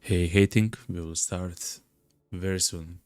Hey, hating, we will start very soon.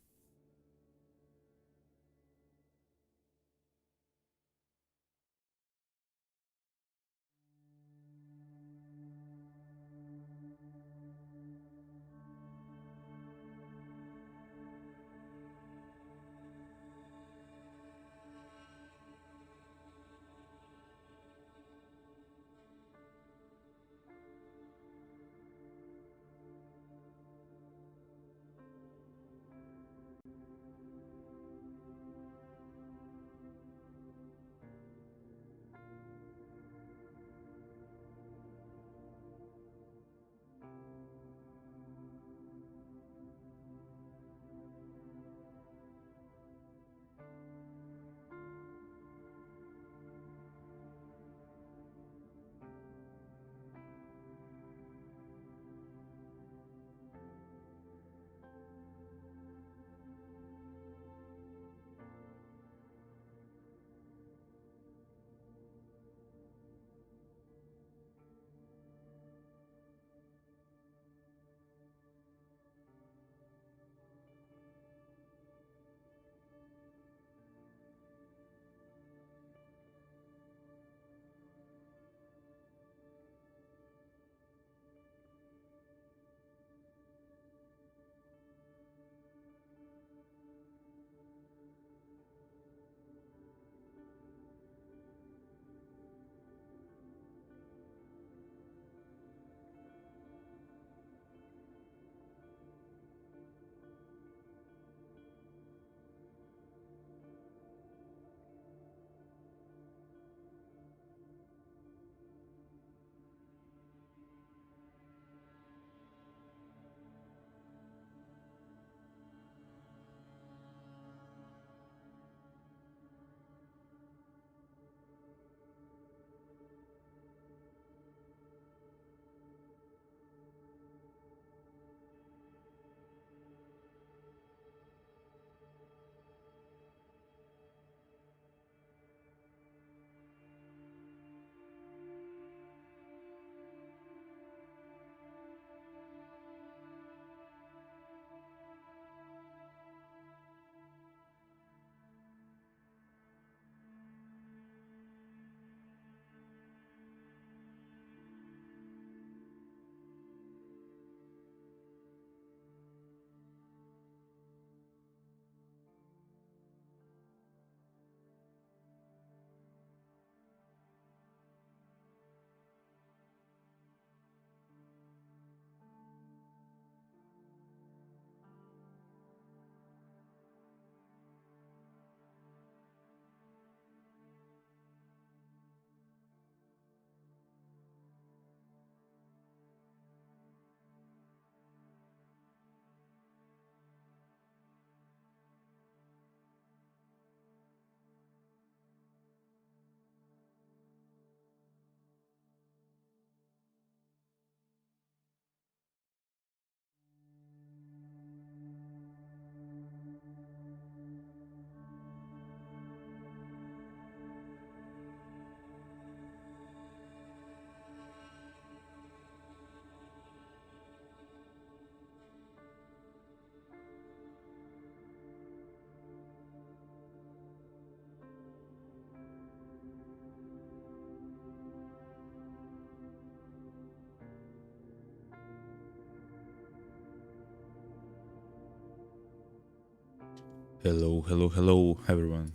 Hello, hello, hello, everyone.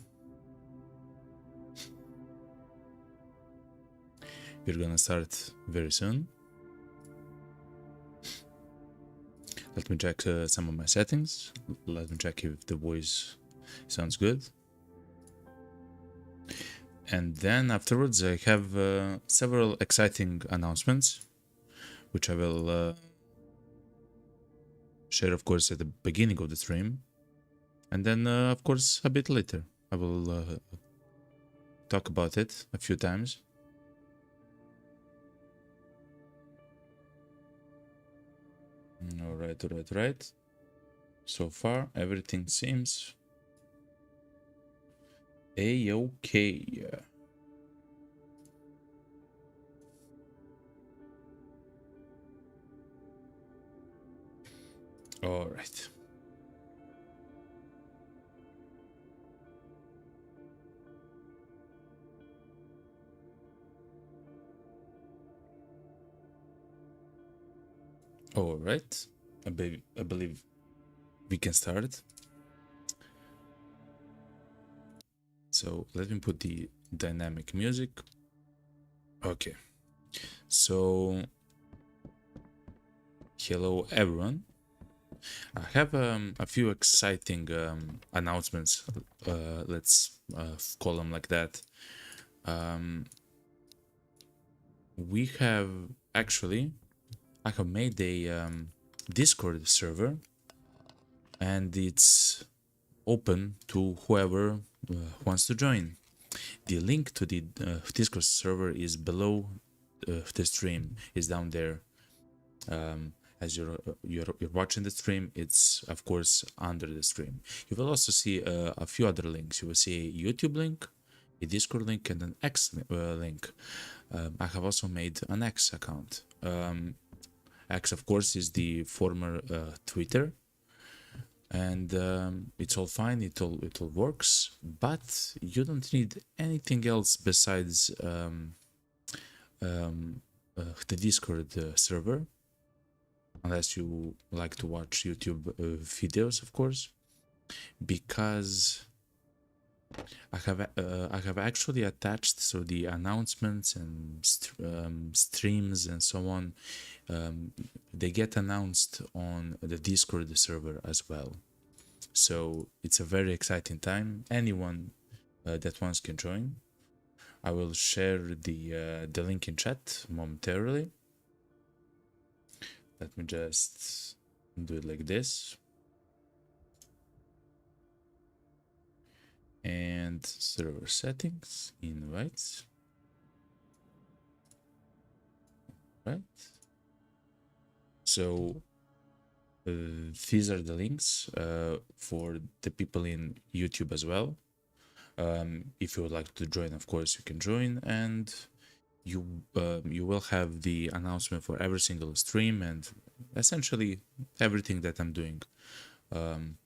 We're gonna start very soon. Let me check some of my settings. Let me check if the voice sounds good. And then afterwards, I have several exciting announcements, which I will share, of course, at the beginning of the stream. And then, of course, a bit later, I will talk about it a few times. Alright. So far, everything seems a-okay. All right. All right. I believe we can start. So let me put the dynamic music. Okay. So hello everyone. I have a few exciting announcements. Let's call them like that. Um, we have actually, I have made a Discord server, and it's open to whoever wants to join. The link to the Discord server is below the stream. Is down there. As you're watching the stream, it's of course under the stream. You will also see a few other links. You will see a YouTube link, a Discord link, and an X link. I have also made an X account. X, of course, is the former Twitter, and it's all fine. It all works, but you don't need anything else besides the Discord server, unless you like to watch YouTube videos, of course, because I have actually attached so the announcements and streams and so on. They get announced on the Discord server as well. So it's a very exciting time. Anyone that wants can join. I will share the link in chat momentarily. Let me just do it like this. And server settings, invites. Right. So these are the links for the people in YouTube as well. If you would like to join, of course, you can join, and you will have the announcement for every single stream and essentially everything that I'm doing. Kind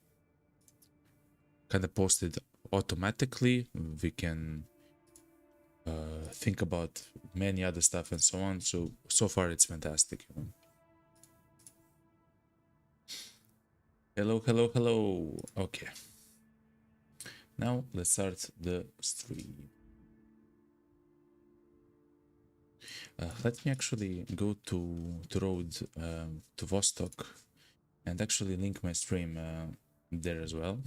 of posted automatically. We can think about many other stuff and so on. So far it's fantastic. You know? Hello. Okay. Now let's start the stream. Let me actually go to the road to Vostok and actually link my stream there as well.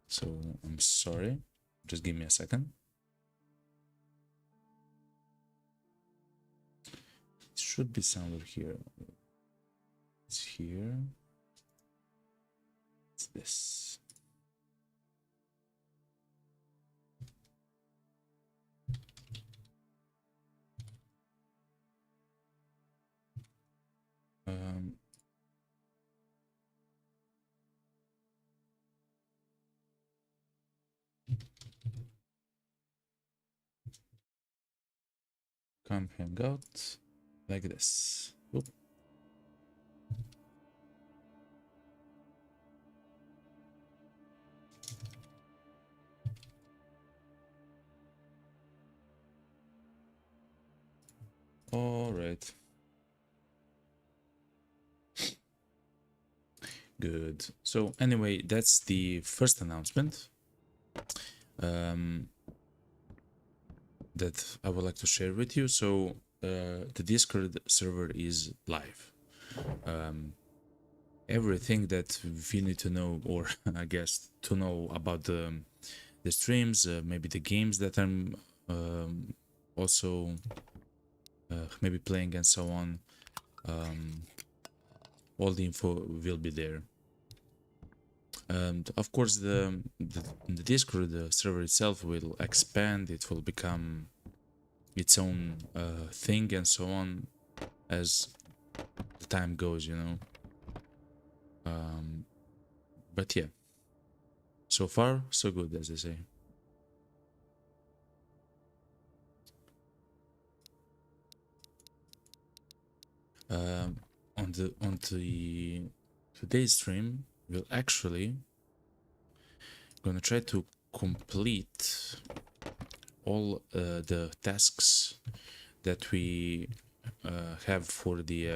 So I'm sorry, just give me a second. It should be somewhere here. It's here. It's this. Um, Come hang out like this. Oop. All right. Good. So anyway, that's the first announcement that I would like to share with you. So the Discord server is live. Everything that we need to know, or I guess to know about the streams, maybe the games that I'm also maybe playing and so on. All the info will be there. And of course, the Discord the server itself will expand. It will become its own thing and so on as the time goes, you know. But yeah, so far so good, as they say. On the today's stream will actually gonna try to complete all the tasks that we have for the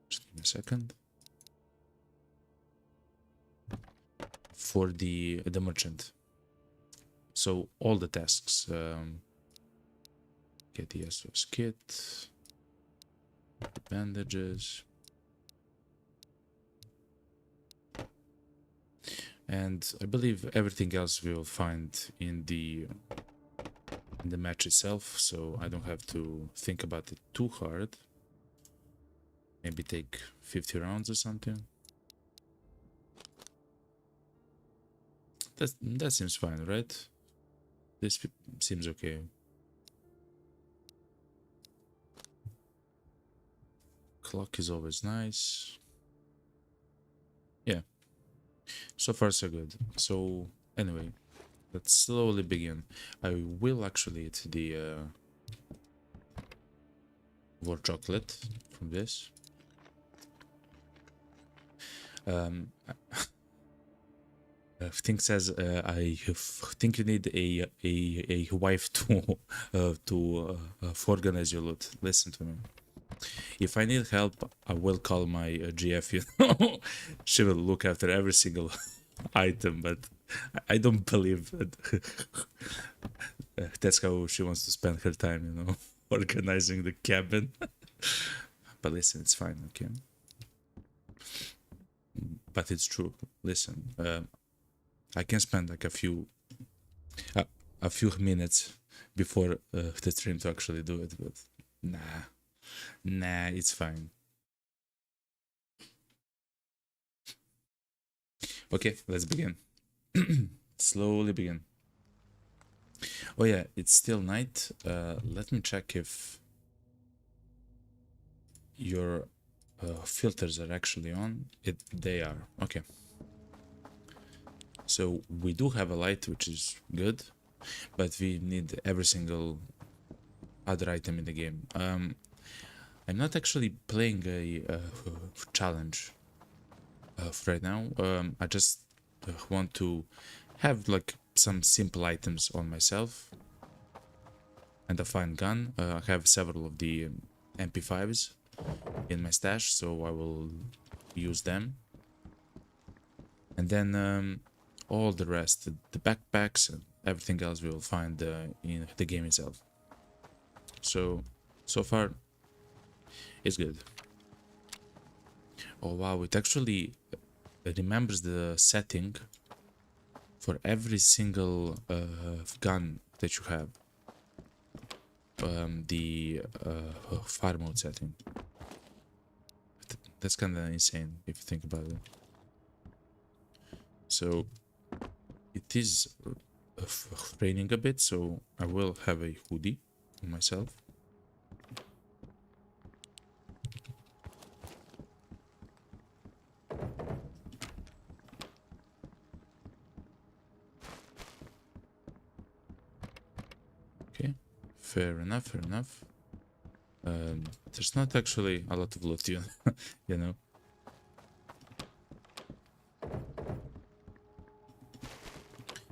just give me a second, for the merchant. So all the tasks, get the SOS kit, the bandages, and I believe everything else we will find in the match itself, so I don't have to think about it too hard. Maybe take 50 rounds or something. That seems fine, right? This seems okay. Clock is always nice. Yeah, so far so good. So anyway, let's slowly begin. I will actually eat the war chocolate from this. Thing says I think you need a wife to organize your loot. Listen to me. If I need help, I will call my GF. You know, she will look after every single item. But I don't believe that that's how she wants to spend her time. You know, organizing the cabin. But listen, it's fine. Okay. But it's true. Listen, I can spend like a few minutes before the stream to actually do it, but nah, it's fine. Okay, let's begin. Slowly begin. Oh yeah, it's still night. Let me check if your filters are actually on. They are. Okay. So we do have a light, which is good, but we need every single other item in the game. I'm not actually playing a challenge right now. I just want to have like some simple items on myself and a fine gun. I have several of the MP5s in my stash, so I will use them. And then all the rest, the backpacks and everything else we will find in the game itself. So far it's good. Oh wow, it actually remembers the setting for every single gun that you have. The fire mode setting. That's kind of insane if you think about it. So it is raining a bit, so I will have a hoodie on myself. Okay, fair enough, fair enough. There's not actually a lot of loot, you know.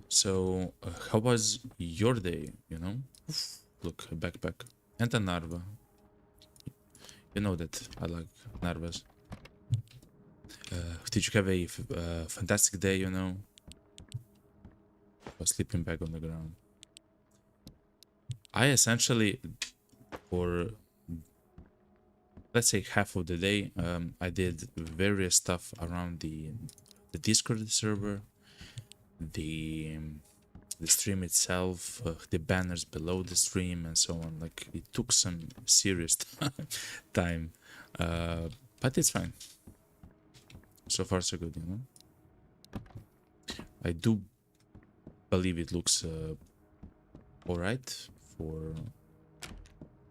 So, how was your day, you know? Look, a backpack. And a narva. You know that I like narvas. Did you have a fantastic day, you know? Or sleeping bag on the ground? I essentially, for let's say half of the day, I did various stuff around the Discord server, the stream itself, the banners below the stream, and so on. Like, it took some serious time, but it's fine. So far so good, you know. I do believe it looks all right for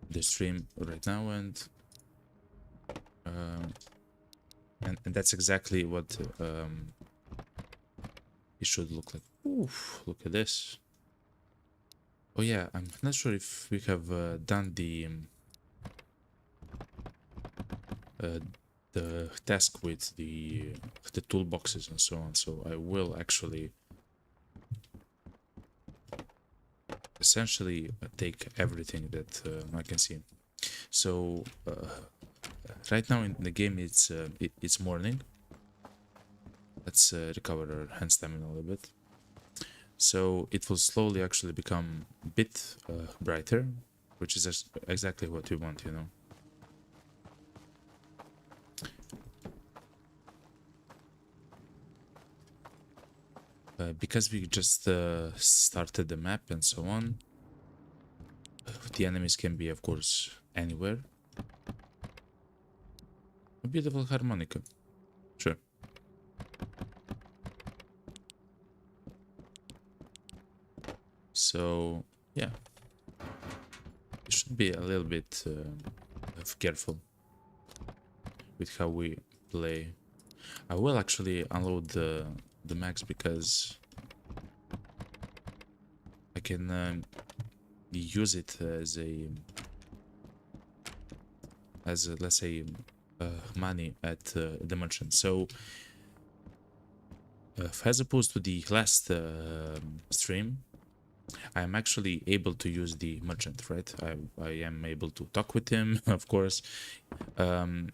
the stream right now, and that's exactly what it should look like. Oof, look at this. Oh yeah, I'm not sure if we have done the uh, the task with the toolboxes and so on. So I will actually essentially take everything that I can see. So right now in the game it's morning. Let's recover our hand stamina a little bit. So it will slowly actually become a bit brighter, which is exactly what we want, you know. Because we just started the map and so on, the enemies can be, of course, anywhere. A beautiful harmonica. Sure. So, yeah. We should be a little bit careful with how we play. I will actually unload the max because I can use it as let's say money at the merchant. So as opposed to the last stream, I am actually able to use the merchant, right? I am able to talk with him, of course, and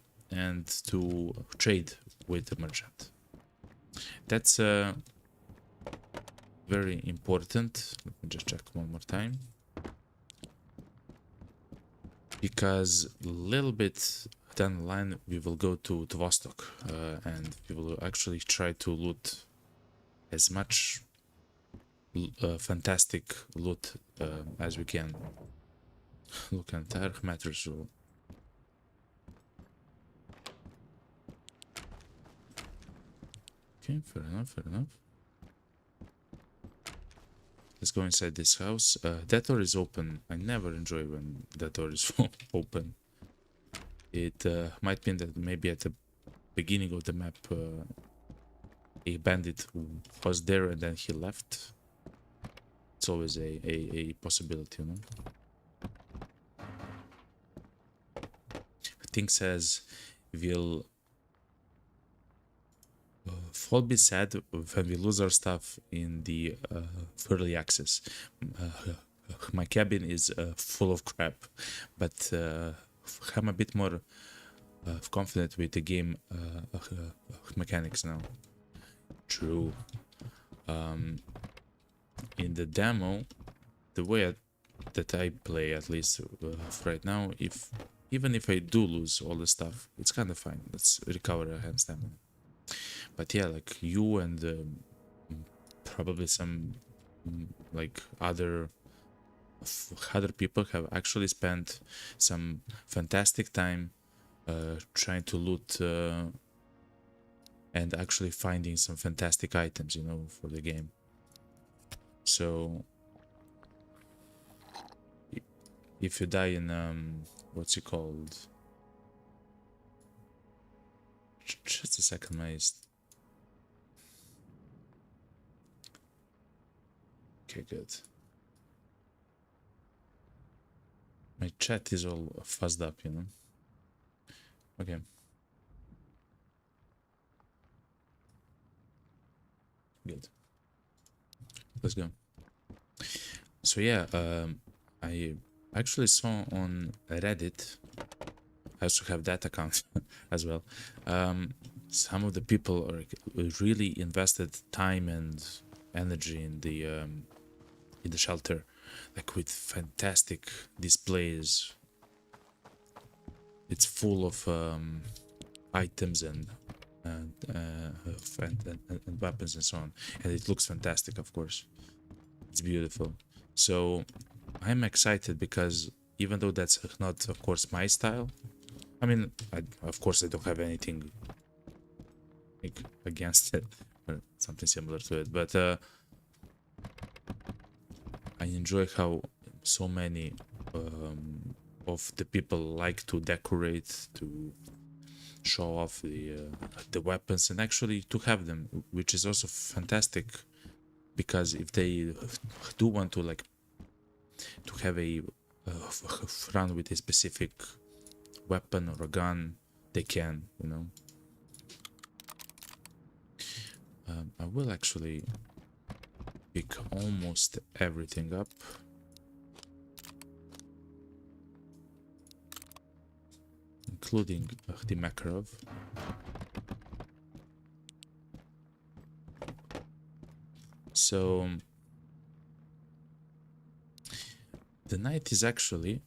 to trade with the merchant. That's very important. Let me just check one more time. Because a little bit down the line we will go to Vostok and we will actually try to loot as much fantastic loot as we can. Look at Targ matters. Okay, fair enough, fair enough. Let's go inside this house. That door is open. I never enjoy when that door is open. It might mean that maybe at the beginning of the map a bandit was there and then he left. It's always a possibility, you know. Thing says we'll fall be sad when we lose our stuff in the early access. My cabin is full of crap, but I'm a bit more confident with the game mechanics now. True. In the demo, the way that I play, at least right now, even if I do lose all the stuff, it's kind of fine. Let's recover a hand stamina. But yeah, like you and probably some like other people have actually spent some fantastic time trying to loot and actually finding some fantastic items, you know, for the game. So if you die in what's it called? Just a second, okay, good. My chat is all fuzzed up, you know. Okay. Good. Let's go. So yeah, I actually saw on Reddit, I also have that account as well, some of the people are really invested time and energy in the shelter, like with fantastic displays. It's full of items and weapons and so on, and it looks fantastic. Of course, it's beautiful. So I'm excited because even though that's not, of course, my style, I mean, of course, I don't have anything against it or something similar to it, but I enjoy how so many of the people like to decorate, to show off the weapons, and actually to have them, which is also fantastic, because if they do want to like to have a run with a specific weapon or a gun, they can, you know. I will actually pick almost everything up. Including the Makarov. So the night is actually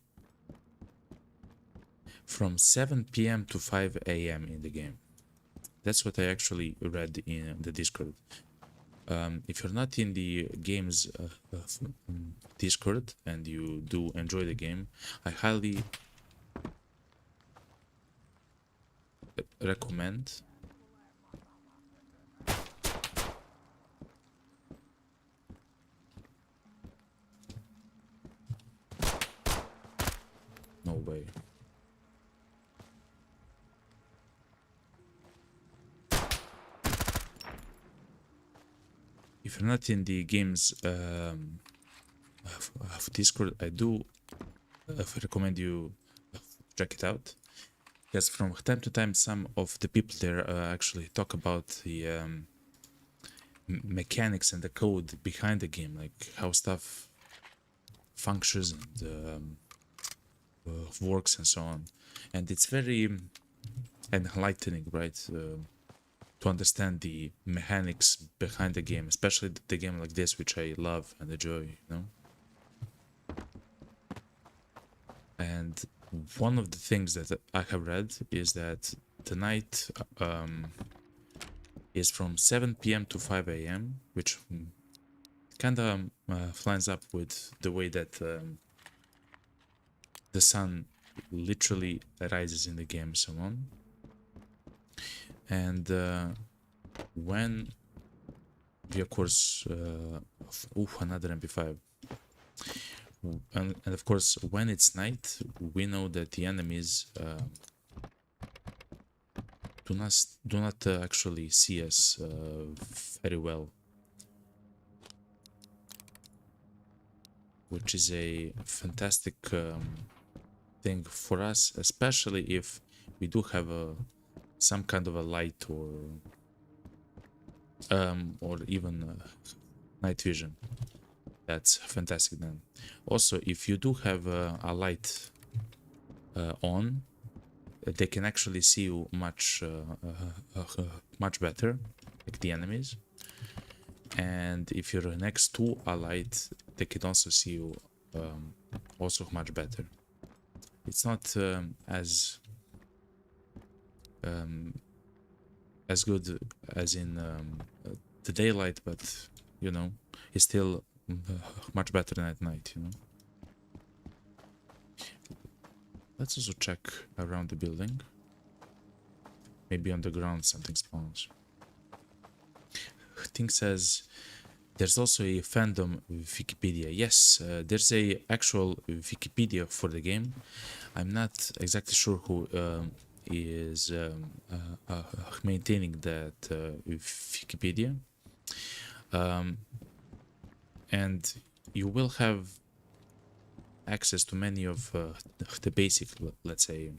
from 7 p.m. to 5 a.m. in the game. That's what I actually read in the Discord. If you're not in the game's Discord and you do enjoy the game, I highly recommend no way. If you're not in the game's of Discord, I do recommend you check it out. Because from time to time, some of the people there actually talk about the mechanics and the code behind the game, like how stuff functions and works and so on. And it's very enlightening, right? To understand the mechanics behind the game, especially the game like this, which I love and enjoy, you know? And one of the things that I have read is that the night is from 7 p.m. to 5 a.m., which kind of lines up with the way that the sun literally rises in the game and so on. And when we, of course, another MP5. And of course, when it's night, we know that the enemies do not actually see us very well, which is a fantastic thing for us, especially if we do have some kind of a light or even night vision. That's fantastic then. Also, if you do have a light on, they can actually see you much better, like the enemies. And if you're next to a light, they can also see you also much better. It's not as good as in the daylight, but you know, it's still much better than at night, you know. Let's also check around the building. Maybe on the ground something spawns. Thing says there's also a fandom Wikipedia. Yes, there's a actual Wikipedia for the game. I'm not exactly sure who is maintaining that Wikipedia. And you will have access to many of the basic, let's say,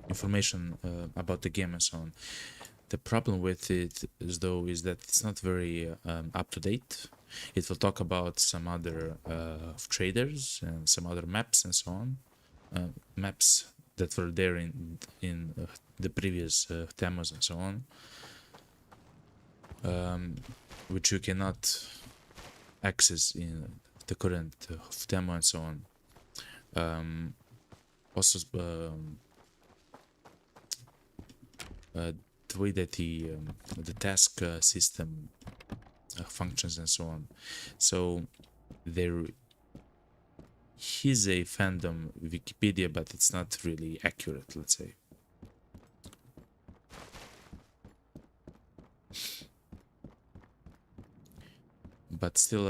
information about the game and so on. The problem with it is that it's not very up to date. It will talk about some other traders and some other maps and so on. Maps that were there in the previous demos and so on, which you cannot access in the current demo and so on. Also, the way that the task system functions and so on. So there is a fandom Wikipedia, but it's not really accurate, let's say. But still,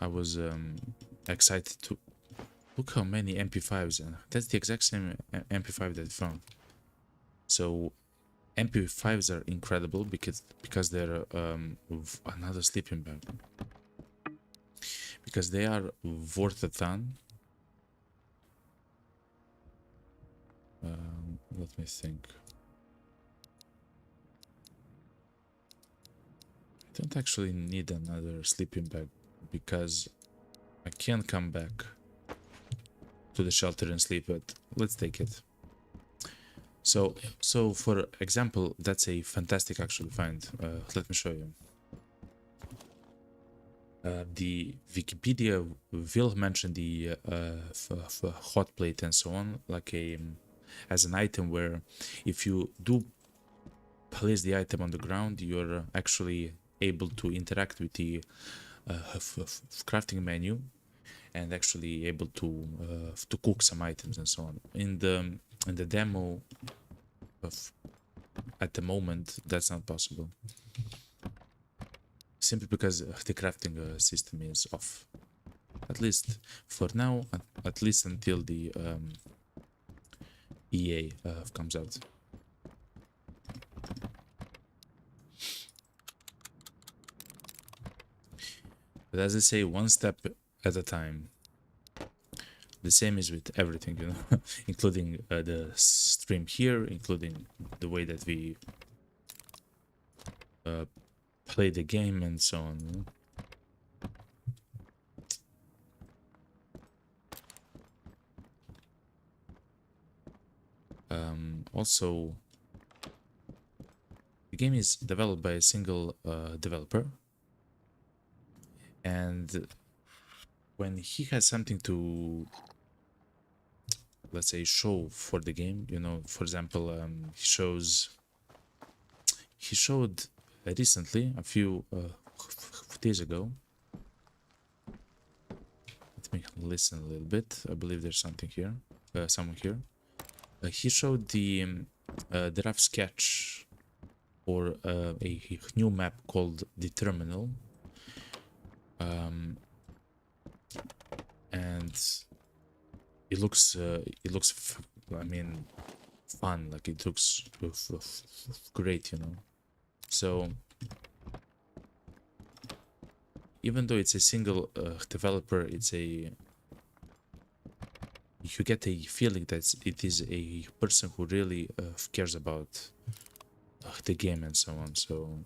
I was excited to look how many MP5s, and that's the exact same MP5 that I found. So MP5s are incredible because they're another sleeping bag, because they are worth a ton. Let me think. I don't actually need another sleeping bag because I can come back to the shelter and sleep, but let's take it. So for example, that's a fantastic actually find. Let me show you. The Wikipedia will mention the hot plate and so on, like a as an item where if you do place the item on the ground, you're actually able to interact with the crafting menu and actually able to cook some items and so on. In the demo of at the moment, that's not possible. Simply because the crafting system is off. At least for now, at least until the EA comes out. But as I say, one step at a time. The same is with everything, you know, including the stream here, including the way that we play the game and so on. You know? Also, the game is developed by a single developer, and when he has something to, let's say, show for the game, you know, for example, he showed recently, a few days ago. Let me listen a little bit. I believe there's something here, someone here. He showed the rough sketch for a new map called the Terminal, and it looks I mean, fun. Like it looks great, you know. So even though it's a single developer, you get a feeling that it is a person who really cares about the game and so on. So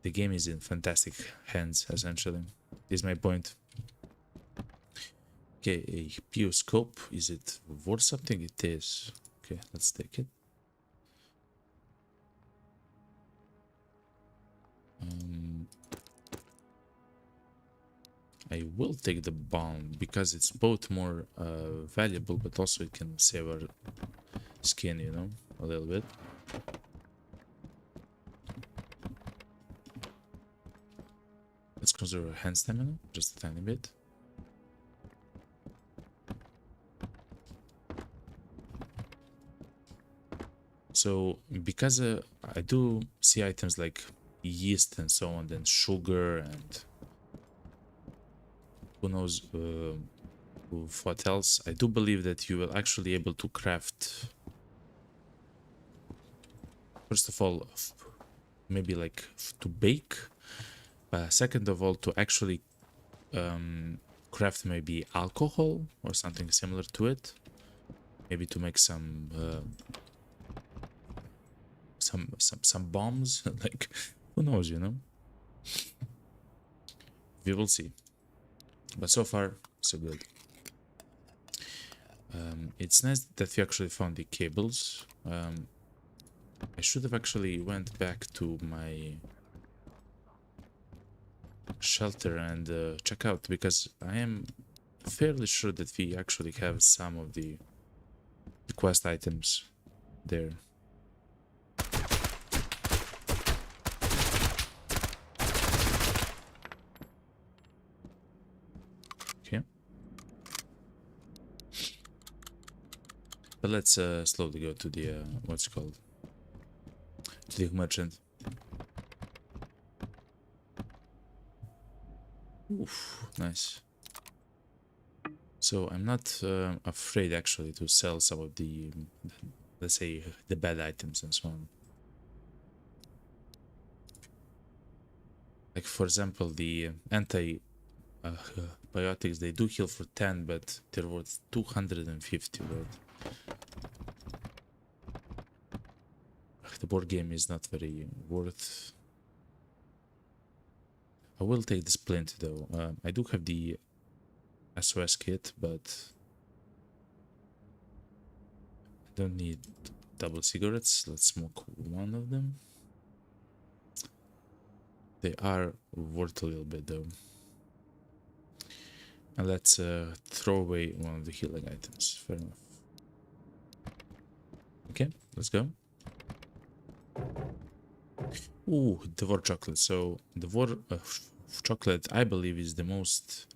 the game is in fantastic hands, essentially, is my point. Okay, a PO scope, is it worth something? It is. Okay, let's take it. I will take the bomb because it's both more valuable, but also it can save our skin, you know, a little bit. Let's conserve our hand stamina, just a tiny bit. So, because I do see items like yeast and so on, then sugar and who knows what else, I do believe that you will actually able to craft, first of all, maybe like to bake, second of all, to actually craft maybe alcohol or something similar to it, maybe to make some bombs. Like, who knows, you know. We will see, but so far so good. It's nice that we actually found the cables. I should have actually went back to my shelter and check out, because I am fairly sure that we actually have some of the quest items there. Okay, but let's slowly go to the what's it called, to the merchant. Oof, nice. So I'm not afraid actually to sell some of the, let's say, the bad items and so on. Like for example, the anti antibiotics, they do heal for 10, but they're worth 250, right? The board game is not very worth. I will take the splint though. I do have the SOS kit, but I don't need double cigarettes. Let's smoke one of them. They are worth a little bit though. And let's throw away one of the healing items. Fair enough. Okay, let's go. Ooh, Devor chocolate. So Devor chocolate, I believe, is the most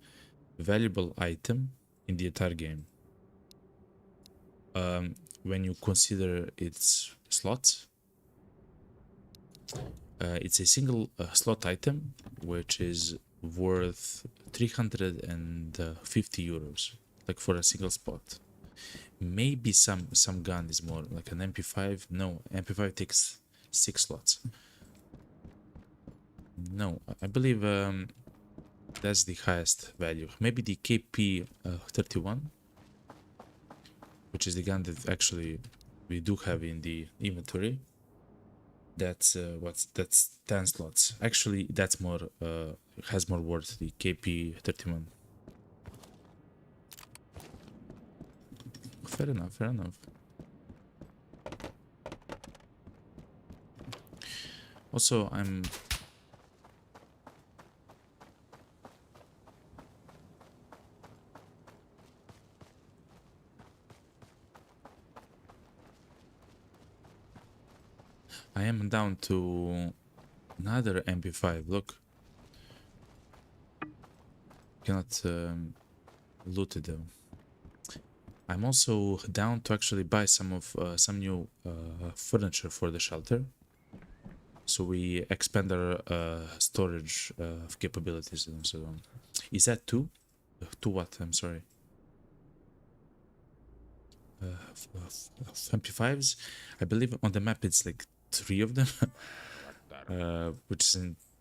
valuable item in the entire game. When you consider its slots, it's a single slot item which is worth 350 euros, like for a single spot. Maybe some gun is more, like an MP5. No, MP5 takes 6 slots. No, I believe that's the highest value. Maybe the KP 31, which is the gun that actually we do have in the inventory. That's that's 10 slots. Actually, that's more has more worth, the KP 31. Fair enough, fair enough. Also, I am down to another MP5. Look, cannot loot it though. I'm also down to actually buy some new furniture for the shelter, so we expand our storage capabilities and so on. Is that two? To what? I'm sorry. MP5s. I believe on the map it's like 3 of them, which is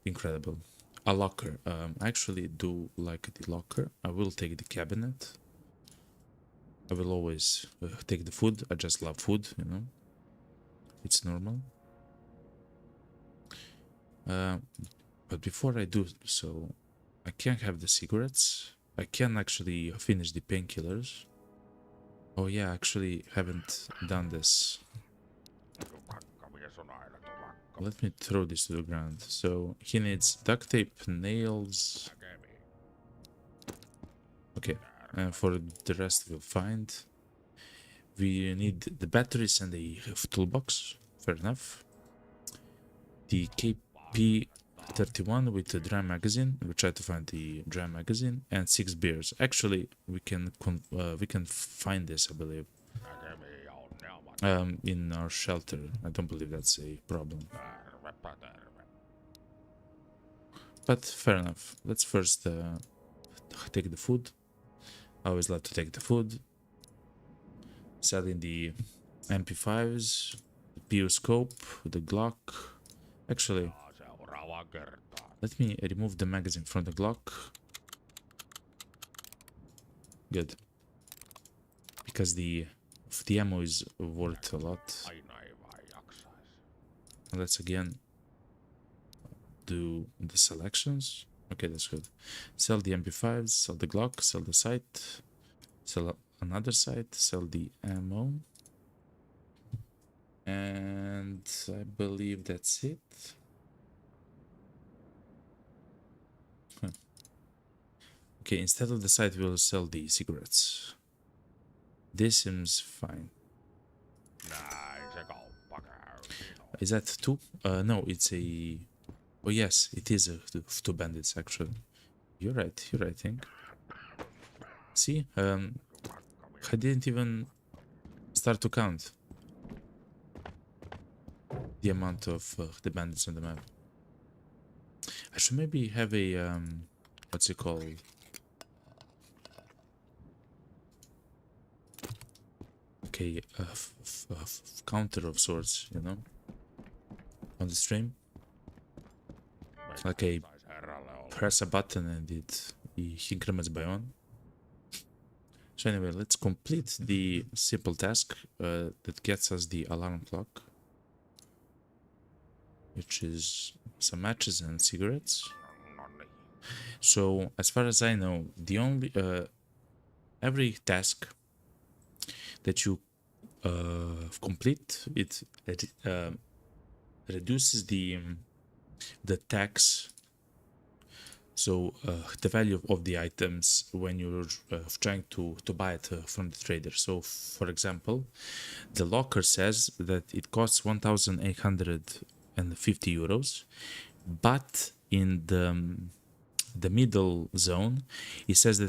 incredible. A locker. I actually do like the locker. I will take the cabinet. I will always take the food. I just love food, you know. It's normal. But before I do so, I can't have the cigarettes. I can actually finish the painkillers. Oh yeah, actually haven't done this. Let me throw this to the ground. So he needs duct tape, nails. Okay, and for the rest we'll find. We need the batteries and the toolbox. Fair enough. The KP 31 with the dry magazine. We try to find the dry magazine and 6 beers. Actually, we can find this, I believe, in our shelter. I don't believe that's a problem. But fair enough. Let's first take the food. I always love to take the food. Selling the MP5s, the PO scope, the Glock. Actually, let me remove the magazine from the Glock. Good. Because the ammo is worth a lot. Let's again do the selections. Okay, that's good. Sell the MP5s, sell the Glock, sell the sight, sell another sight, sell the ammo. And I believe that's it. Okay, instead of the sight, we'll sell the cigarettes. This seems fine. Is that 2? No, it's a... Oh yes, it is 2 bandits actually. You're right, I think. See, I didn't even start to count the amount of the bandits on the map. I should maybe have a what's it called? Okay, counter of sorts, you know, on the stream. Like a press a button and it increments by 1. So anyway, let's complete the simple task that gets us the alarm clock, which is some matches and cigarettes. So as far as I know, the only every task that you complete, it reduces the tax. So the value of the items when you're trying to buy it from the trader. So for example, the locker says that it costs 1,850 euros, but in the middle zone, it says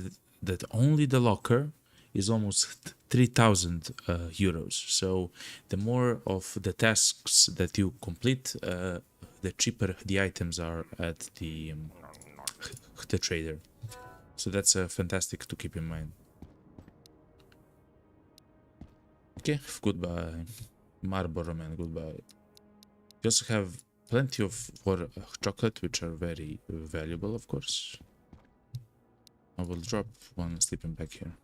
that only the locker is almost 3,000 euros. So the more of the tasks that you complete, the cheaper the items are at the trader. So that's fantastic to keep in mind. Okay, goodbye. Marlboro Man, goodbye. You also have plenty of for chocolate, which are very valuable, of course. I will drop one sleeping bag here.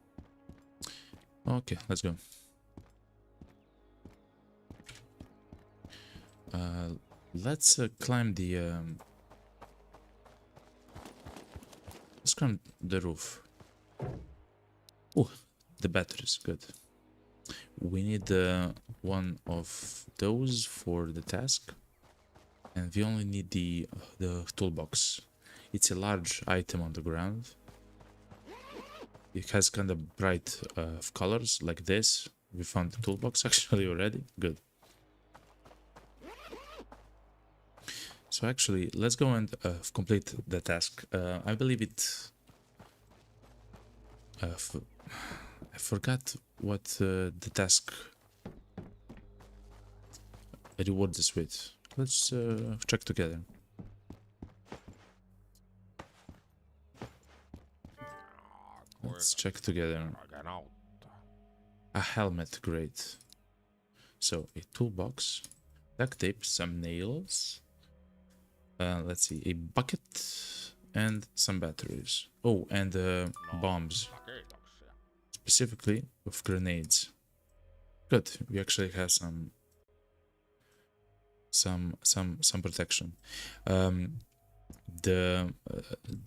Okay, let's go. Let's climb the let's climb the roof. Oh, the batteries, good. We need one of those for the task, and we only need the toolbox. It's a large item on the ground. It has kind of bright colors like this. We found the toolbox actually already. Good. So actually, let's go and complete the task. I believe it... I forgot what the task rewards us with. Let's check together. Let's check together. A helmet, great. So a toolbox, duct tape, some nails. Let's see, a bucket and some batteries. Oh, and bombs, specifically with grenades. Good. We actually have some protection. The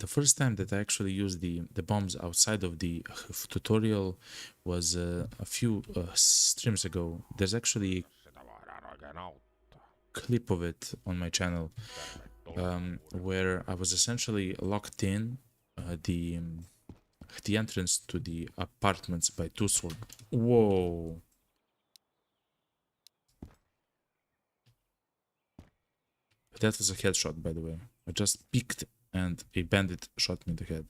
first time that I actually used the bombs outside of the tutorial was a few streams ago. There's actually a clip of it on my channel where I was essentially locked in the entrance to the apartments by two swords. Whoa. That was a headshot, by the way. I just peeked and a bandit shot me in the head.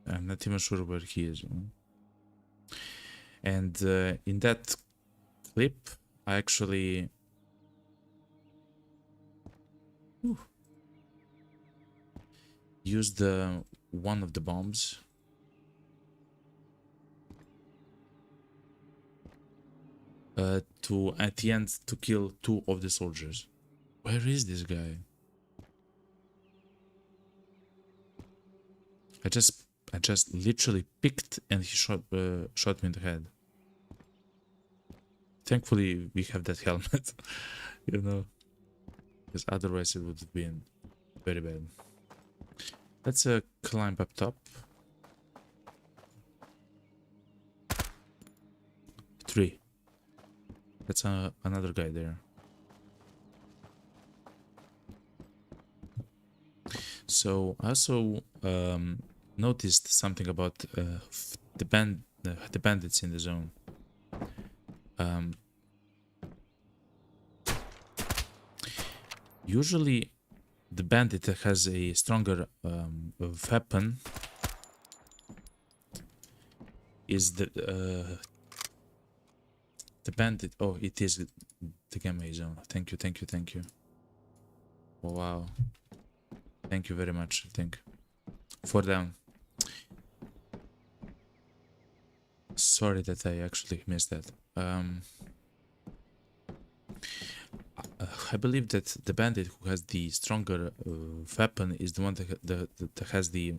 I'm not even sure where he is. And in that clip, I actually... used one of the bombs to, at the end, to kill two of the soldiers. Where is this guy? I just literally picked and he shot me in the head. Thankfully, we have that helmet, you know, because otherwise it would have been very bad. Let's climb up top. 3. That's another guy there. So I also noticed something about the bandits in the zone. Usually, the bandit that has a stronger weapon is the bandit. Oh, it is the gamma zone. Thank you, thank you, thank you. Oh, wow. Thank you very much, I think. 4 down. Sorry that I actually missed that. I believe that the bandit who has the stronger weapon is the one that has the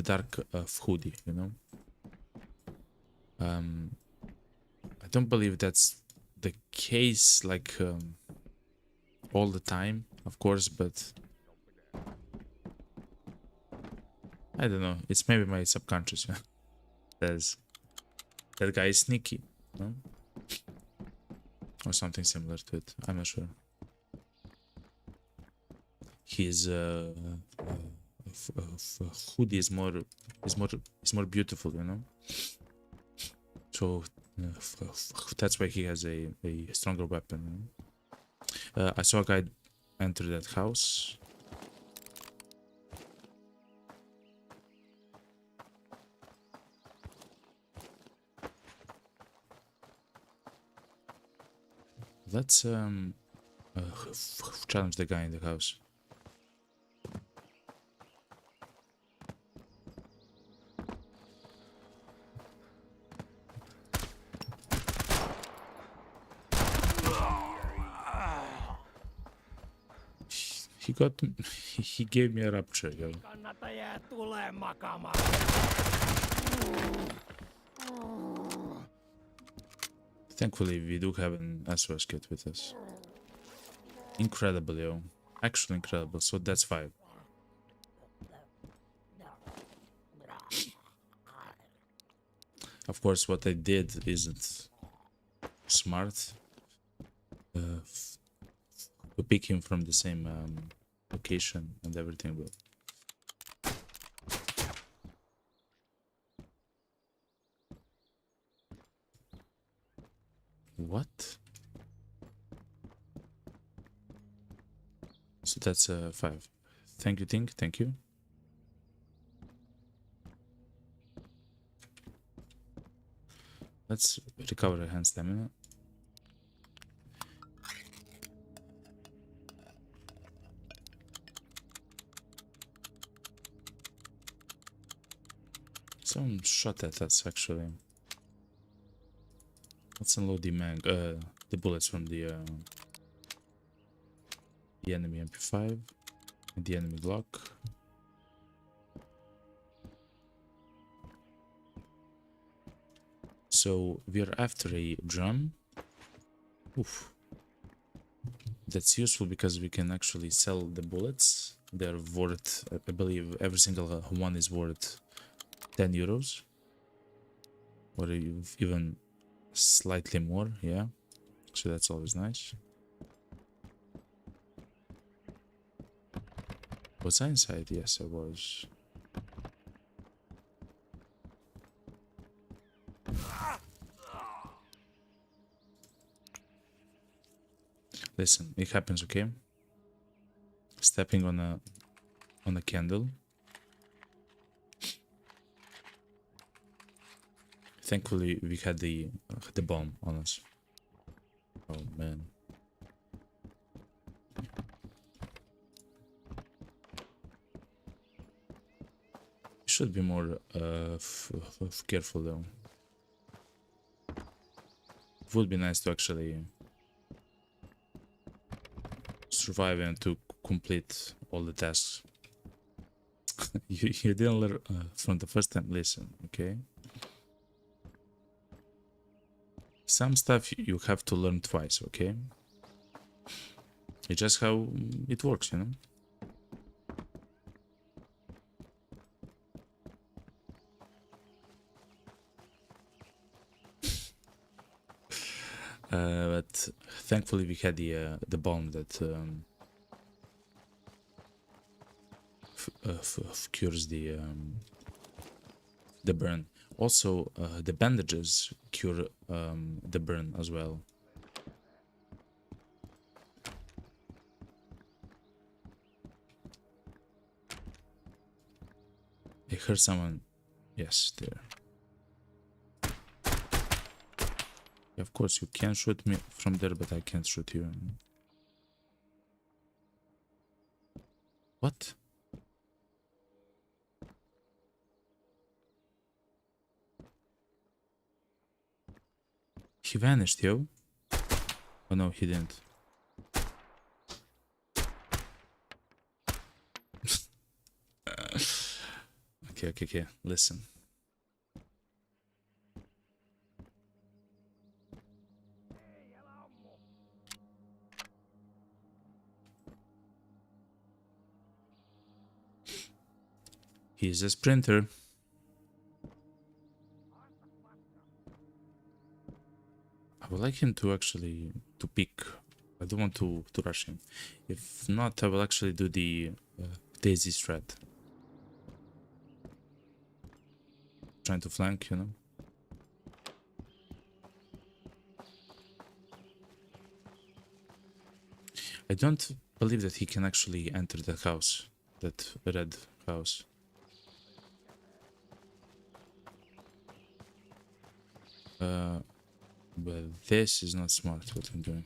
dark hoodie, you know. I don't believe that's the case, like all the time, of course, but I don't know. It's maybe my subconscious. Yeah. Says that guy is sneaky, no? Or something similar to it. I'm not sure. His hoodie is more beautiful, you know. So that's why he has a stronger weapon. You know? I saw a guy enter that house. Let's challenge the guy in the house. He got he gave me a rupture, yo. Thankfully, we do have an SOS kit with us. Incredible, yo. Actually incredible. So that's 5. Of course, what I did isn't smart. We pick him from the same location and everything, but what? So that's 5. Thank you, Tink. Thank you. Let's recover our hand stamina. Someone shot at us actually. Let's unload the bullets from the enemy MP5 and the enemy Glock. So we're after a drum. Oof. That's useful because we can actually sell the bullets. They're worth, I believe, every single one is worth 10 euros. Or even slightly more, yeah. So that's always nice. Was I inside? Yes, I was. Listen, it happens, okay? Stepping on a candle. Thankfully, we had the bomb on us. Oh man. Should be more careful though. It would be nice to actually survive and to complete all the tasks. you didn't learn from the first time. Listen, okay? Some stuff you have to learn twice, okay? It's just how it works, you know? But thankfully we had the bomb that cures the burn. Also, the bandages cure the burn as well. I heard someone. Yes, there. Of course, you can shoot me from there, but I can't shoot you. What? He vanished, yo. Oh no, he didn't. Okay. Listen. He's a sprinter. I would like him to actually to pick. I don't want to rush him. If not, I will actually do the Daisy strat. Trying to flank, you know. I don't believe that he can actually enter the house, that red house. But this is not smart what I'm doing.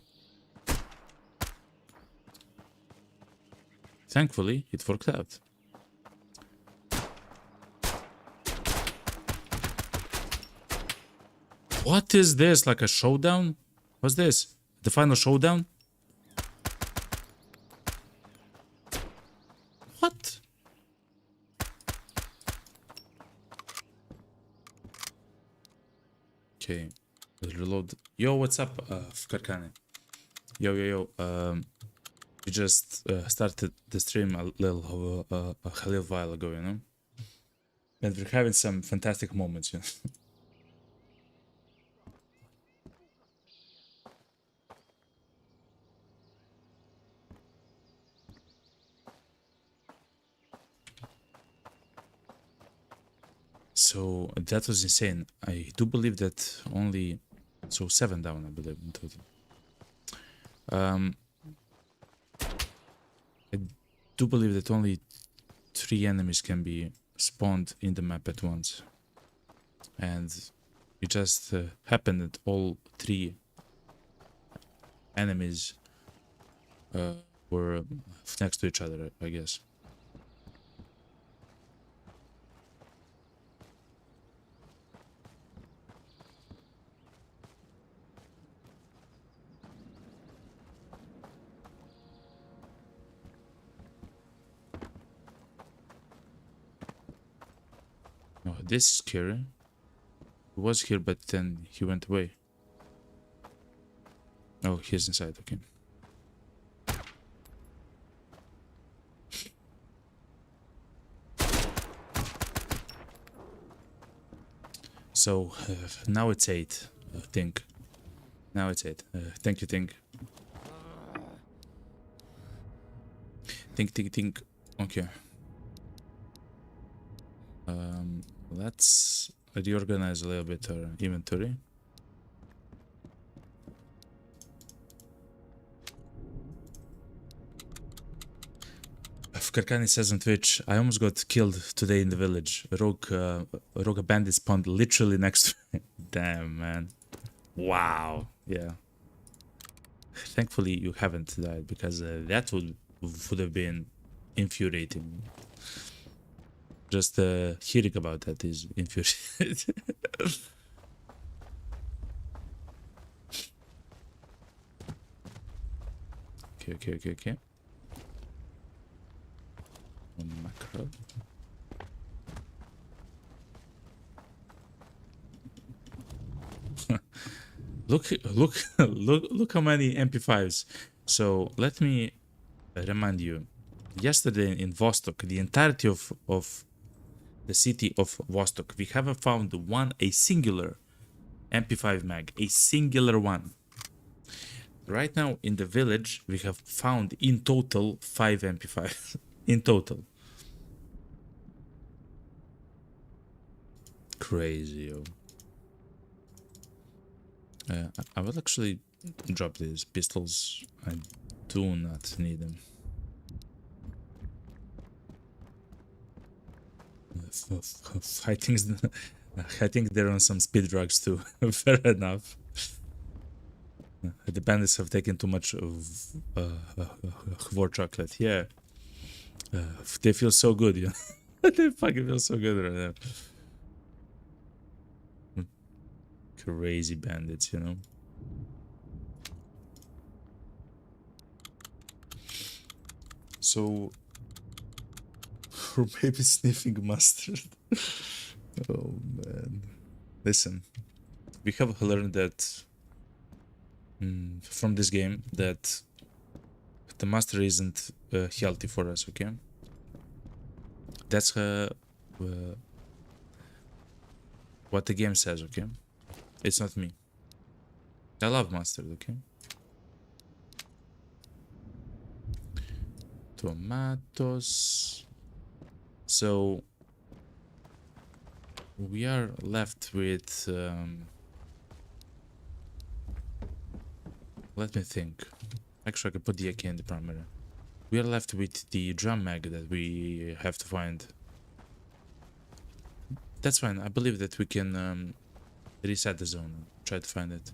Thankfully, it worked out. What is this? Like a showdown? What's this? The final showdown? What? Okay. Reload. Yo, what's up, Karkane? Yo. We just started the stream a little while ago, you know? And we're having some fantastic moments, you know? So that was insane. I do believe that only... So 7 down, I believe, in total. I do believe that only 3 enemies can be spawned in the map at once. And it just happened that all 3 enemies were next to each other, I guess. Oh, this is scary. He was here, but then he went away. Oh, he's inside, okay. So, now it's 8, I think. Now it's 8. Thank you, think. Think. Okay. Let's reorganize a little bit our inventory. Karkani says on Twitch, I almost got killed today in the village. Rogue bandit spawned literally next to me. Damn, man. Wow. Yeah. Thankfully, you haven't died, because that would have been infuriating. Just hearing about that is infuriating. Okay. Macro. Look how many MP5s. So let me remind you. Yesterday in Vostok, the entirety of the city of Vostok, we have found a singular MP5 mag, a singular one. Right now in the village, we have found in total 5 MP5s. In total. Crazy, yo. I will actually drop these pistols. I do not need them. I think they're on some speed drugs too. Fair enough. The bandits have taken too much of war chocolate. Yeah. They feel so good, you know? They fucking feel so good right now. Crazy bandits, you know? So... Or maybe sniffing mustard. Oh man. Listen, we have learned that from this game that the mustard isn't healthy for us, okay? That's what the game says, okay? It's not me. I love mustard, okay? Tomatoes. So we are left with let me think. Actually, I could put the AK in the primary. We are left with the drum mag that we have to find. That's fine. I believe that we can reset the zone and try to find it.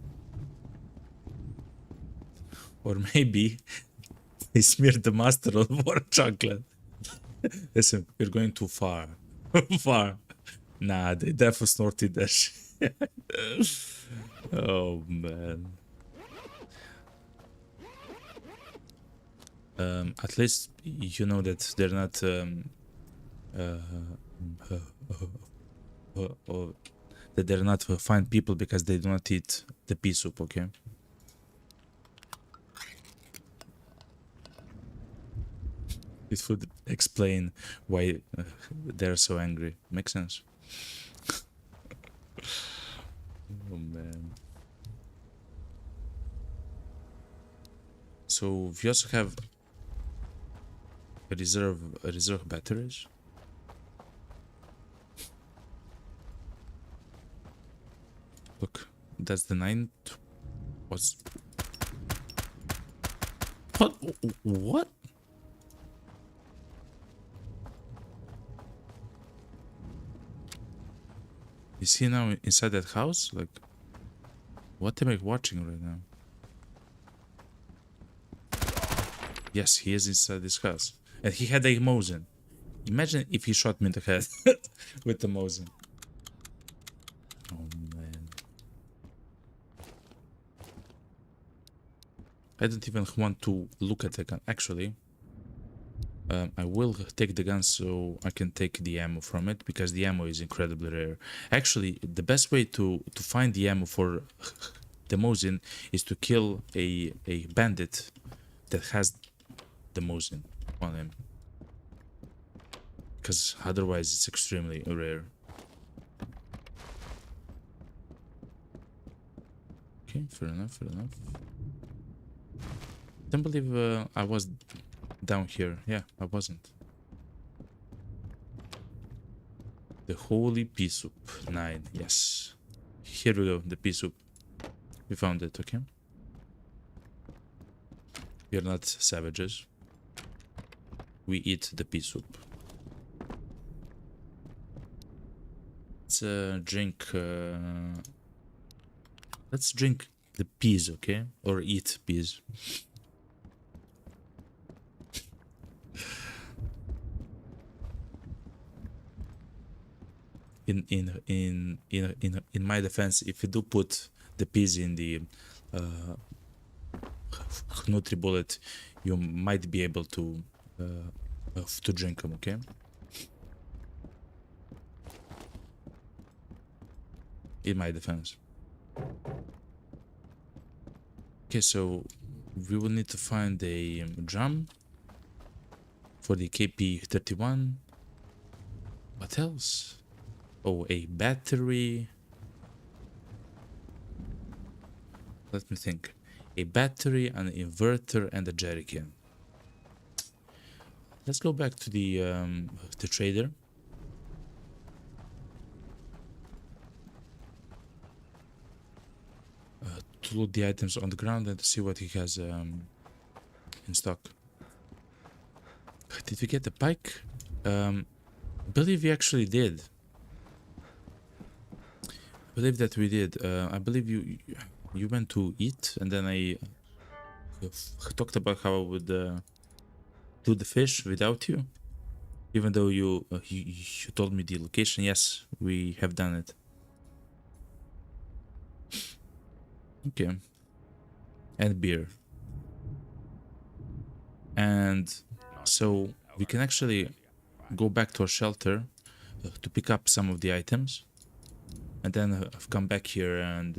Or maybe they smeared the mustard on more chocolate. Listen, you're going too far. Far. Nah, they definitely snorted that shit. Oh man. At least you know that they're not that they're not fine people because they do not eat the pea soup, okay? It would explain why they're so angry. Makes sense. Oh man. So we also have reserve batteries. Look, that's the 9th. What's what? What? Is he now inside that house? Like, what am I watching right now? Yes, he is inside this house. And he had a Mosin. Imagine if he shot me in the head with the Mosin. Oh man. I don't even want to look at the gun. Actually, I will take the gun so I can take the ammo from it, because the ammo is incredibly rare. Actually, the best way to find the ammo for the Mosin is to kill a bandit that has the Mosin on him, because otherwise it's extremely rare. Okay, fair enough, fair enough. Don't believe I was down here. Yeah, I wasn't. The holy pea soup. 9, yes. Here we go, the pea soup. We found it, okay? We are not savages. We eat the pea soup. Let's drink... let's drink the peas, okay? Or eat peas. In my defense, if you do put the peas in the NutriBullet, you might be able to drink them, okay? In my defense. Okay, so we will need to find a drum for the KP31. What else? Oh, a battery. Let me think. A battery, an inverter, and a jerrycan. Let's go back to the trader. To loot the items on the ground and to see what he has in stock. Did we get the pike? I believe we actually did. I believe that we did. I believe you went to eat, and then I talked about how I would do the fish without you, even though you told me the location. Yes, we have done it. Okay. And beer. And so we can actually go back to our shelter to pick up some of the items, and then I've come back here and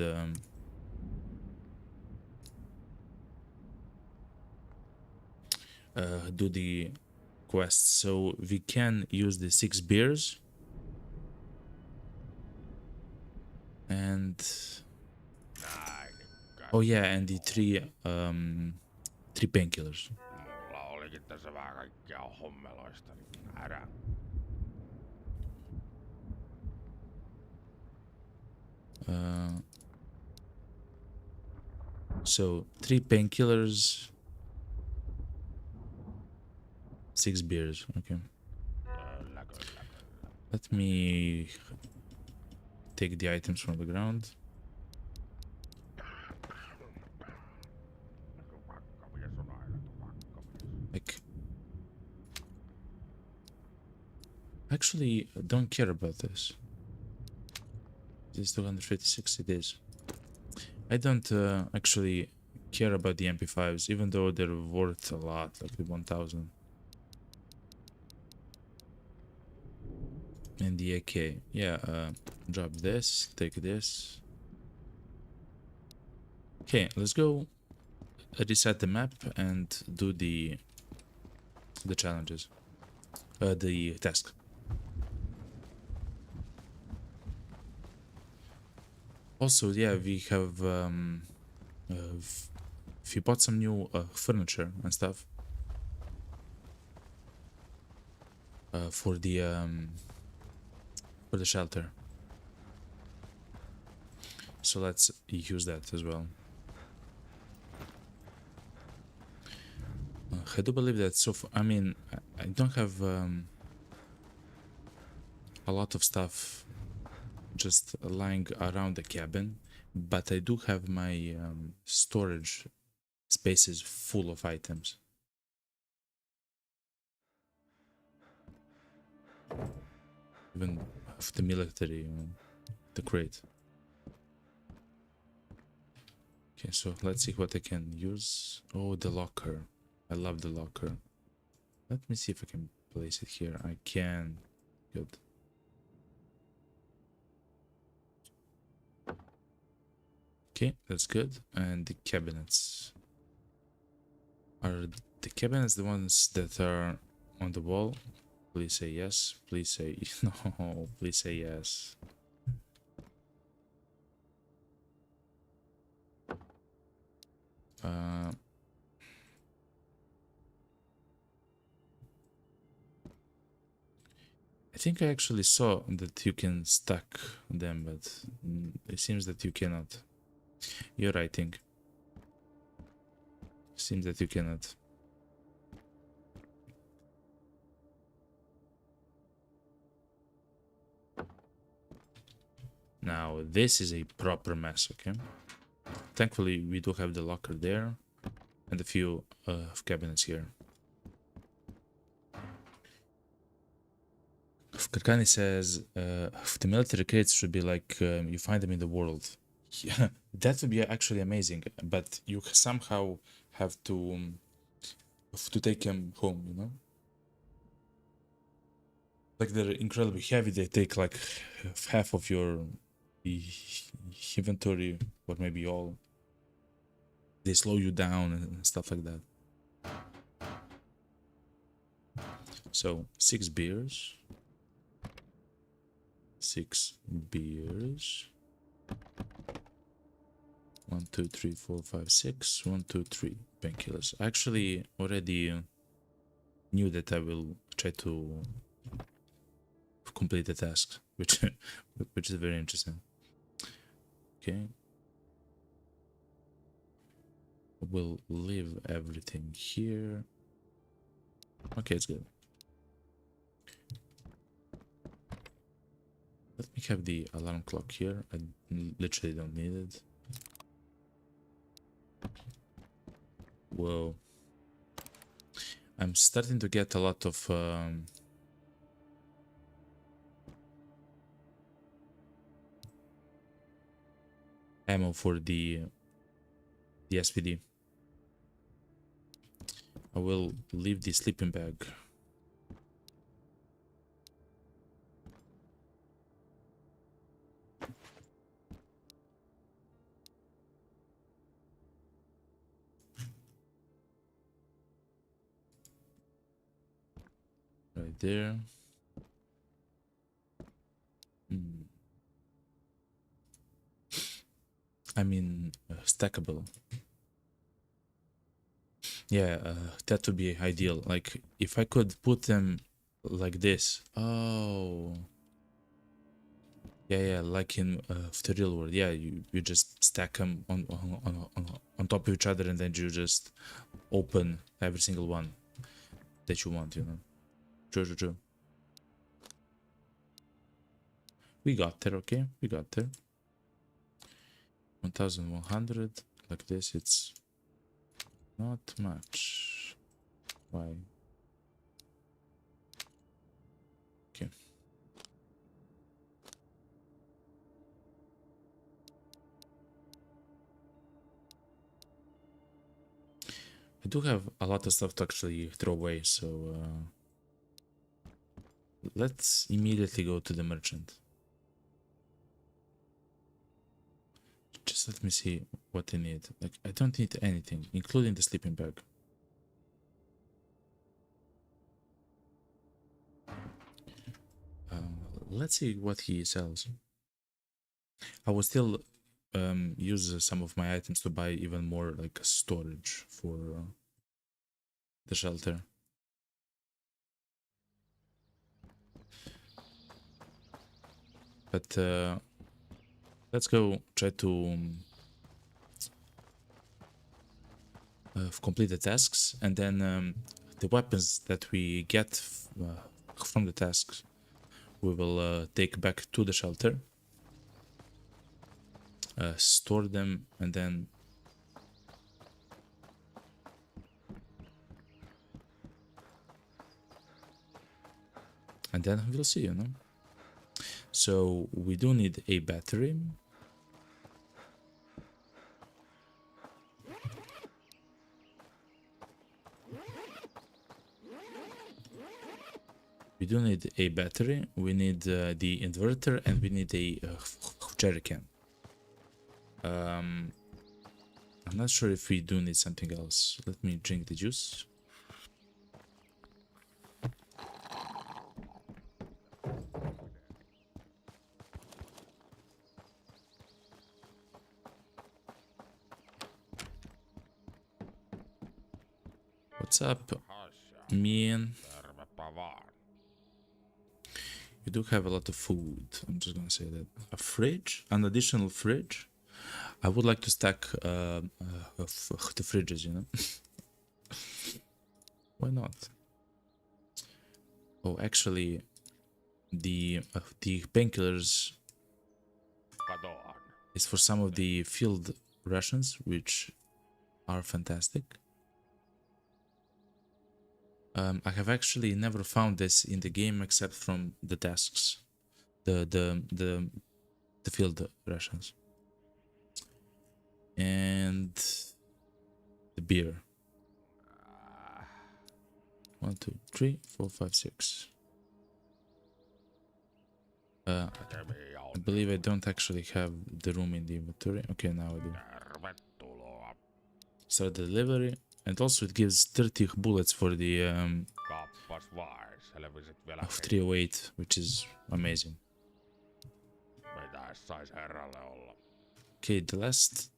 do the quest. So we can use the 6 beers and oh yeah, and the 3 painkillers. Mulla olikin tässä vähän kaikkia hommeloista, niin älä. So 3 painkillers, 6 beers. Okay. Kyllä, kyllä, kyllä. Let me take the items from the ground. Tupakkamies on aina tupakkamies. Like, actually, I don't care about this. This 256 it is. I don't actually care about the MP5s, even though they're worth a lot, like the 1000. And the AK, yeah, drop this, take this. Okay, let's go reset the map and do the challenges, the task. Also, yeah, we have if you bought some new furniture and stuff for the shelter. So let's use that as well. I do believe that so far, I mean, I don't have a lot of stuff just lying around the cabin, but I do have my storage spaces full of items. Even of the military, the crate. Okay, so let's see what I can use. Oh, the locker. I love the locker. Let me see if I can place it here. I can. Good. Okay, that's good. And the cabinets. Are the cabinets the ones that are on the wall? Please say yes. Please say no. Please say yes. I think I actually saw that you can stack them, but it seems that you cannot. You're right, I think. Seems that you cannot. Now, this is a proper mess, okay? Thankfully, we do have the locker there and a few cabinets here. Karkani says, the military crates should be like you find them in the world. Yeah, that would be actually amazing, but you somehow have to take them home, you know? Like they're incredibly heavy, they take like half of your inventory, or maybe all. They slow you down and stuff like that. So 6 beers. 6 beers. 1, 2, 3, 4, 5, 6. 1, 2, 3 painkillers. I actually already knew that I will try to complete the task, which is very interesting. Okay. We'll leave everything here. Okay, it's good. Let me have the alarm clock here. I literally don't need it. Whoa. I'm starting to get a lot of ammo for the SPD. I will leave the sleeping bag there. I mean, stackable. Yeah, that would be ideal. Like, if I could put them like this. Oh. Yeah, like in the real world. Yeah, you just stack them on top of each other, and then you just open every single one that you want, you know. True. We got there, okay? We got there. 1100. Like this, it's not much. Why? Okay. I do have a lot of stuff to actually throw away, so let's immediately go to the merchant. Just let me see what I need. Like, I don't need anything, including the sleeping bag. Let's see what he sells. I will still use some of my items to buy even more like storage for the shelter. But let's go try to complete the tasks, and then the weapons that we get from the tasks we will take back to the shelter, store them, and then we'll see, you know. So we do need a battery. We do need a battery, we need the inverter, and we need a jerry can. I'm not sure if we do need something else. Let me drink the juice. What's up, man? Tervepä vaan. You do have a lot of food. I'm just gonna say that. A fridge? An additional fridge? I would like to stack the fridges, you know? Why not? Oh, actually, the painkillers Katoan. is for some of the field rations, which are fantastic. I have actually never found this in the game except from the tasks, the field rations, and the beer. 1, 2, 3, 4, 5, 6. I believe I don't actually have the room in the inventory. Okay, now I do. Tervetuloa. Start the delivery, and also it gives 30 bullets for the Kappas vaan, selvisit vielä of 308, which is amazing. mitä sais herralle olla. Okay, the last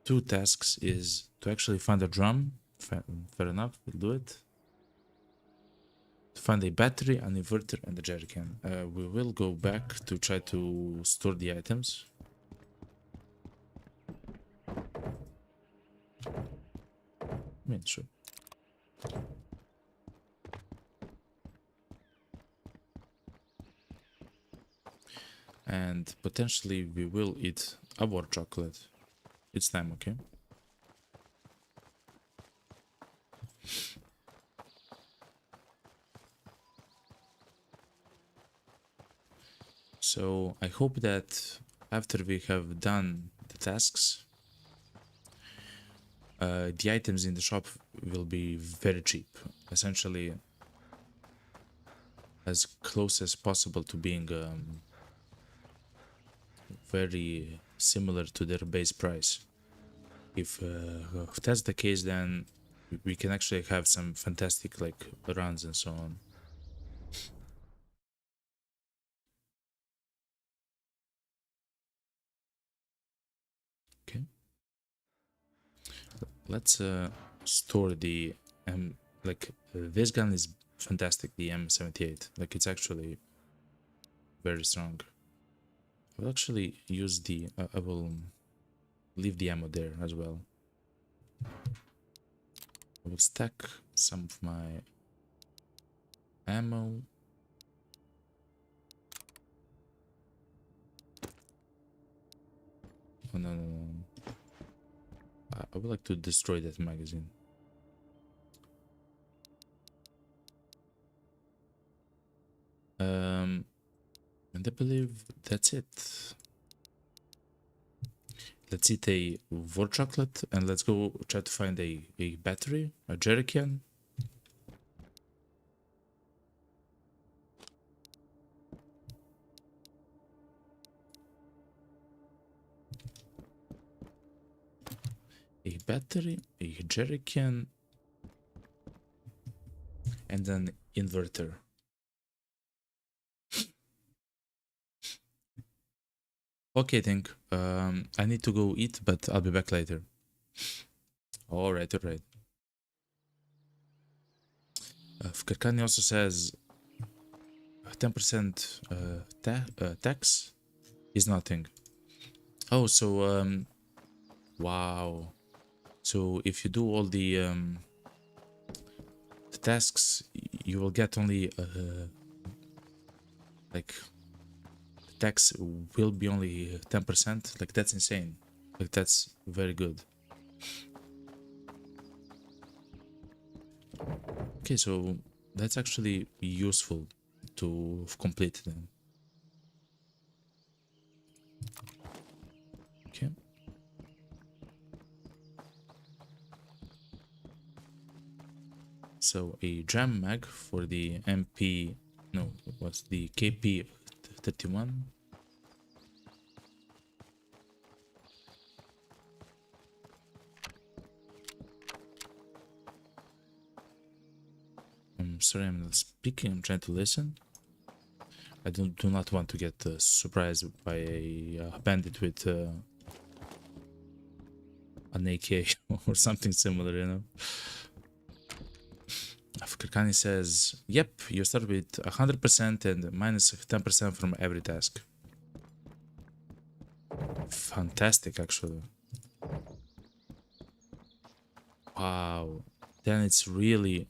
2 tasks is to actually find a drum. Fair enough, we'll do it. To find a battery, an inverter, and a jerry can. We will go back to try to store the items. I mean, sure. And potentially we will eat our chocolate. It's time, okay? So I hope that after we have done the tasks, the items in the shop will be very cheap. Essentially, as close as possible to being very similar to their base price. If that's the case, then we can actually have some fantastic like runs and so on. let's store the this gun is fantastic, the M78. Like, it's actually very strong. I'll actually use the I will leave the ammo there as well. I will stack some of my ammo. Oh, no. I would like to destroy that magazine. And I believe that's it. Let's eat a war chocolate and let's go try to find a battery, a jerry can. A battery, a jerry can, and an inverter. Okay, think. I need to go eat, but I'll be back later. Alright. Fkarkani also says 10% tax is nothing. Oh, so wow. So if you do all the tasks, you will get only like tax will be only 10%. Like, that's insane. Like, that's very good. Okay, so that's actually useful to complete them. Okay. So a jam mag for the MP, no, what's the KP 31? I'm sorry, I'm not speaking, I'm trying to listen. I do not want to get surprised by a bandit with an AK or something similar, you know. Afkarkani says, yep, you start with 100% and minus 10% from every task. Fantastic, actually. Wow. Then it's really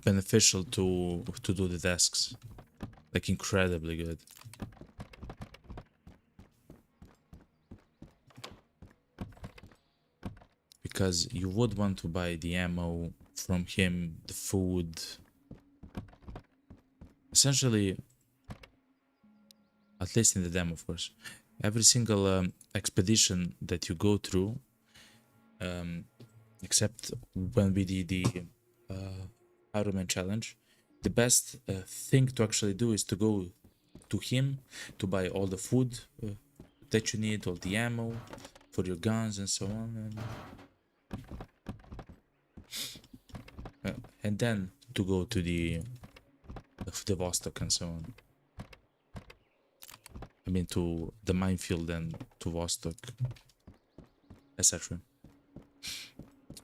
beneficial to do the tasks. Like, incredibly good. Because you would want to buy the ammo from him, the food. Essentially, at least in the demo, of course, every single expedition that you go through, except when we did the Ironman challenge, the best thing to actually do is to go to him to buy all the food that you need, all the ammo for your guns and so on, and then to go to the Vostok and so on. I mean, to the minefield and to Vostok, etc.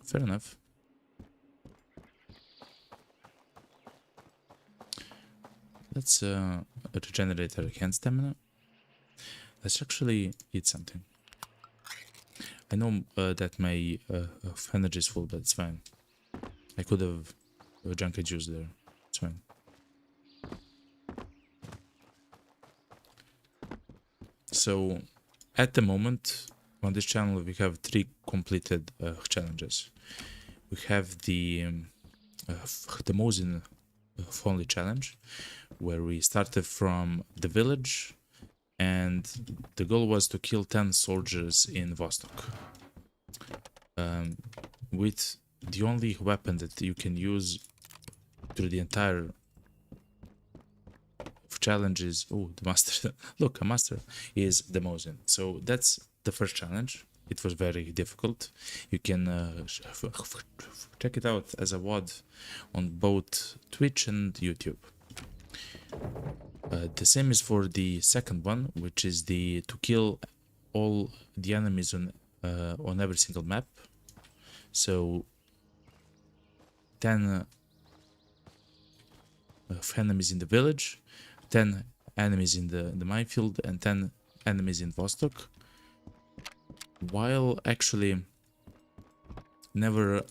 Fair enough. Let's regenerate our hand stamina. Let's actually eat something. I know that my energy is full, but it's fine. I could have drunk a juice there. It's fine. So, at the moment, on this channel, we have 3 completed challenges. We have the Mosin Only challenge, where we started from the village, and the goal was to kill 10 soldiers in Vostok. With the only weapon that you can use through the entire challenge is, oh, the master, look, a master, is the Mosin. So that's the first challenge. It was very difficult. You can check it out as a VOD on both Twitch and YouTube. The same is for the second one, which is the to kill all the enemies on on every single map. So 10 of enemies in the village, 10 enemies in the minefield, and 10 enemies in Vostok, while actually never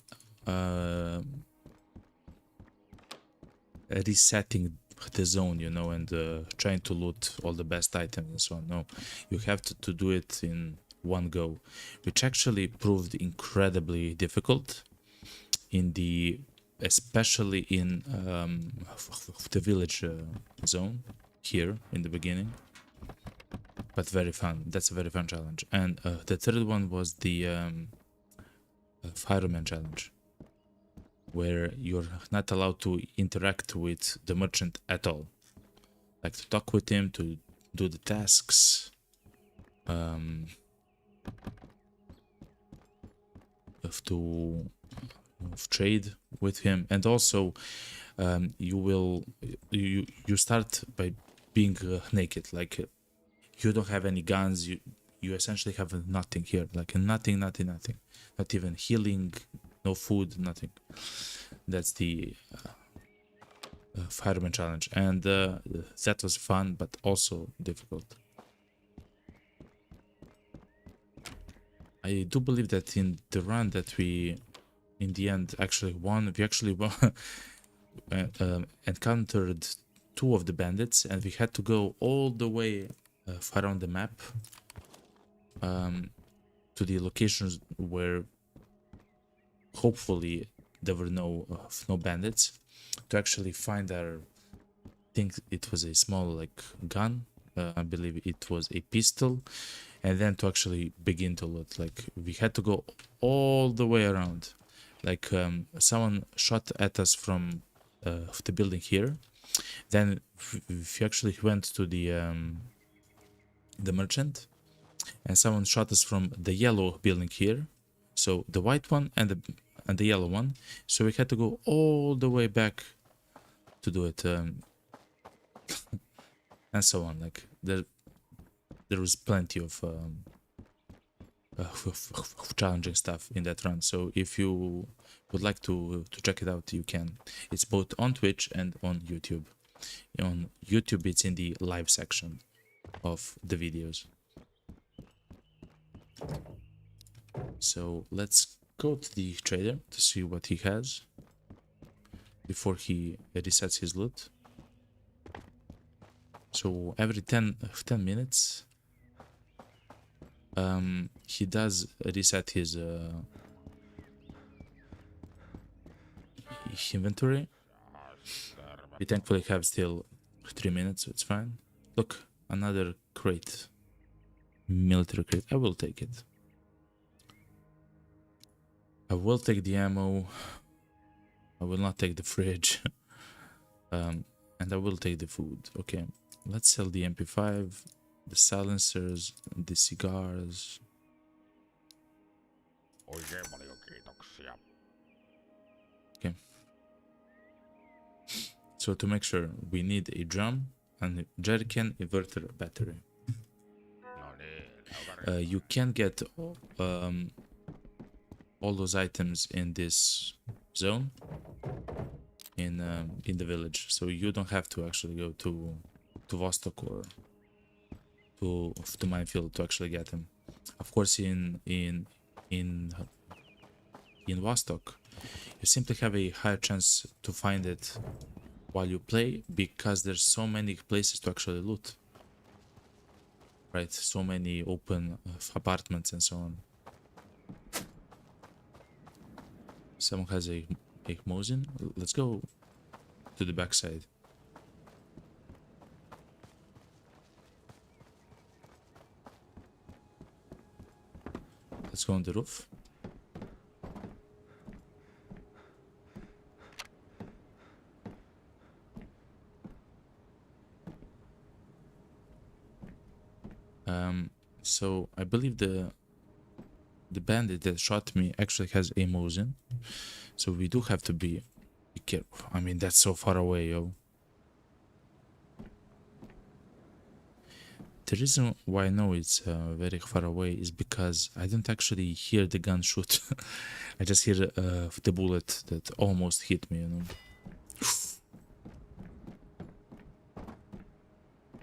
resetting the zone, you know, and trying to loot all the best items and so on. No, you have to do it in one go, which actually proved incredibly difficult in the, especially in the village zone here in the beginning, but very fun. That's a very fun challenge. And the third one was the fireman challenge, where you're not allowed to interact with the merchant at all, like to talk with him, to do the tasks, of trade with him. And also you start by being naked, like you don't have any guns, you essentially have nothing here, like nothing, not even healing, no food, nothing. That's the fireman challenge, and that was fun but also difficult. I do believe that in the run that we in the end actually won, we actually encountered 2 of the bandits, and we had to go all the way far on the map to the locations where hopefully there were no bandits, to actually find our, I think it was a small like gun, I believe it was a pistol, and then to actually begin to loot. Like we had to go all the way around, like someone shot at us from the building here, then we actually went to the merchant, and someone shot us from the yellow building here, so the white one and the yellow one, so we had to go all the way back to do it, and so on. Like there was plenty of challenging stuff in that run, so if you would like to check it out, you can. It's both on Twitch and on YouTube. On YouTube it's in the live section of the videos. So let's go to the trader to see what he has before he resets his loot. So every 10 minutes he does reset his inventory. We thankfully have still 3 minutes, so it's fine. Look, another crate, military crate. I will take it. I will take the ammo. I will not take the fridge. And I will take the food. Okay, let's sell the MP5, the silencers, the cigars. Oikein paljon kiitoksia. Okay. So to make sure, we need a drum and a jerrycan, inverter, battery. No niin, You can get all those items in this zone in the village, so you don't have to actually go to Vostok or to minefield to actually get them. Of course, in Vostok, you simply have a higher chance to find it while you play, because there's so many places to actually loot, right? So many open apartments and so on. Someone has a Mosin. Let's go to the backside. Let's go on the roof. So I believe the bandit that shot me actually has a Mosin, so we do have to be careful. I mean, that's so far away, yo. The reason why I know it's very far away is because I don't actually hear the gun shoot. I just hear the bullet that almost hit me, you know.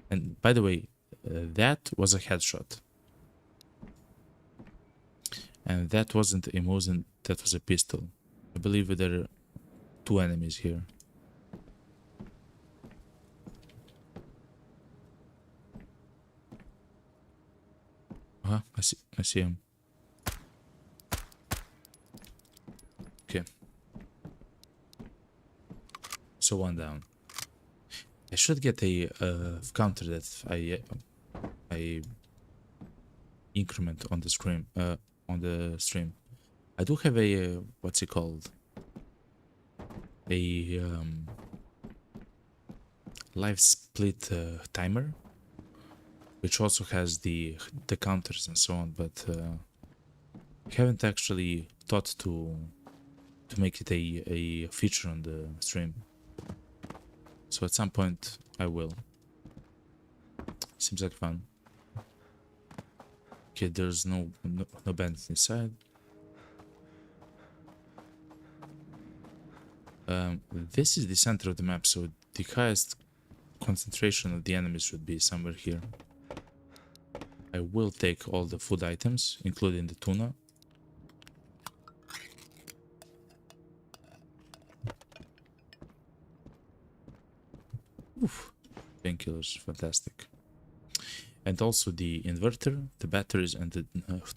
And by the way, that was a headshot. And that wasn't a Mosin, that was a pistol. I believe there are two enemies here. I see him. Okay. So one down. I should get a counter that I increment on the stream. I do have a what's it called? A live split timer, which also has the counters and so on, but I haven't actually thought to make it a feature on the stream. So at some point I will. Seems like fun. Okay, there's no bandits inside. This is the center of the map, so the highest concentration of the enemies should be somewhere here. I will take all the food items, including the tuna. Oof, painkillers, fantastic. And also the inverter, the batteries, and the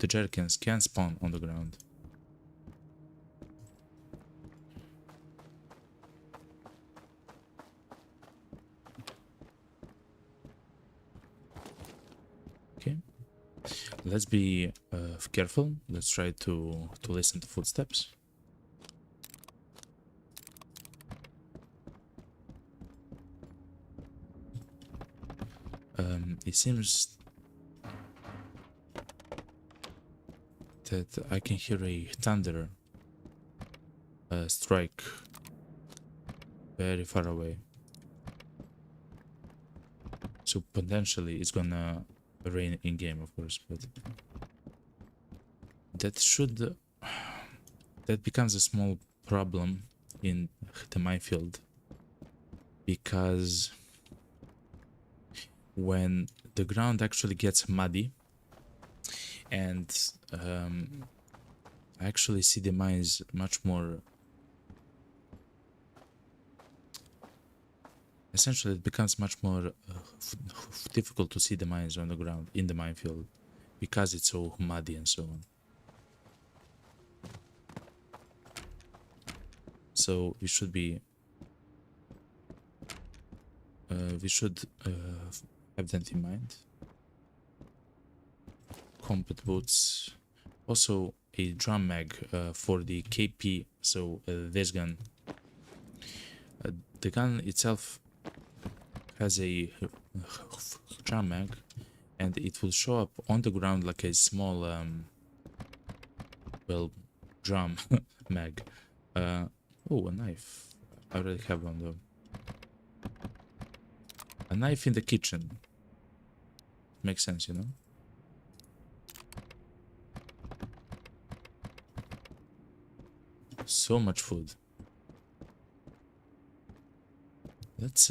jerrycans can spawn on the ground. Okay, let's be careful. Let's try to listen to footsteps. It seems that I can hear a thunder strike very far away. So potentially it's gonna rain in game, of course, but that becomes a small problem in the minefield, because when the ground actually gets muddy and I actually see the mines much more. Essentially, it becomes much more difficult to see the mines on the ground in the minefield because it's so muddy and so on. So we should be. We should have that in mind. Combat boots. Also a drum mag for the KP. So this gun. The gun itself has a drum mag, and it will show up on the ground like a small well, drum mag. Oh, a knife. I already have one though. A knife in the kitchen. Makes sense, you know? So much food. Let's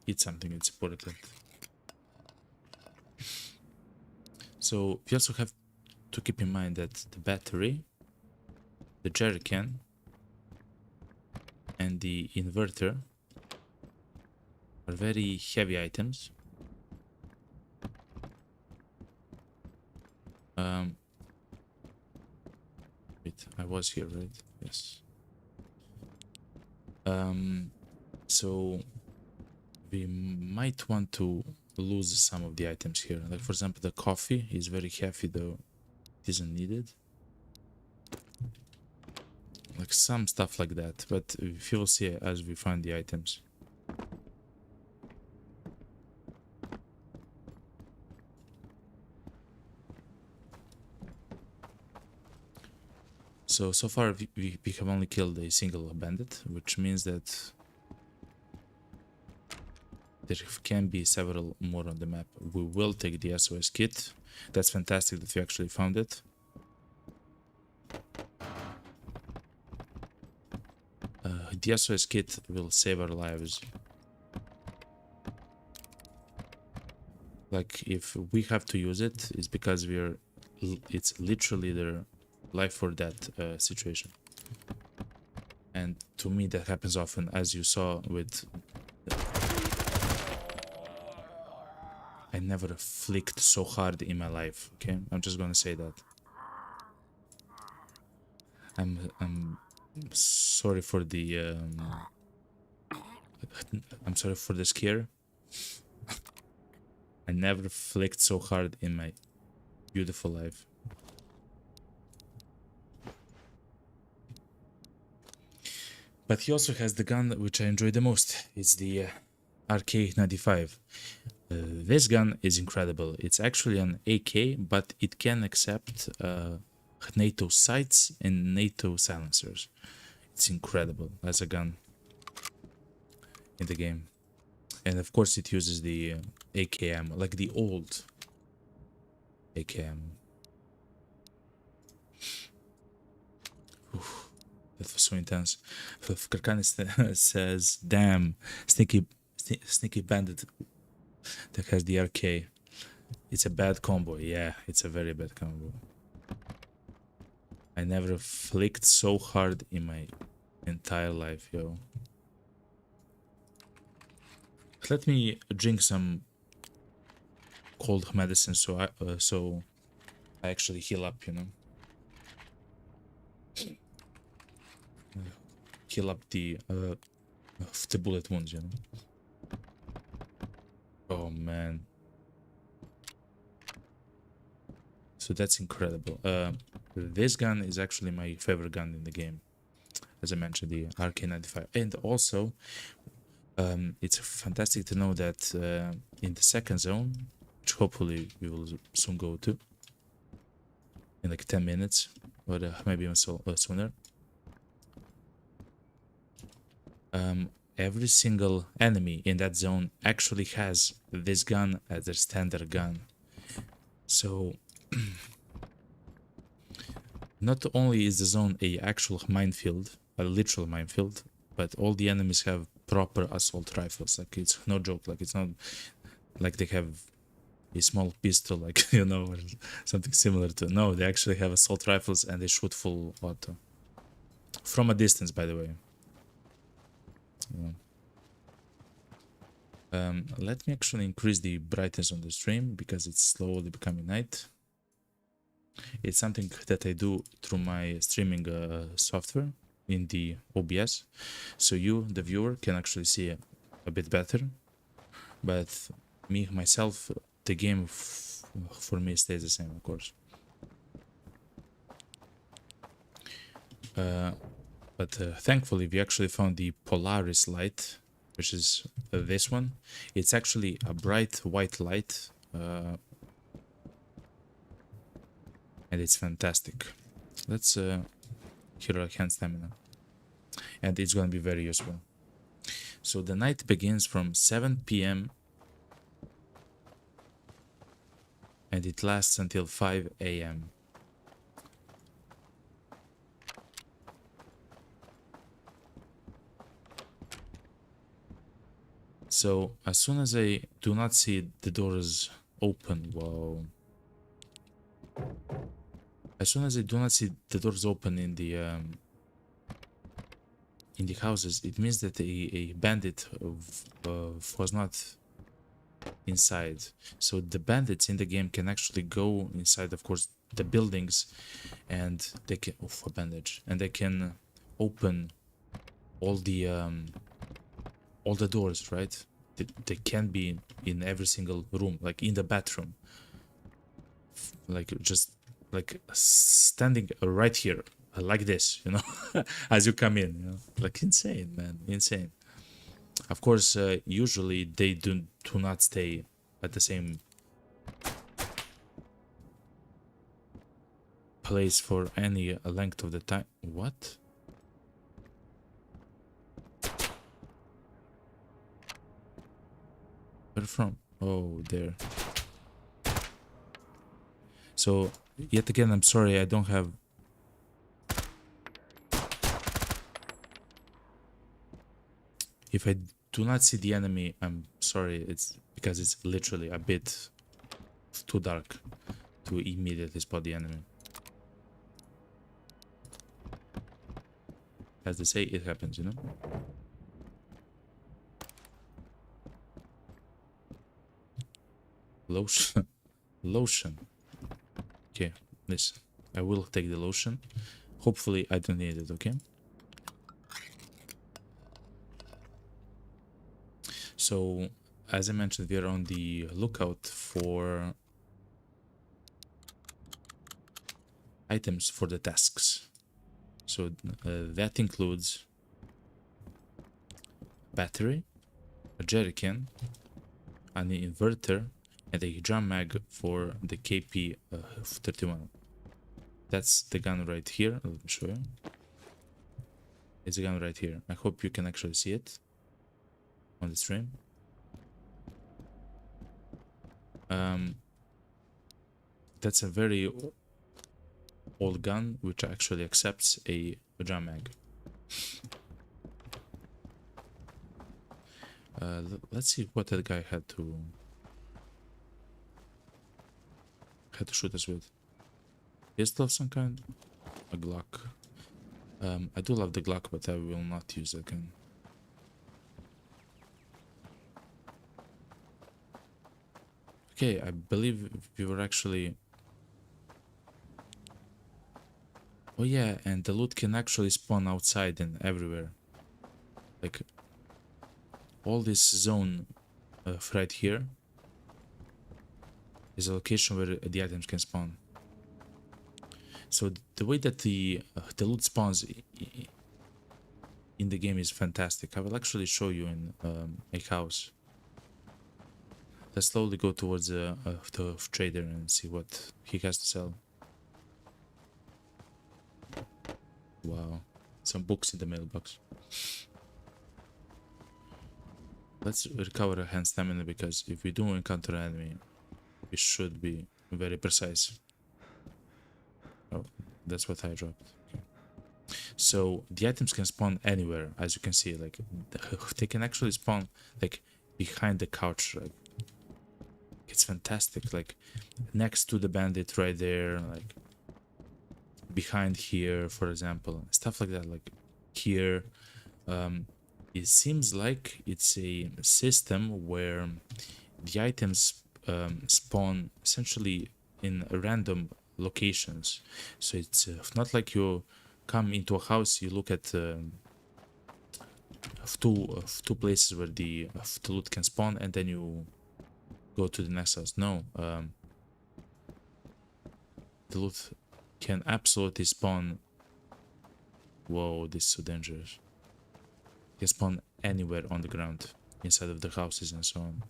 eat something, it's important. So we also have to keep in mind that the battery, the jerrycan, and the inverter are very heavy items. Wait, I was here, right? Yes. So we might want to lose some of the items here. Like for example, the coffee is very heavy, though it isn't needed. Like some stuff like that, but we will see as we find the items. So far we have only killed a single bandit, which means that There can be several more on the map. We will take the SOS kit. That's fantastic that we actually found it. The SOS kit will save our lives. Like, if we have to use it, it's because it's literally the life or death situation. And to me, that happens often, as you saw with... I never flicked so hard in my life, okay? I'm just gonna say that. I'm sorry for the... I'm sorry for the scare. I never flicked so hard in my beautiful life. But he also has the gun which I enjoy the most. It's the RK95. This gun is incredible. It's actually an AK, but it can accept NATO sights and NATO silencers. It's incredible as a gun in the game. And of course it uses the AKM, like the old AKM. Oof, that was so intense. Karkanis says, damn, sneaky bandit that has the RK. It's a bad combo. Yeah, it's a very bad combo. I never flicked so hard in my entire life, yo. Let me drink some cold medicine so I actually heal up, you know. Heal up the bullet wounds, you know. Oh man. So that's incredible. This gun is actually my favorite gun in the game. As I mentioned, the RK95. And also, it's fantastic to know that in the second zone, which hopefully we will soon go to, in like 10 minutes, or maybe even sooner, every single enemy in that zone actually has this gun as their standard gun. So not only is the zone a actual minefield, a literal minefield, but all the enemies have proper assault rifles. Like, it's no joke. Like, it's not like they have a small pistol, like, you know, or something similar to. No, they actually have assault rifles and they shoot full auto from a distance, by the way. Yeah. Let me actually increase the brightness on the stream because it's slowly becoming night. It's something that I do through my streaming software in the OBS, so you, the viewer, can actually see a bit better. But me, myself, the game for me stays the same, of course. But thankfully, we actually found the Polaris light, which is this one. It's actually a bright white light, and it's fantastic. Let's heroic hand stamina, and it's going to be very useful. So the night begins from 7 p.m. and it lasts until 5 a.m. So as soon as I do not see the doors open, whoa. As soon as I do not see the doors open in the houses, it means that a bandit was not inside. So the bandits in the game can actually go inside, of course, the buildings, and they can a bandage, and they can open all the doors, right? They can be in every single room, like in the bathroom, like just like standing right here, like this, you know, as you come in, you know, like insane, man, insane. Of course, usually they do not stay at the same place for any length of the time. What? Where from? Oh, there. So, yet again, I'm sorry, I don't have... If I do not see the enemy, I'm sorry, it's because it's literally a bit too dark to immediately spot the enemy. As they say, it happens, you know? Lotion. Lotion. Okay, listen. I will take the lotion. Hopefully I don't need it, okay? So, as I mentioned, we are on the lookout for items for the tasks. So that includes battery, a jerrycan, an inverter, and a drum mag for the KP 31. That's the gun right here. Let me show you. It's a gun right here. I hope you can actually see it on the stream. That's a very old gun which actually accepts a drum mag. Let's see what that guy had to shoot us with. Pistol of some kind? A Glock. I do love the Glock, but I will not use that gun. Okay, I believe we were actually... Oh yeah, and the loot can actually spawn outside and everywhere. Like, all this zone right here is a location where the items can spawn. So the way that the loot spawns in the game is fantastic. I will actually show you in a house. Let's slowly go towards the trader and see what he has to sell. Wow, some books in the mailbox. Let's recover our hand stamina, because if we do encounter an enemy, we should be very precise. Oh, that's what I dropped. Okay. So the items can spawn anywhere, as you can see. Like, they can actually spawn like behind the couch. Like, it's fantastic. Like next to the bandit right there, like behind here, for example, stuff like that. Like here, it seems like it's a system where the items spawn essentially in random locations. So it's not like you come into a house, you look at two places where the loot can spawn, and then you go to the next house. No, the loot can absolutely spawn. Whoa, this is so dangerous. It can spawn anywhere on the ground, inside of the houses and so on.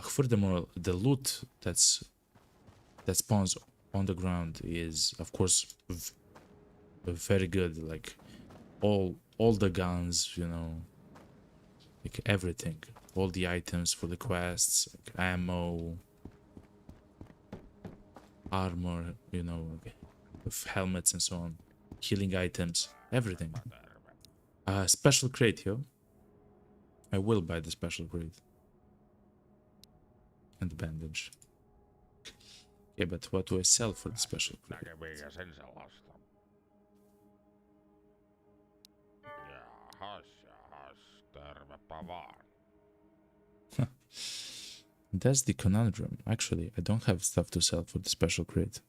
Furthermore, the loot that spawns on the ground is, of course, very good. Like all the guns, you know, like everything, all the items for the quests, like ammo, armor, you know, with helmets and so on, healing items, everything. Special crate, yo. I will buy the special crate. And the bandage. Yeah, but what do I sell for the special crate? Näkemiä sen sellaista. Jahas, tervepä vaan. That's the conundrum. Actually, I don't have stuff to sell for the special crate.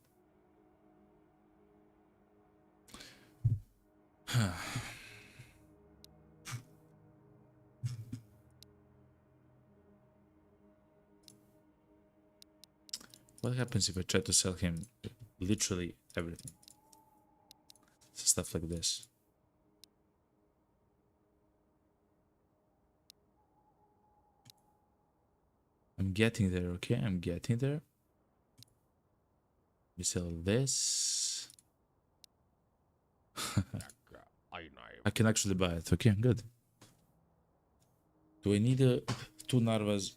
What happens if I try to sell him literally everything? Stuff like this. I'm getting there, okay? I'm getting there. We sell this. I can actually buy it. Okay, good. Do I need two narvas.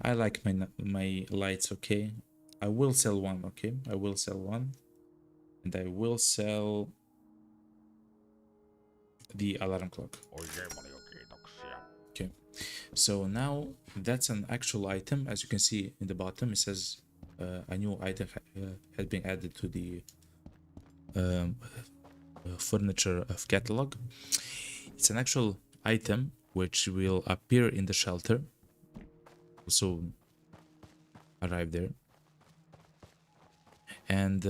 I like my lights. Okay, I will sell one. Okay, I will sell one, and I will sell the alarm clock. Oikein paljon kiitoksia. Okay, so now that's an actual item. As you can see in the bottom, it says a new item has been added to the furniture of catalog. It's an actual item which will appear in the shelter. Also arrive there, and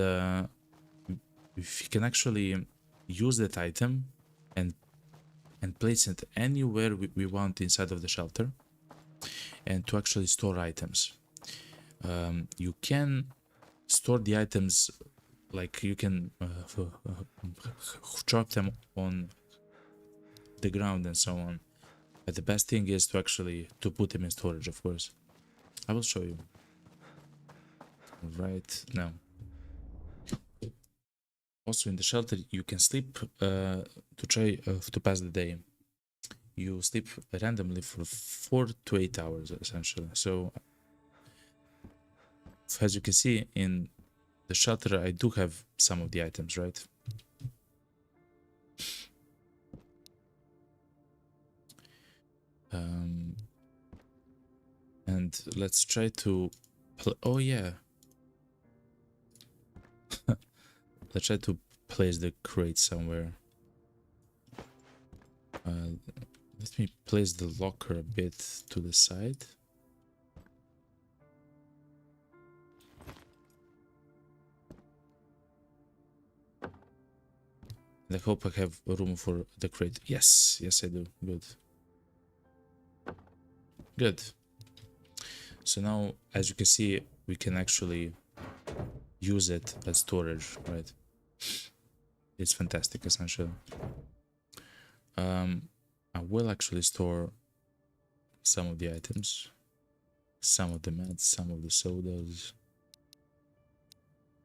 if you can actually use that item and place it anywhere we want inside of the shelter, and to actually store items. You can store the items, like you can drop them on the ground and so on, but the best thing is to actually put them in storage, of course. I will show you right now. Also in the shelter you can sleep to try to pass the day. You sleep randomly for 4 to 8 hours essentially. So as you can see in the shelter, I do have some of the items, right? And let's try to oh yeah. Let's try to place the crate somewhere. Let me place the locker a bit to the side. And I hope I have room for the crate. Yes, yes I do. Good. Good. So now, as you can see, we can actually use it as storage, right? It's fantastic, essentially. I will actually store some of the items, some of the meds, some of the sodas,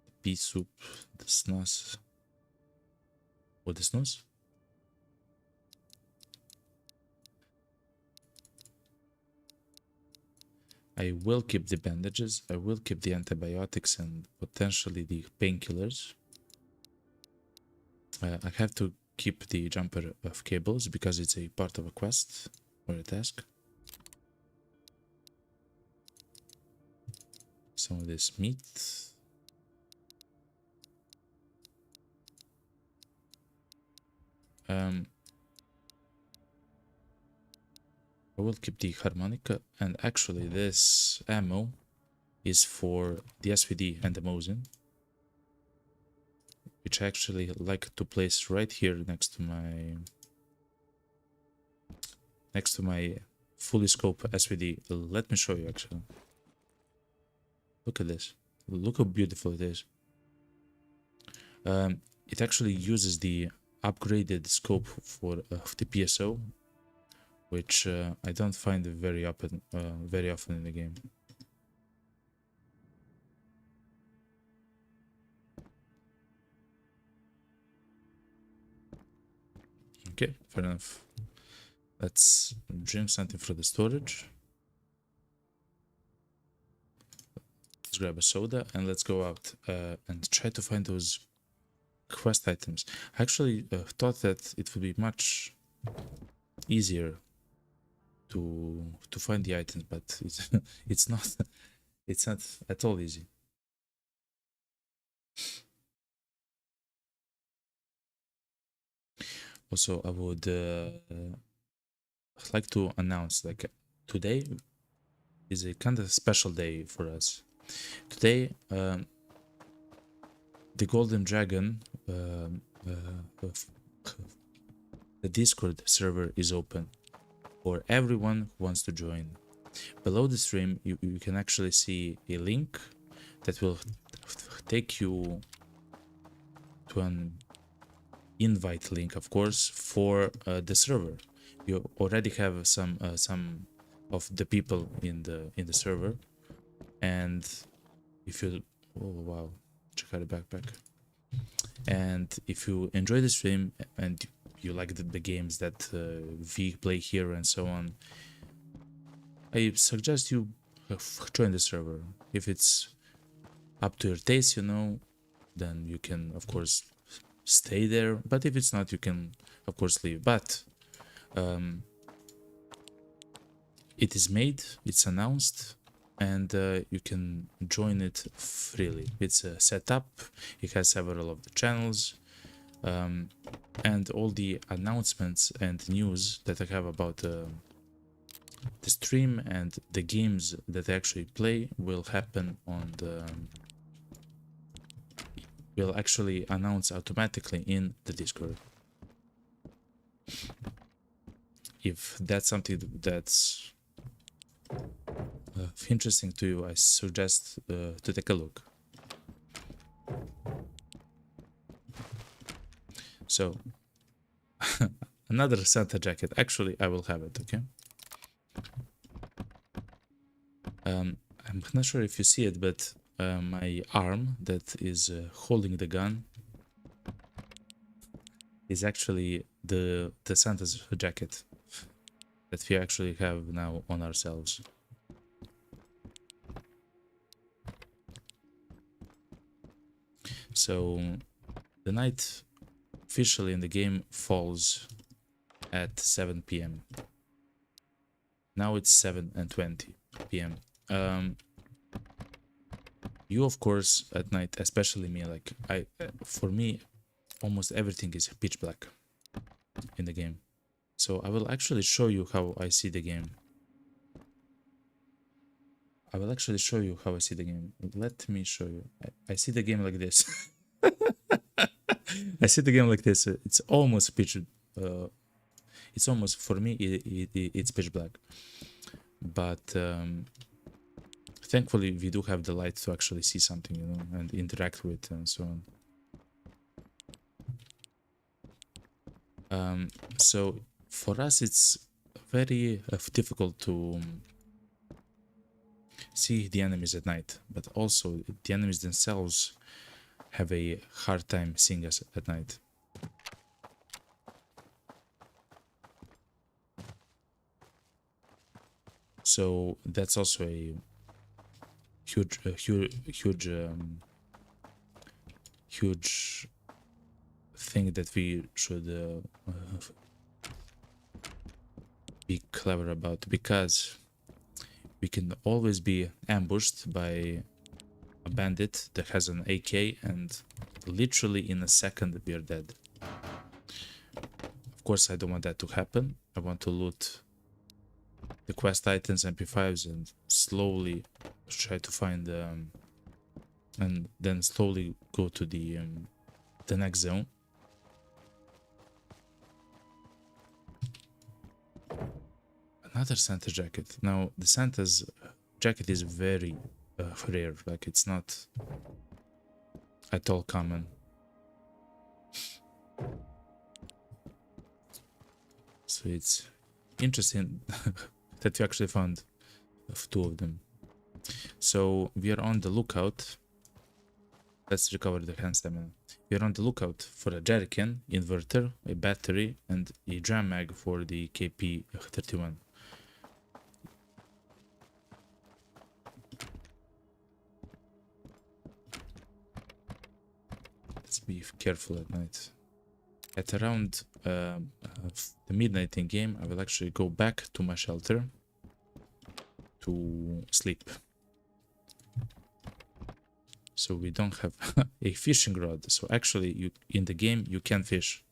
the pea soup, the snus. What, the snus? I will keep the bandages, I will keep the antibiotics and potentially the painkillers. I have to keep the jumper of cables because it's a part of a quest or a task. Some of this meat. I will keep the harmonica, and actually this ammo is for the SVD and the Mosin, which I actually like to place right here next to my fully scope SVD. Let me show you actually. Look at this. Look how beautiful it is. It actually uses the upgraded scope for the PSO, which I don't find very often in the game. Okay, fair enough. Let's drink something for the storage. Let's grab a soda and let's go out and try to find those quest items. I actually thought that it would be much easier to find the items, but it's not. It's not at all easy. Also, I would like to announce, like, today is a kind of special day for us. Today, the Golden Dragon, the Discord server is open for everyone who wants to join. Below the stream, you can actually see a link that will take you to an invite link, of course, for the server. You already have some of the people in the server, and if you, oh wow, check out the backpack. And if you enjoy the stream and you like the games that we play here and so on, I suggest you join the server. If it's up to your taste, you know, then you can of course stay there. But if it's not, you can of course leave. But it is made, it's announced, and you can join it freely. It's set up, it has several of the channels, and all the announcements and news that I have about the stream and the games that I actually play will happen on the will actually announce automatically in the Discord. If that's something that's interesting to you, I suggest to take a look. So another Santa jacket. Actually, I will have it. Okay. I'm not sure if you see it, but my arm that is holding the gun is actually the Santa's jacket that we actually have now on ourselves. So the night officially in the game falls at 7 p.m. Now it's 7:20 p.m. You of course at night, especially me, like for me almost everything is pitch black in the game. So I will actually show you how I see the game. Let me show you. I see the game like this. I see the game like this. It's almost pitch. It's almost, for me, it's pitch black. But thankfully, we do have the light to actually see something, you know, and interact with and so on. So for us, it's very difficult to see the enemies at night, but also the enemies themselves have a hard time seeing us at night. So that's also a huge thing that we should be clever about, because we can always be ambushed by a bandit that has an AK, and literally in a second we are dead. Of course, I don't want that to happen. I want to loot the quest items, MP5s, and slowly try to find and then slowly go to the next zone. Another Santa jacket. Now the Santa's jacket is very rare, like it's not at all common. So it's interesting that we actually found two of them. So we are on the lookout. Let's recover the hand stamina. We are on the lookout for a jerrycan, inverter, a battery, and a drum mag for the KP31. Let's be careful at night. At around the midnight in game, I will actually go back to my shelter to sleep. So we don't have a fishing rod. So actually, in the game you can fish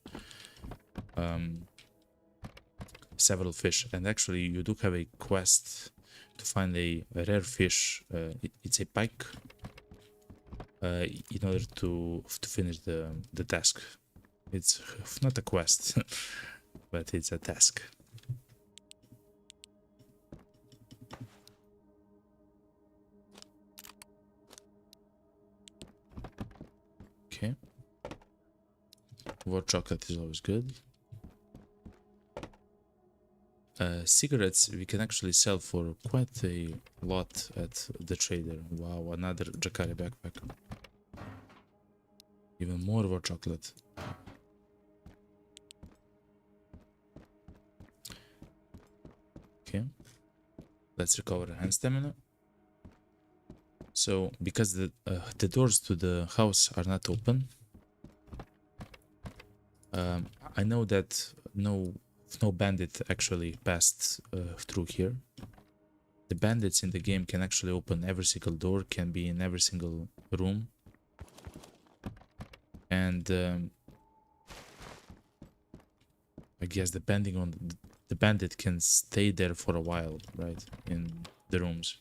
several fish, and actually you do have a quest to find a rare fish. It's a pike. In order to finish the task. It's not a quest, but it's a task. Okay. War chocolate is always good. Cigarettes we can actually sell for quite a lot at the trader. Wow, another Jacare backpack. Even more war chocolate. Okay. Let's recover hand stamina. So, because the doors to the house are not open, I know that no bandit actually passed through here. The bandits in the game can actually open every single door, can be in every single room, and I guess depending on the bandit can stay there for a while, right, in the rooms.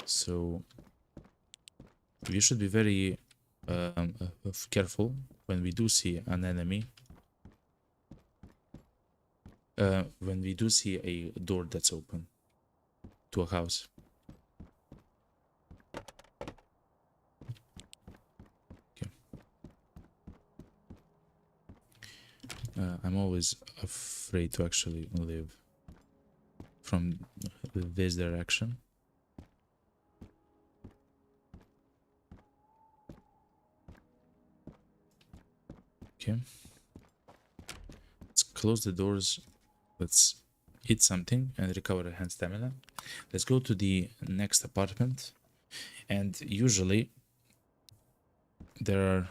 So we should be very careful when we do see an enemy. When we do see a door that's open to a house. Okay. I'm always afraid to actually live from this direction. Okay. Let's close the doors. Let's eat something and recover hand stamina. Let's go to the next apartment. And usually there are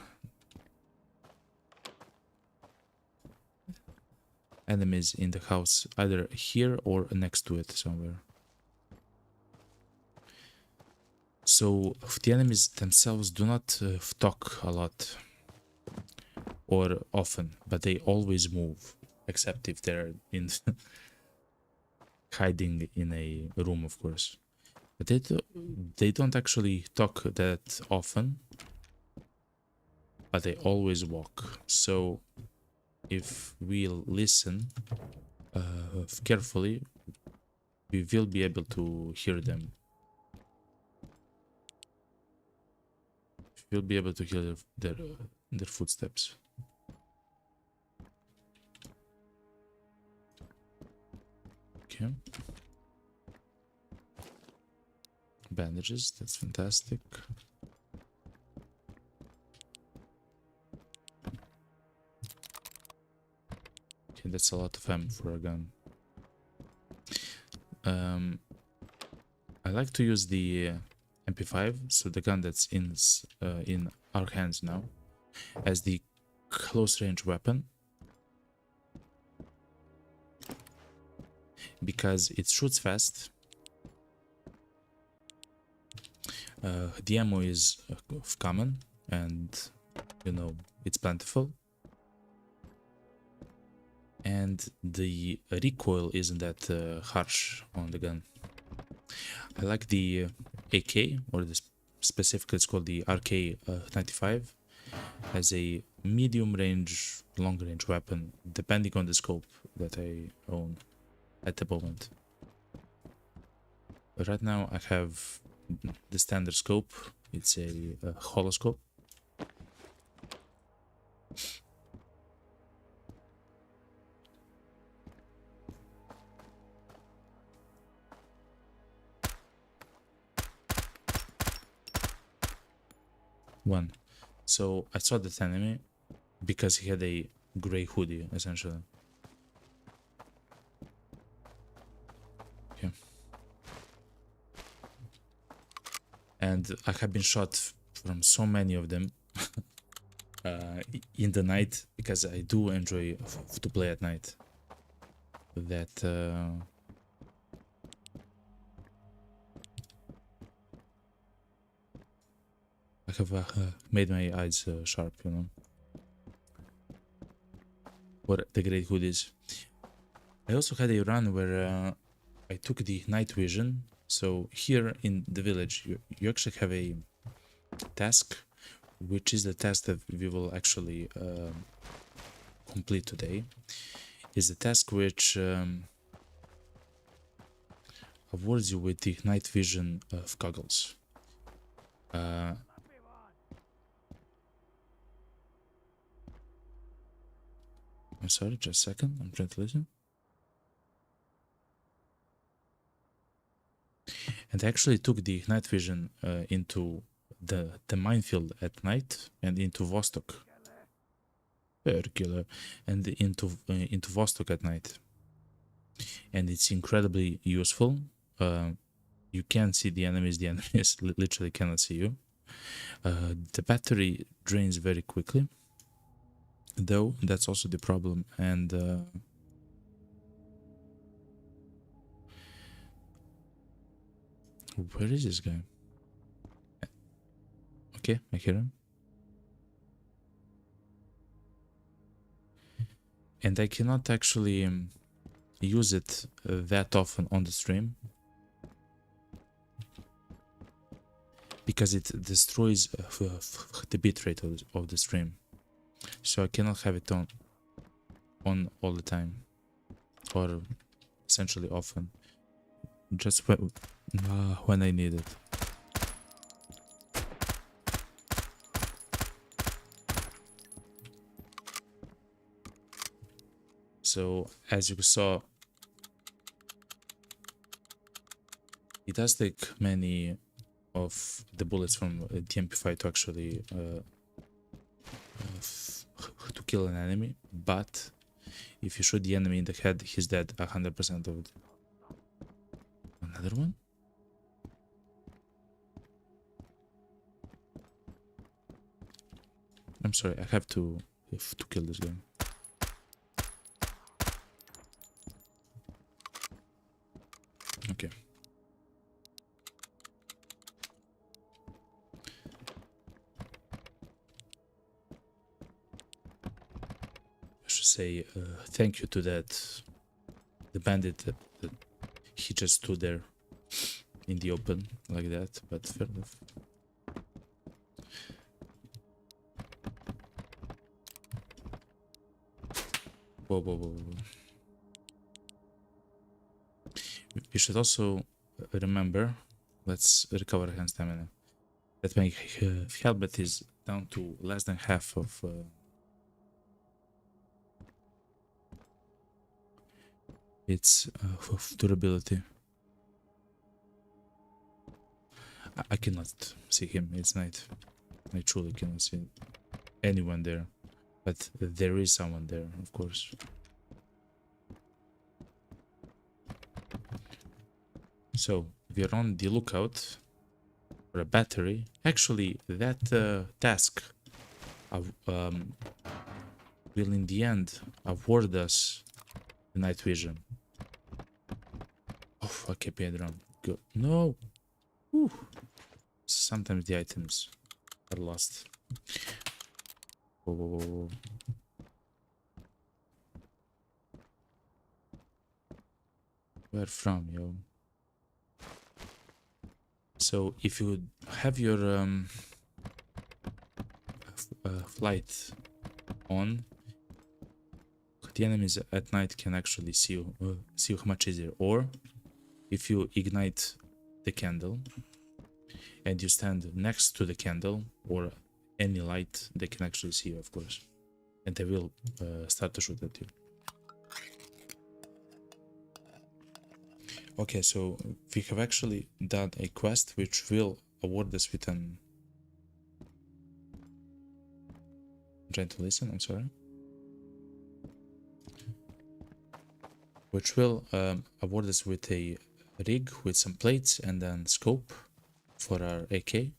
enemies in the house, either here or next to it somewhere. So the enemies themselves do not talk a lot or often, but they always move, except if they're in hiding in a room, of course. But they don't actually talk that often, but they always walk. So if we listen carefully, we will be able to hear them. We'll be able to hear their footsteps. Okay. Bandages, that's fantastic. Okay, that's a lot of ammo for a gun. I like to use the MP5, so the gun that's in our hands now, as the close range weapon, because it shoots fast. The ammo is common, and you know it's plentiful, and the recoil isn't that harsh on the gun. I like the AK, or the specifically it's called the RK95, as a medium range, long range weapon, depending on the scope that I own at the moment. But right now I have the standard scope. It's a holoscope. One. So I saw that enemy because he had a gray hoodie, essentially. Okay. And I have been shot from so many of them in the night, because I do enjoy to play at night. That I have made my eyes sharp, you know. What the great hoodies. I also had a run where I took the night vision. So here in the village, you actually have a task, which is the task that we will actually complete today. Is the task which awards you with the night vision of goggles. I'm sorry, just a second. I'm trying to listen. And I actually took the night vision into the minefield at night and into Vostok. Killer, and into Vostok at night, and it's incredibly useful. You can see the enemies. The enemies literally cannot see you. The battery drains very quickly, though. That's also the problem. And where is this guy? Okay, I hear him. And I cannot actually use it that often on the stream because it destroys the bitrate of the stream. So I cannot have it on all the time, or essentially often. Just when I need it. So as you saw, it does take many of the bullets from the MP5 to actually to kill an enemy, but if you shoot the enemy in the head, he's dead 100% of it. Another one? I'm sorry, I have to kill this guy. Okay. I should say thank you to the bandit that he just stood there in the open like that, but fair enough. Whoa, whoa, whoa, whoa. You should also remember, let's recover hand stamina, that my helmet is down to less than half of its durability. I cannot see him, it's night. I truly cannot see anyone there, but there is someone there, of course. So, we're on the lookout for a battery. Actually, that task will in the end award us the night vision. Oh, okay, Pedro. Go. No! Whew. Sometimes the items are lost. Whoa, whoa, whoa, whoa. Where from, yo? So if you have your flight on, the enemies at night can actually see you much easier. Or if you ignite the candle and you stand next to the candle or any light, they can actually see you, of course, and they will start to shoot at you. Okay, so we have actually done a quest which will award us with an... I'm trying to listen, I'm sorry. Which will award us with a rig with some plates and then scope for our AK.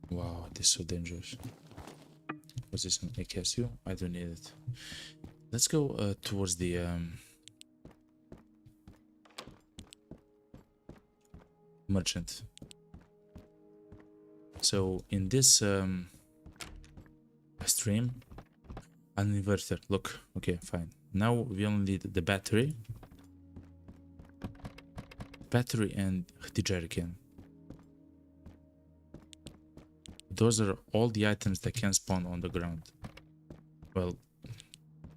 Wow, this is so dangerous. Was this an AKSU? I don't need it. Let's go towards the merchant. So in this stream, an inverter. Look, okay, fine. Now we only need the battery and the jerrycan. Those are all the items that can spawn on the ground. Well,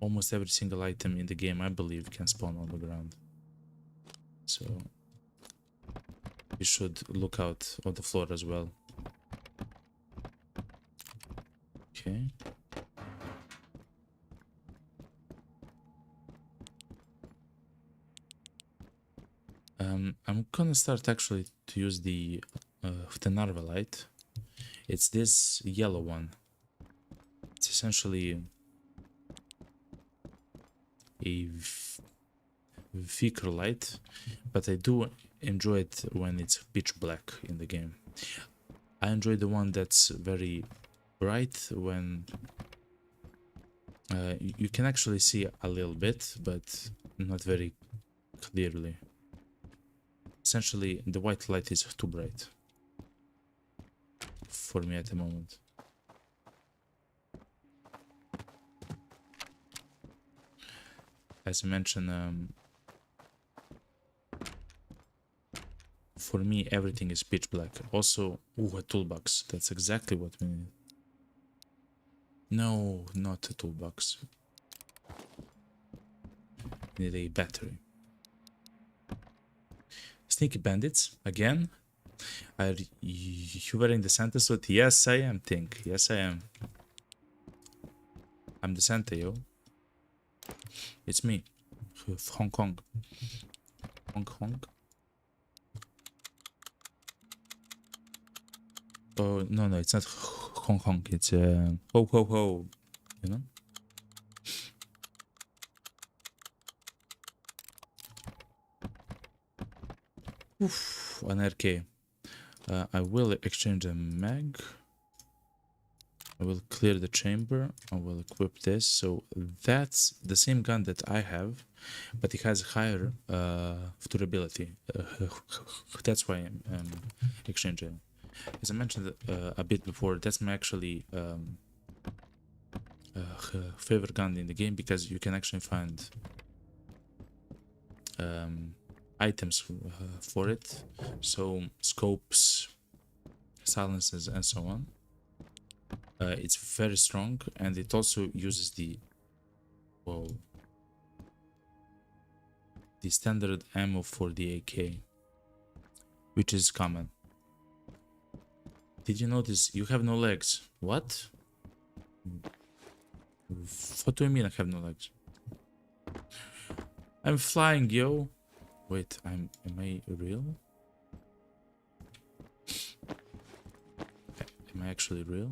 almost every single item in the game, I believe, can spawn on the ground. So you should look out on the floor as well. Okay. gonna start actually to use the Narvalite. It's this yellow one. It's essentially a thicker light, but I do enjoy it when it's pitch black in the game. I enjoy the one that's very bright when you can actually see a little bit, but not very clearly. Essentially, the white light is too bright for me at the moment. As I mentioned, for me everything is pitch black. Also, ooh, a toolbox. That's exactly what we need. No, not a toolbox. We need a battery. Sneaky bandits again. Are you wearing the Santa suit? Yes, I am. Think. Yes, I am. I'm the Santa, yo. It's me. Hong Kong. Hong Kong. Oh no, it's not Hong Kong. It's ho ho ho. You know. Oof, an RK. I will exchange a mag. I will clear the chamber. I will equip this. So that's the same gun that I have, but it has higher durability. That's why I'm exchanging. As I mentioned a bit before, that's my actually favorite gun in the game, because you can actually find items for it. So scopes, silences, and so on. It's very strong, and it also uses the standard ammo for the AK, which is common. Did you notice you have no legs? What? What do you mean I have no legs? I'm flying, yo. Wait, am I real? Am I actually real?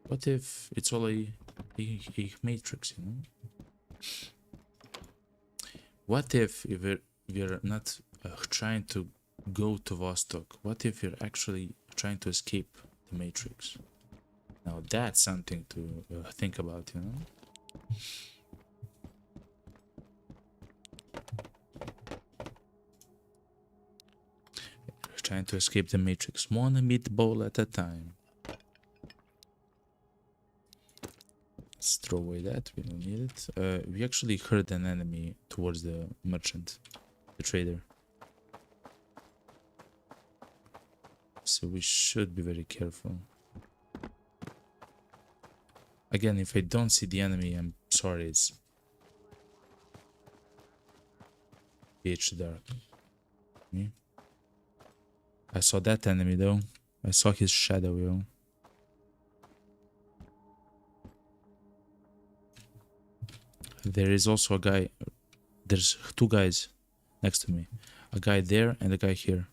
What if it's all a matrix, you know? What if we're not trying to go to Vostok? What if you're actually trying to escape the matrix? Now that's something to think about, you know? Trying to escape the matrix, one meatball at a time. Let's throw away that, we don't need it. We actually heard an enemy towards the merchant, the trader. So we should be very careful. Again, if I don't see the enemy, I'm sorry, it's pitch dark. Me? I saw that enemy though. I saw his shadow, yo. There is also a guy. There's two guys next to me. A guy there and a guy here.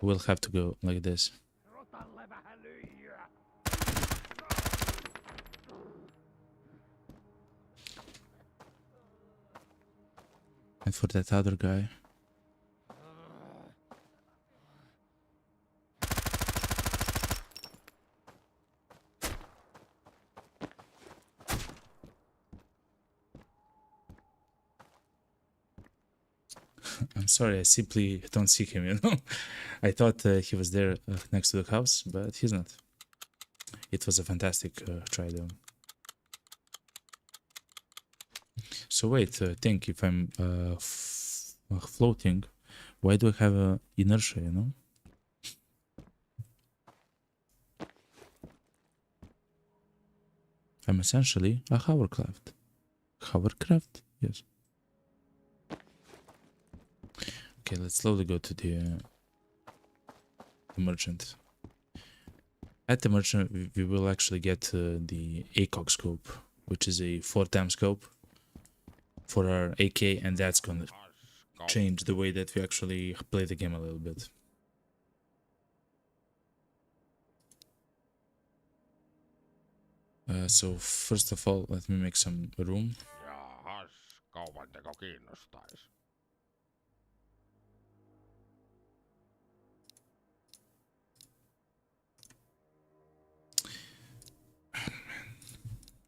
We'll have to go like this. And for that other guy. I'm sorry, I simply don't see him, you know? I thought he was there next to the house, but he's not. It was a fantastic try though. So wait, think, if I'm floating, why do I have inertia, you know? I'm essentially a hovercraft. Hovercraft? Yes. Okay, let's slowly go to the merchant. At the merchant, we will actually get the ACOG scope, which is a 4-time scope for our AK, and that's gonna change the way that we actually play the game a little bit. So first of all, let me make some room. Jahas, kaupan teko kiinnostais.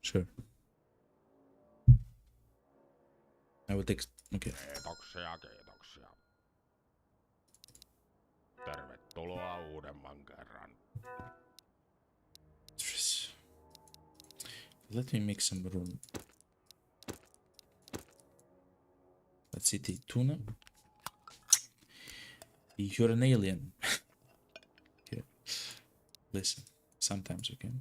Sure. I will take. Okay. Kiitoksia, kiitoksia. Tervetuloa uudemman kerran. Let me make some room. Let's see the tuna. You're an alien. Okay. Listen, sometimes, okay?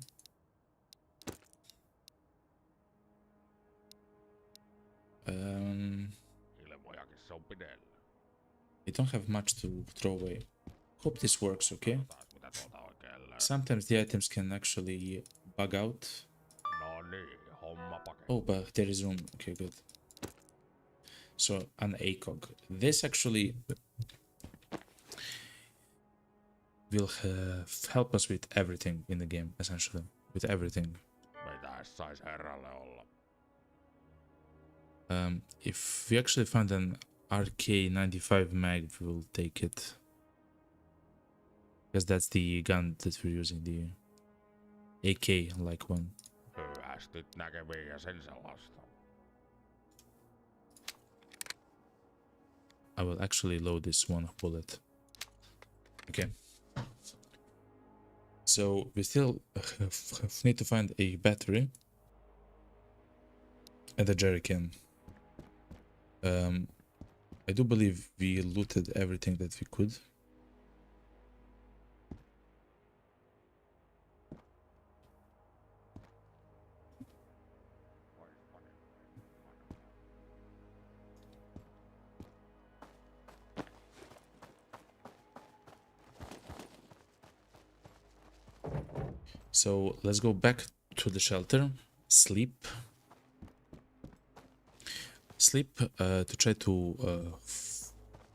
Ilmojakin se on pidellä. I don't have much to throw away. Hope this works, okay? Taas mitä tuota oikein löytyy. Sometimes the items can actually bug out. No niin, homma paketti. Oh, but there is room. Okay, good. So, an ACOG. This actually will help us with everything in the game, essentially. With everything. Mitäs sais herralle olla? If we actually find an RK95 mag, we will take it. Because that's the gun that we're using, the AK-like one. Hyvästyt näkeviin ja sen sellaista. I will actually load this one bullet. Okay. So we still need to find a battery and a jerry can. I do believe we looted everything that we could. So let's go back to the shelter, sleep, to try to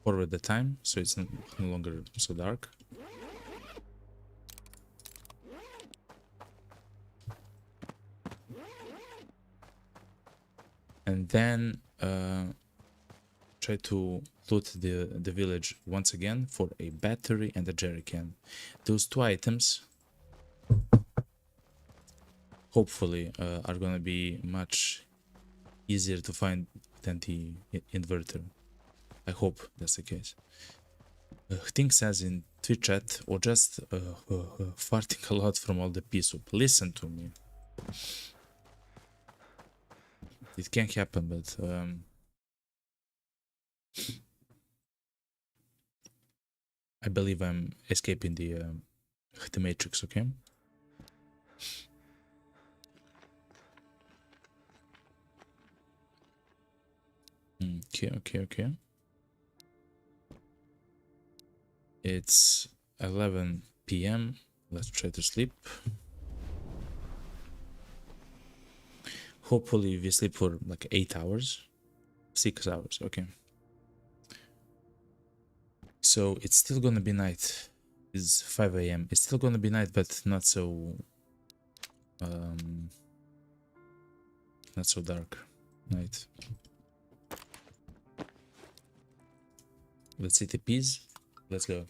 forward the time so it's no longer so dark. And then try to loot the village once again for a battery and a jerry can. Those two items hopefully are gonna be much easier to find than the inverter. I hope that's the case. Thing says in Twitch chat, or just farting a lot from all the pea soup. Listen to me. It can happen, but I believe I'm escaping the matrix. Okay. Okay. It's 11 p.m. Let's try to sleep. Hopefully we sleep for like 8 hours. 6 hours, okay. So it's still gonna be night. It's 5 a.m. It's still gonna be night, but not so dark night. Let's see the peas. Let's go.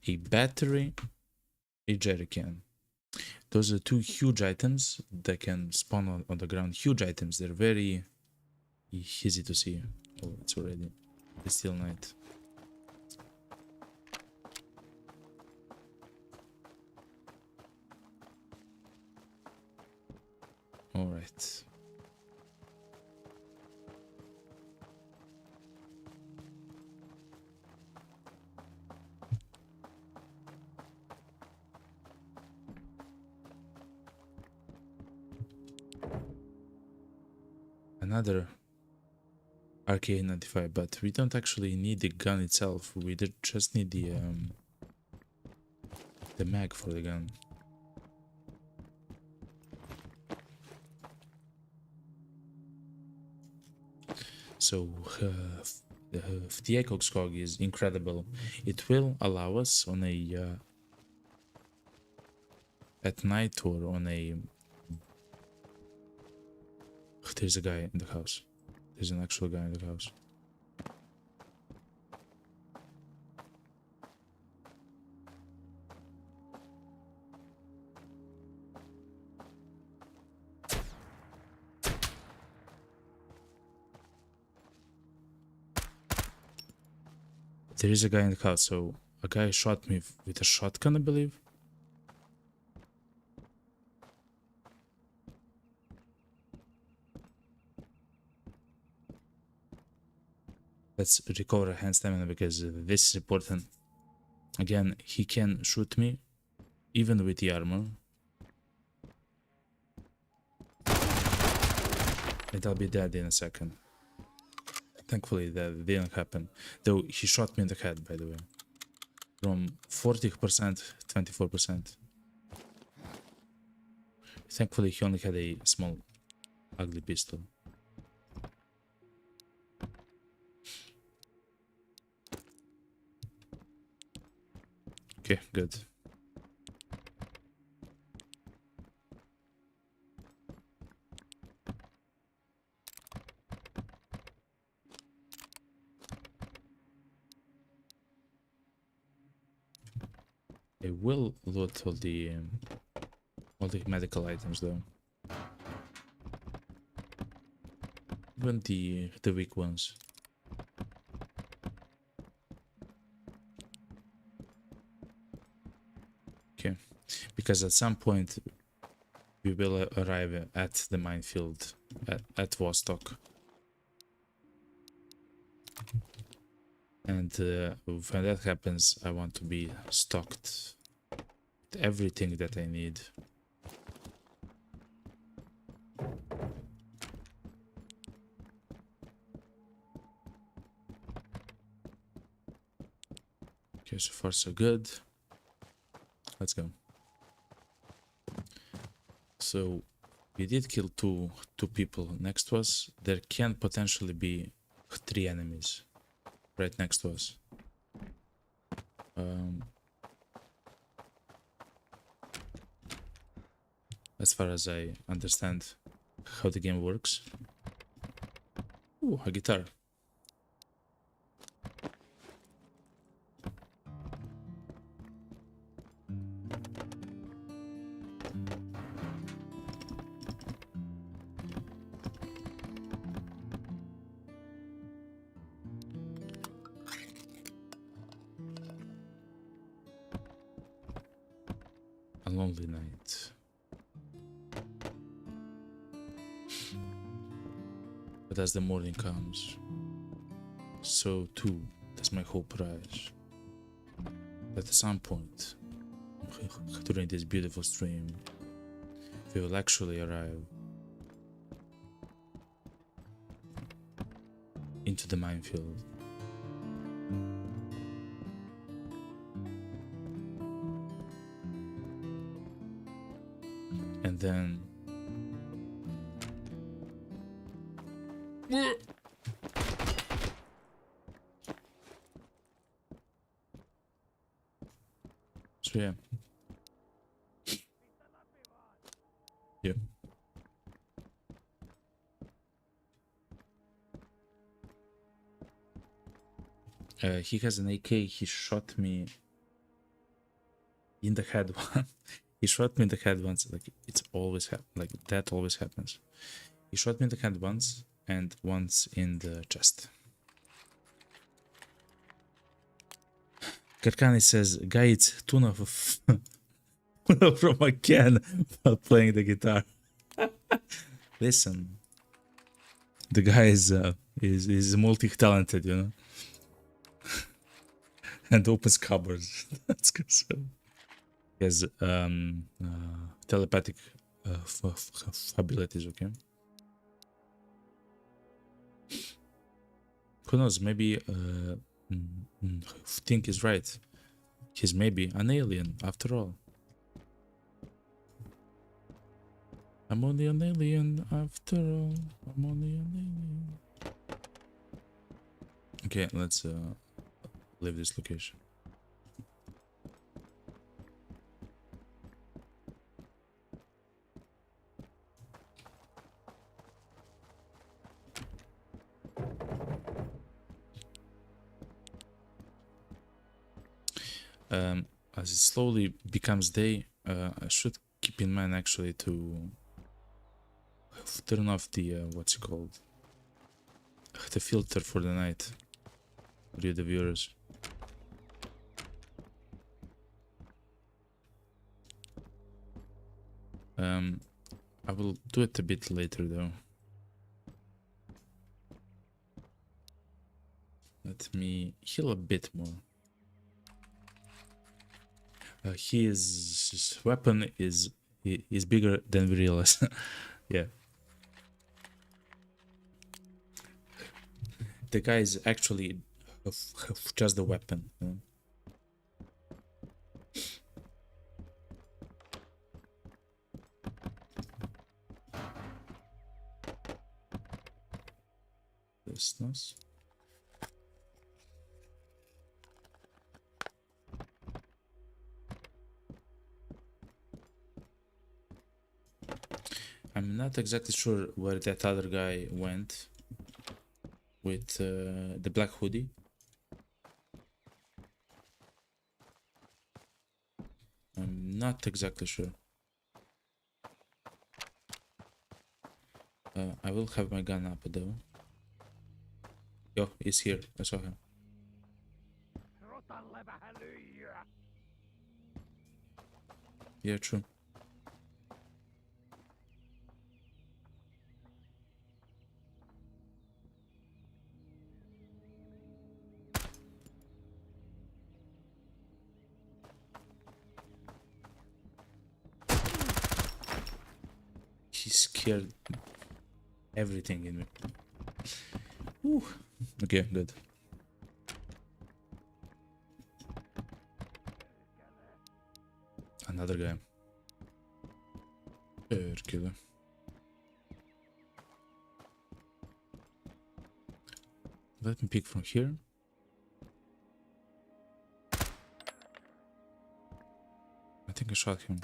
A battery, a jerry can. Those are two huge items that can spawn on the ground. Huge items. They're very easy to see. Oh, it's still night. All right. another RK95, but we don't actually need the gun itself. We just need the mag for the gun. So the Echo Skog is incredible. It will allow us on a at night or on a. There's a guy in the house. There's an actual guy in the house. There is a guy in the house, so a guy shot me with a shotgun, I believe. Let's recover hand stamina because this is important. Again, he can shoot me even with the armor. And I'll be dead in a second. Thankfully that didn't happen. Though he shot me in the head, by the way. From 40%, 24%. Thankfully he only had a small ugly pistol. Okay, good. I will loot all the medical items though. Even the weak ones. Okay, because at some point we will arrive at the minefield at Vostok. And when that happens, I want to be stocked with everything that I need. Okay, so far so good. Let's go. So we did kill two people next to us. There can potentially be 3 enemies right next to us. As far as I understand how the game works. Ooh, a guitar. A lonely night. But as the morning comes, so too does my hope rise. That at some point, during this beautiful stream, we will actually arrive into the minefield. And then so yeah. Yeah. He has an AK. He shot me in the head. He shot me in the head once. Like it's always like that always happens. He shot me in the head once and once in the chest. Karkani says, "Guy, it's tuna from a can while playing the guitar." Listen, the guy is multi-talented, you know, and opens cupboards. That's good. He has telepathic abilities. Okay. Who knows? Maybe Think is right. He's maybe an alien after all. I'm only an alien after all. I'm only an alien. Okay, let's leave this location. As it slowly becomes day, I should keep in mind actually to turn off the what's it called, the filter for the night for you, the viewers. I will do it a bit later though. Let me heal a bit more. His weapon is bigger than we realize. Yeah. The guy is actually just the weapon. You know? That's nice. I'm not exactly sure where that other guy went with the black hoodie. I'm not exactly sure. I will have my gun up though. Yo, he's here. I saw him. Yeah, true. He scared everything in me. Whew. Okay, good. Another guy. Killer. Let me pick from here. I think I shot him.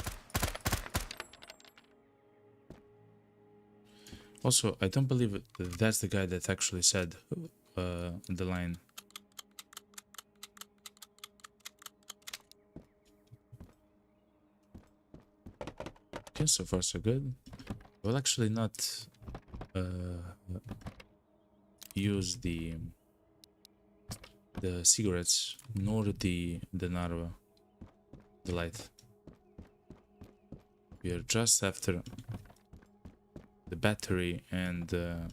Also, I don't believe that's the guy that actually said the line. Okay, so far so good. I will actually not use the cigarettes nor the narva, the light. We are just after the battery and the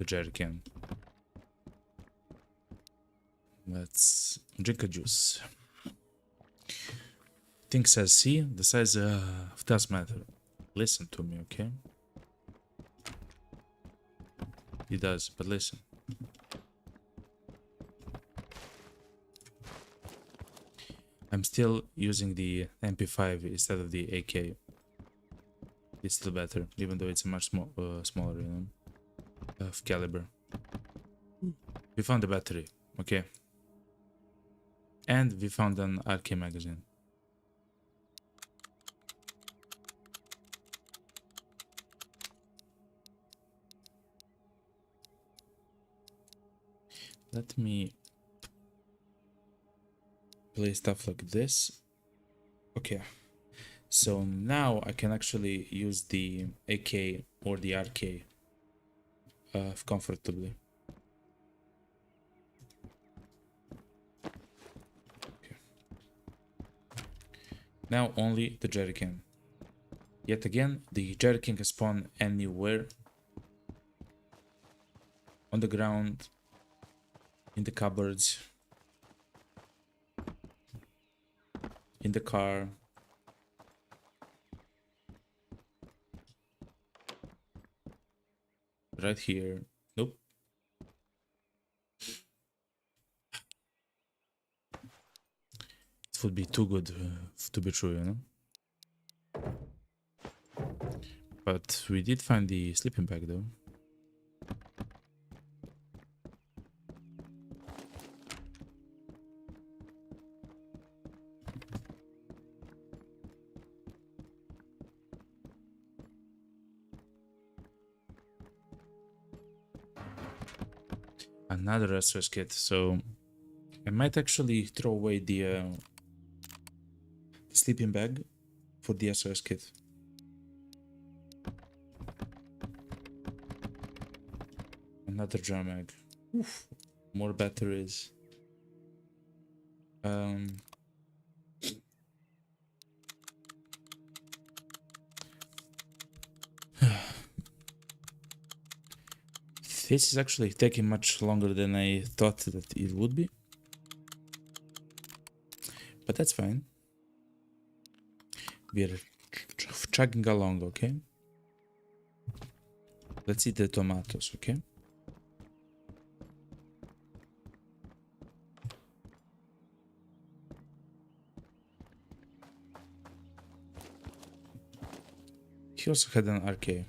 jerry can. Let's drink a juice. Thing says C, the size does matter. Listen to me, okay? It does, but listen. I'm still using the MP5 instead of the AK. It's still better, even though it's a much smaller, you know, of caliber. We found the battery, okay? And we found an RK magazine. Let me play stuff like this. Okay. So now I can actually use the AK or the RK comfortably. Okay. Now only the jerrycan. Yet again, the jerrycan can spawn anywhere. On the ground, in the cupboards, in the car. Right here. Nope. This would be too good to be true, you know? But we did find the sleeping bag though. Another SOS kit, so I might actually throw away the sleeping bag for the SOS kit. Another drum mag. Oof. More batteries. This is actually taking much longer than I thought that it would be. But that's fine. We're chugging along, okay? Let's eat the tomatoes, okay? He also had an RK.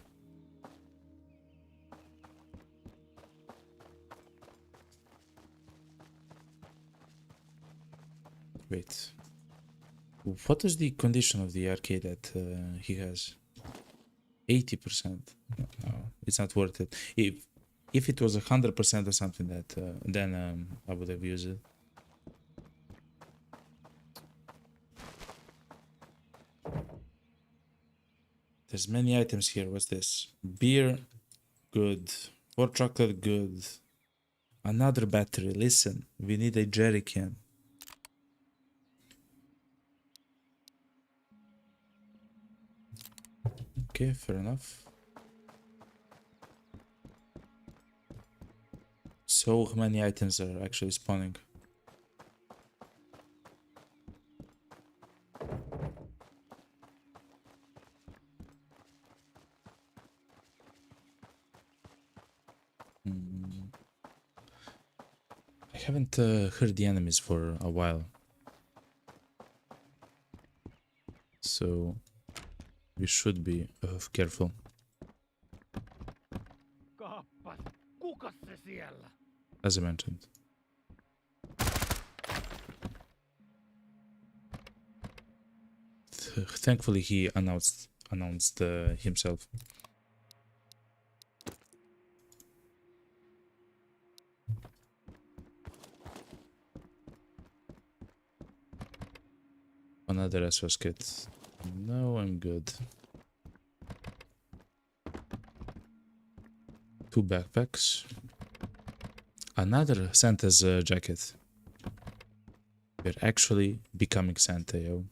Wait. What is the condition of the arcade that he has? 80%. No, it's not worth it. If it was 100% or something that then I would have used it. There's many items here. What's this? Beer, good. Hot chocolate, good. Another battery. Listen, we need a jerry can. Okay, fair enough. So many items are actually spawning. I haven't heard the enemies for a while. So we should be careful. Kappas, kukas se siellä? As I mentioned. Thankfully he announced himself. Another SOS kit. No, I'm good. 2 backpacks. Another Santa's jacket. We're actually becoming Santa, yo.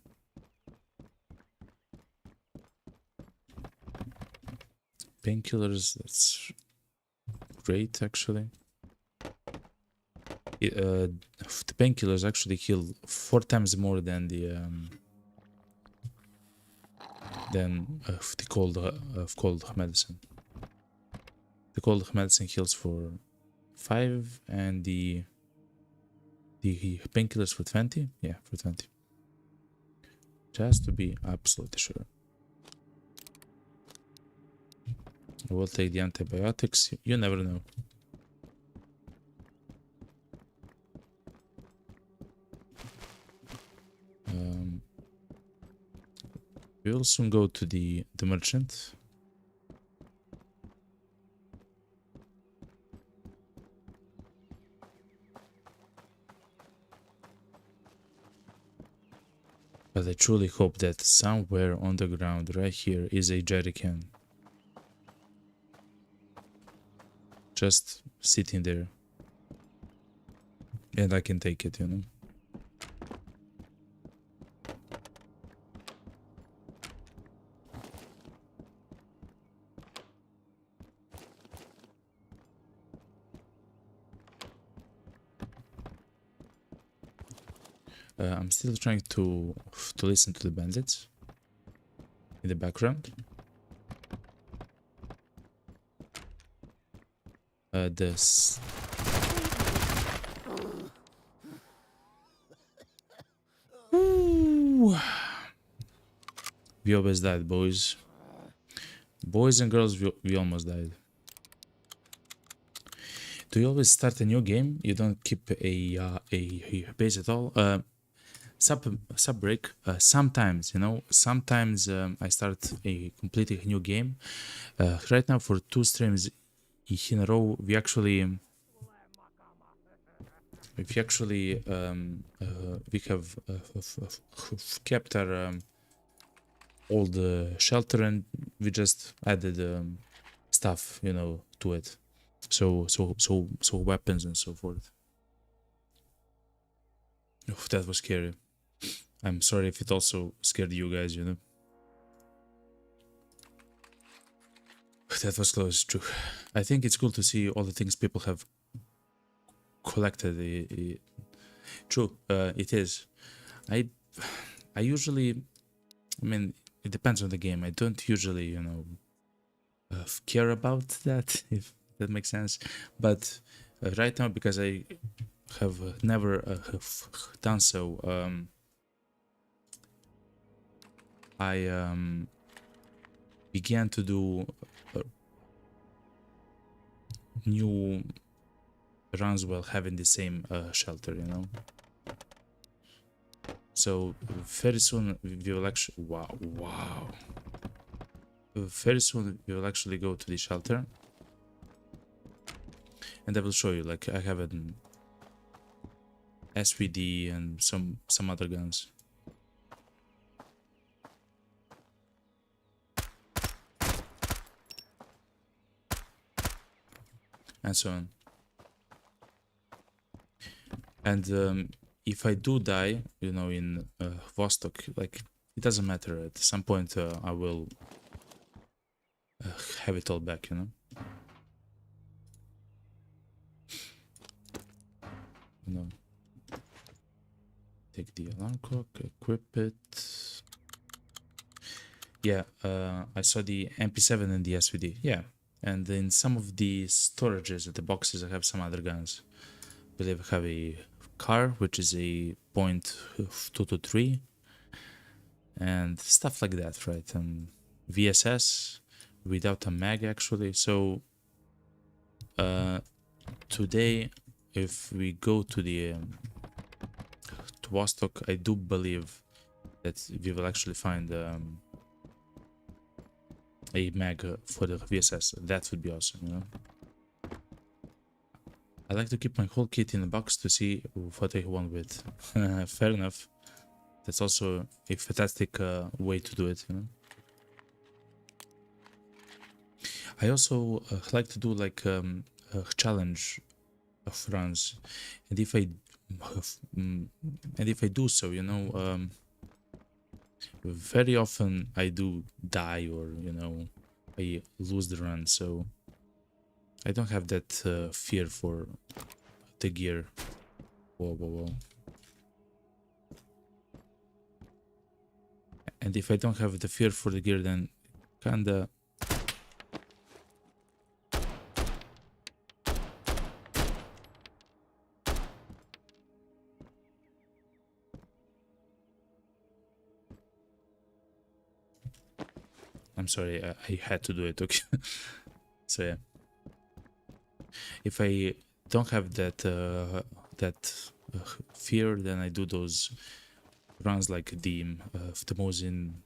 Painkillers, that's great actually. The painkillers actually heal 4 times more than the cold medicine. The cold medicine heals for 5 and the painkillers for 20. Yeah, for 20. Just to be absolutely sure. I will take the antibiotics. You never know. We will soon go to the merchant. But I truly hope that somewhere on the ground right here is a jerry can. Just sitting there. And I can take it, you know. I'm still trying to listen to the bandits in the background. This. Ooh. We always died, boys. Boys and girls, we almost died. Do you always start a new game? You don't keep a base at all? Sub break. Sometimes, you know, sometimes I start a completely new game. Right now, for 2 streams in a row, we have kept our old shelter, and we just added stuff, you know, to it. So weapons and so forth. Oh, that was scary. I'm sorry if it also scared you guys, you know. That was close, true. I think it's cool to see all the things people have collected. True, it is. I usually, I mean, it depends on the game. I don't usually, you know, care about that, if that makes sense. But right now, because I have never have done so, I began to do new runs while having the same shelter, you know. So very soon we will actually wow. Very soon we will actually go to the shelter, and I will show you. Like, I have an SVD and some other guns. And so on. And if I do die, you know, in Vostok, like, it doesn't matter. At some point, I will have it all back, you know. No. Take the alarm clock, equip it. Yeah, I saw the MP7 and the SVD. Yeah, and in some of the storages, the boxes, I have some other guns. I believe I have a car, which is a .223, and stuff like that, right? And VSS without a mag, actually. So today, if we go to the to Vostok, I do believe that we will actually find a mag for the VSS. That would be awesome, you know. I like to keep my whole kit in a box to see what I want with. Fair enough. That's also a fantastic way to do it, you know. I also like to do like a challenge of runs, and if I do so, you know, very often I do die, or, you know, I lose the run, so I don't have that fear for the gear. Whoa. And if I don't have the fear for the gear, then kinda... I'm sorry, I had to do it, okay? So yeah. If I don't have that fear, then I do those runs like the Mosin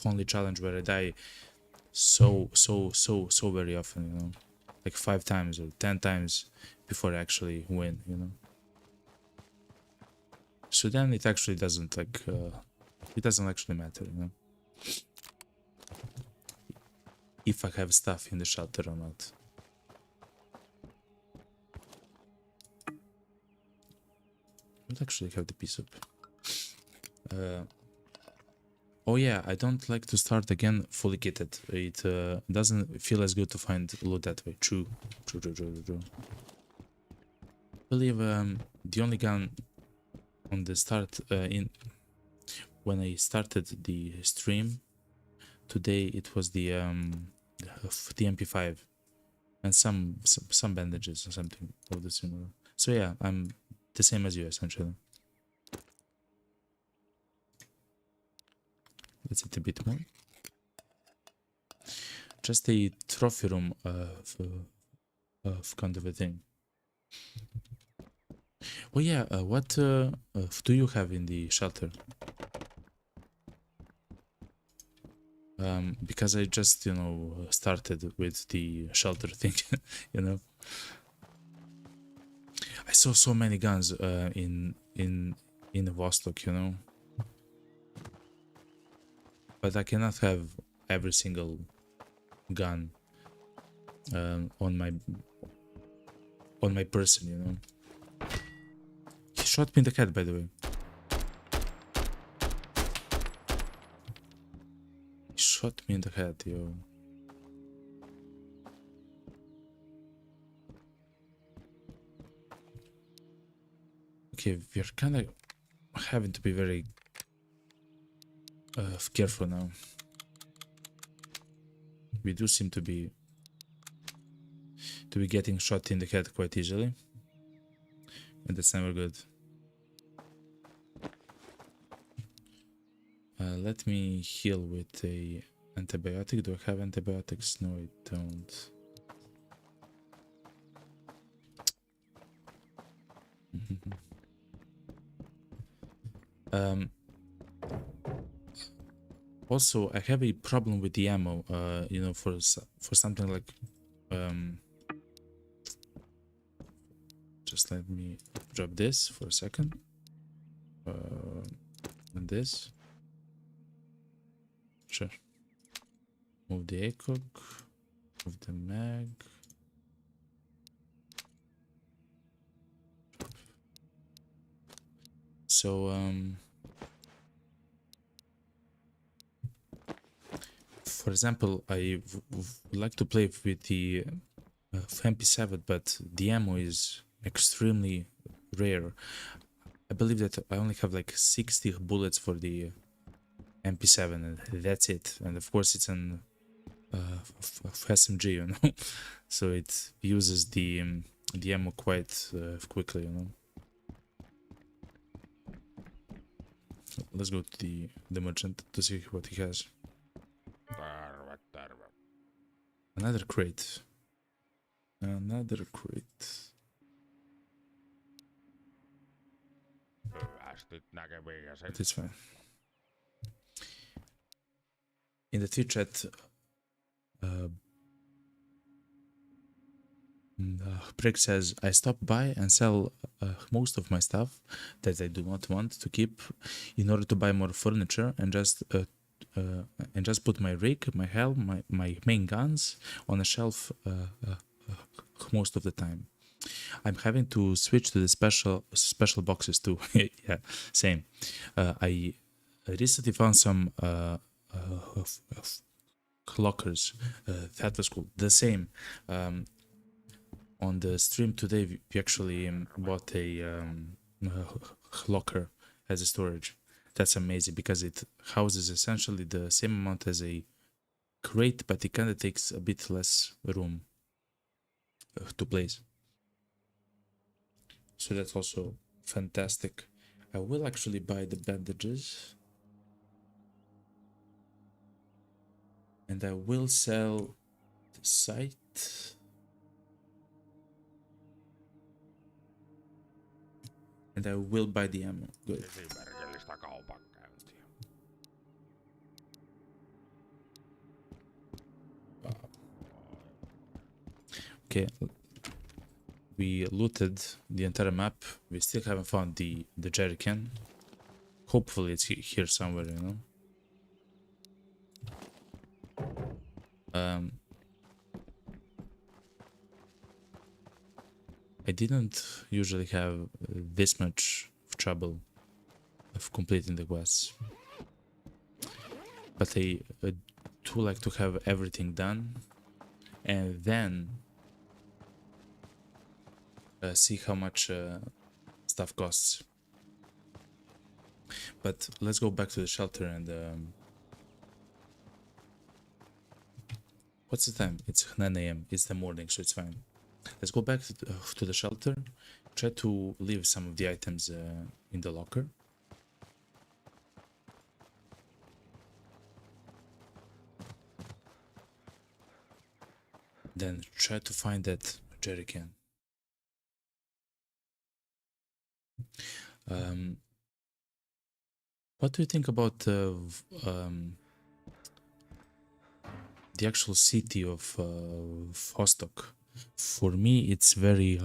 only challenge, where I die so very often, you know, like 5 times or 10 times before I actually win, you know. So then it actually doesn't, like, it doesn't actually matter, you know, if I have stuff in the shelter or not. I don't actually have the piece up. Oh yeah, I don't like to start again fully kitted. It doesn't feel as good to find loot that way. True. I believe the only gun on the start when I started the stream today, it was the MP5 and some bandages or something of the similar. So yeah, I'm the same as you, essentially. Let's eat a bit more. Just a trophy room of kind of a thing. Oh yeah, what do you have in the shelter? Because I just, you know, started with the shelter thing, you know. I saw so many guns in Vostok, you know. But I cannot have every single gun on my person, you know. He shot me in the head, by the way. He shot me in the head, yo. Okay, we're kind of having to be very careful now. We do seem to be getting shot in the head quite easily, and that's never good. Let me heal with a antibiotic. Do I have antibiotics? No, I don't. Also, I have a problem with the ammo. You know, for something like just let me drop this for a second. And this. Sure. Move the ACOG. Move the mag. So, for example, I would like to play with the MP7, but the ammo is extremely rare. I believe that I only have like 60 bullets for the MP7, and that's it. And of course, it's an SMG, you know, so it uses the ammo quite quickly, you know. Let's go to the merchant to see what he has. Terve, terve. Another crate. Another crate. Hyvästit näkemiin ja sen. But it's fine. In the Twitch chat, Brick says, I stop by and sell most of my stuff that I do not want to keep in order to buy more furniture and just put my rig, my helm, my main guns on a shelf most of the time. I'm having to switch to the special boxes too. Yeah, same. I recently found some lockers. That was cool. The same. On the stream today, we actually bought a locker as a storage. That's amazing because it houses essentially the same amount as a crate, but it kind of takes a bit less room to place. So that's also fantastic. I will actually buy the bandages. And I will sell the site. And I will buy the ammo. Good. Esimerkillistä kaupankäyntiä. Okay. We looted the entire map. We still haven't found the jerry can. Hopefully it's here somewhere, you know. I didn't usually have this much trouble of completing the quests, but I do like to have everything done and then see how much stuff costs. But let's go back to the shelter and what's the time? It's 9 a.m. It's the morning, so it's fine. Let's go back to the shelter. Try to leave some of the items in the locker. Then try to find that jerry can. What do you think about the actual city of Vostok? For me, it's very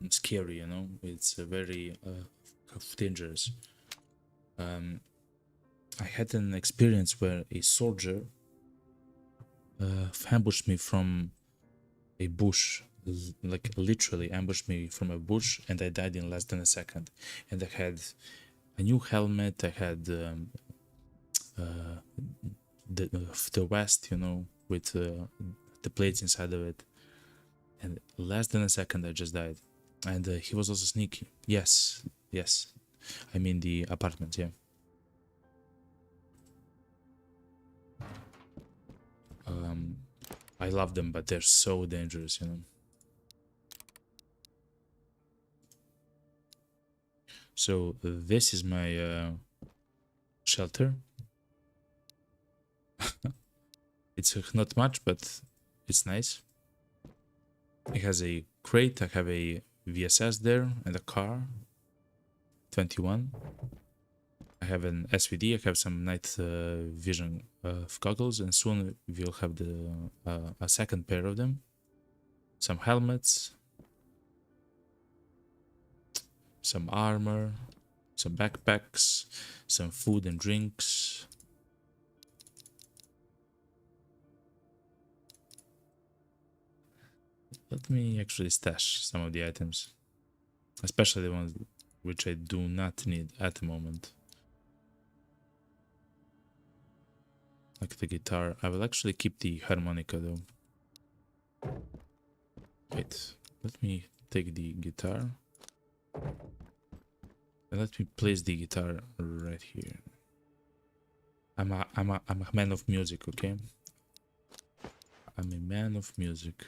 scary. You know, it's very dangerous. I had an experience where a soldier ambushed me from a bush, like literally ambushed me from a bush, and I died in less than a second. And I had a new helmet. I had the vest, you know, with the plates inside of it, and less than a second I just died. And he was also sneaky. Yes, yes. I mean the apartment, yeah. I love them, but they're so dangerous, you know. So this is my shelter. It's not much, but it's nice. It has a crate. I have a VSS there and a car. 21. I have an SVD. I have some night vision goggles, and soon we'll have a second pair of them. Some helmets, some armor, some backpacks, some food and drinks. Let me actually stash some of the items, especially the ones which I do not need at the moment. Like the guitar. I will actually keep the harmonica though. Wait, let me take the guitar. And let me place the guitar right here. I'm a man of music, okay? I'm a man of music.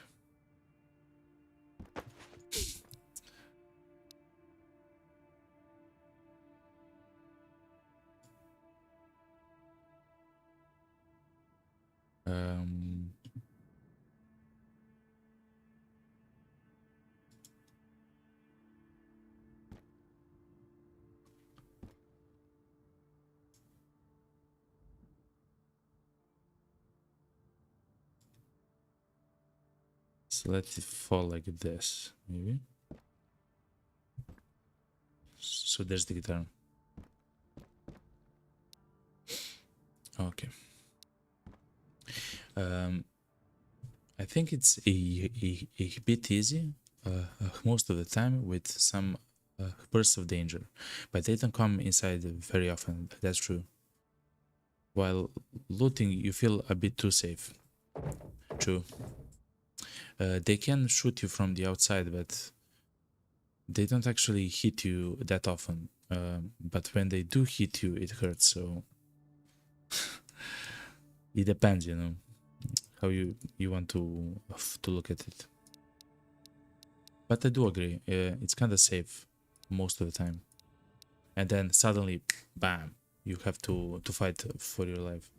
So let it fall like this, maybe. So there's the guitar. Okay. I think it's a bit easy most of the time with some bursts of danger, but they don't come inside very often. That's true. While looting, you feel a bit too safe. True. They can shoot you from the outside, but they don't actually hit you that often. But when they do hit you, it hurts. So it depends, you know, how you want to look at it. But I do agree, it's kind of safe most of the time. And then suddenly, bam, you have to fight for your life.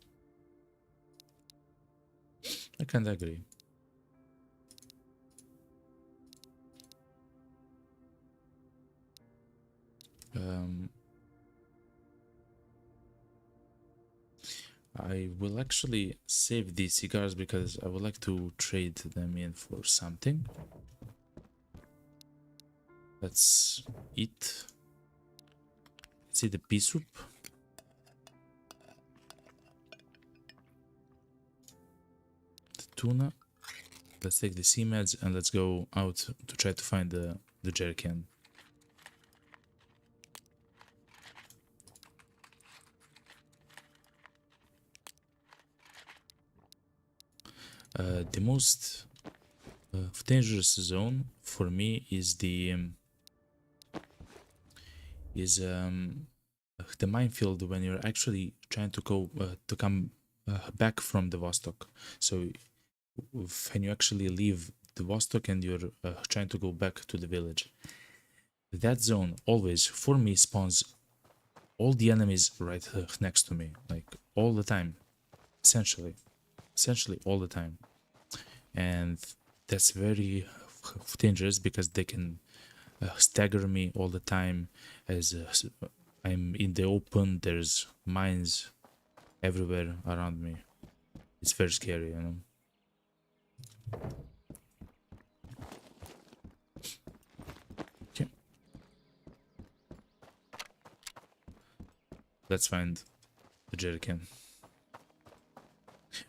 I kind of agree. I will actually save these cigars because I would like to trade them in for something. Let's eat. Let's eat the pea soup. The tuna. Let's take the sea meds and let's go out to try to find the jerry can. The most dangerous zone for me is the minefield when you're actually trying to go to come back from the Vostok. So when you actually leave the Vostok and you're trying to go back to the village, that zone always for me spawns all the enemies right next to me, like all the time, essentially all the time. And That's very dangerous because they can stagger me all the time as I'm in the open. There's mines everywhere around me. It's very scary, you know. Okay, let's find the jerrycan.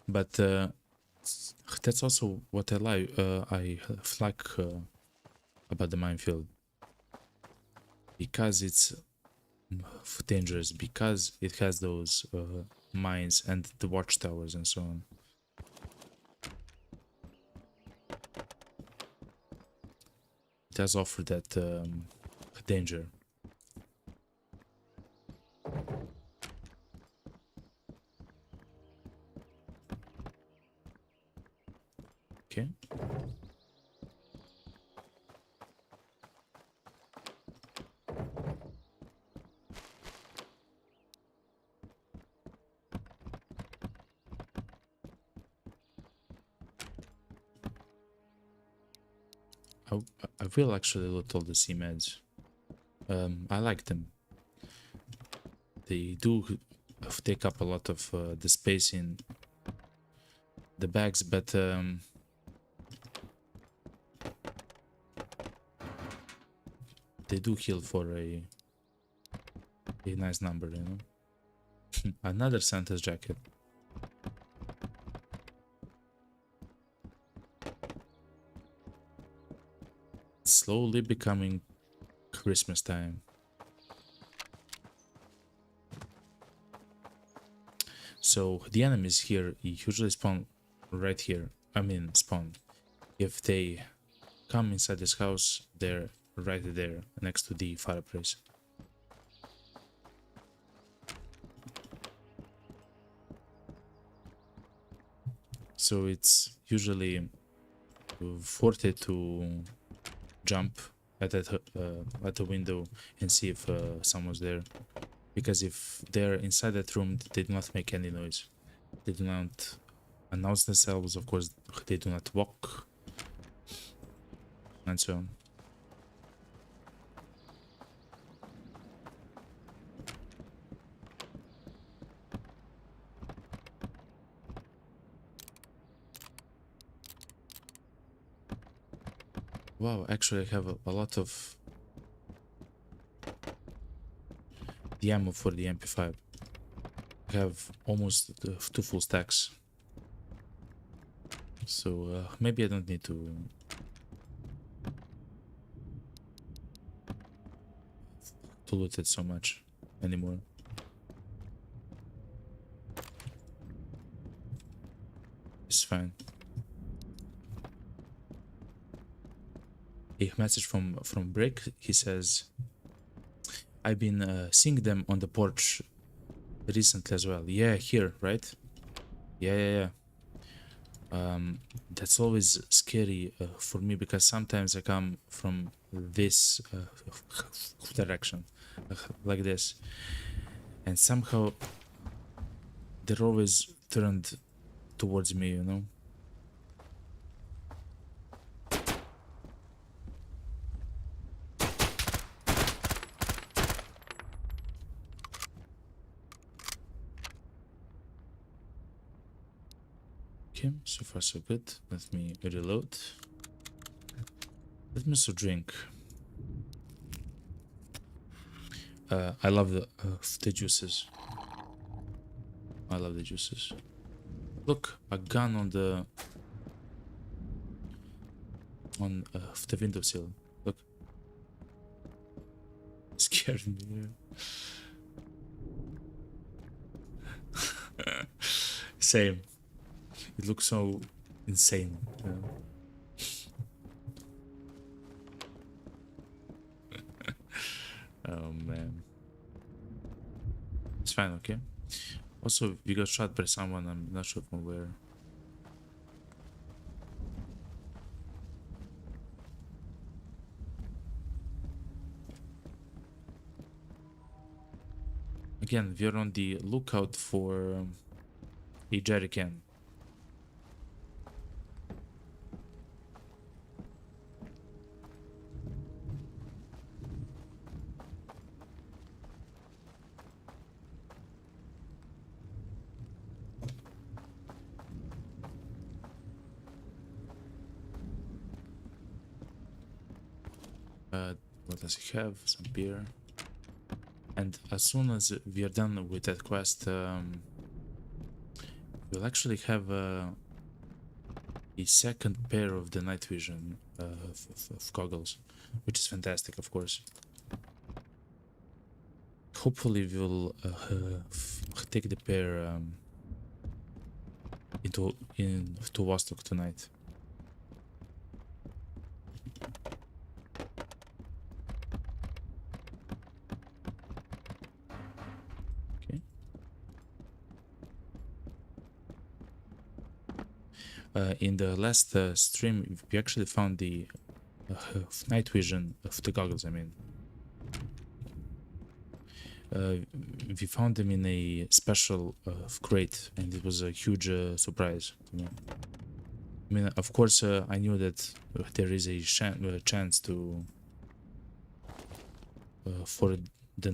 But that's also what I like. About the minefield because it's dangerous, because it has those mines and the watchtowers and so on. It does offer that danger. Okay. I, I will actually loot all the sea meds. I like them. They do take up a lot of the space in the bags, but they do heal for a nice number, you know. Another Santa's jacket. It's slowly becoming Christmas time. So the enemies here usually spawn right here. I mean spawn. If they come inside this house, they're right there next to the fireplace. So it's usually worth it to jump at the window and see if someone's there, because if they're inside that room, they do not make any noise. They do not announce themselves. Of course, they do not walk, and so on. Wow, actually, I have a lot of the ammo for the MP5. I have almost 2 full stacks. So maybe I don't need to loot it so much anymore. It's fine. A message from Brick. He says, I've been seeing them on the porch recently as well. Yeah, here, right? Yeah. That's always scary for me because sometimes I come from this direction, like this, and somehow they're always turned towards me, you know? Okay, so far so good. Let me reload. Let me also drink. I love the juices. I love the juices. Look, a gun on the windowsill. Look, scared me. Same. It looks so insane. You know? Oh man. It's fine, okay? Also, we got shot by someone, I'm not sure from where. Again, we're on the lookout for a jerrycan. What does he have? Some beer. And as soon as we are done with that quest, we'll actually have a second pair of the night vision of goggles, which is fantastic, of course. Hopefully, we'll take the pair into Vostok tonight. Okay. In the last stream, we actually found the night vision of the goggles. I mean, we found them in a special crate, and it was a huge surprise to me. I mean, of course, I knew that there is a chance to for the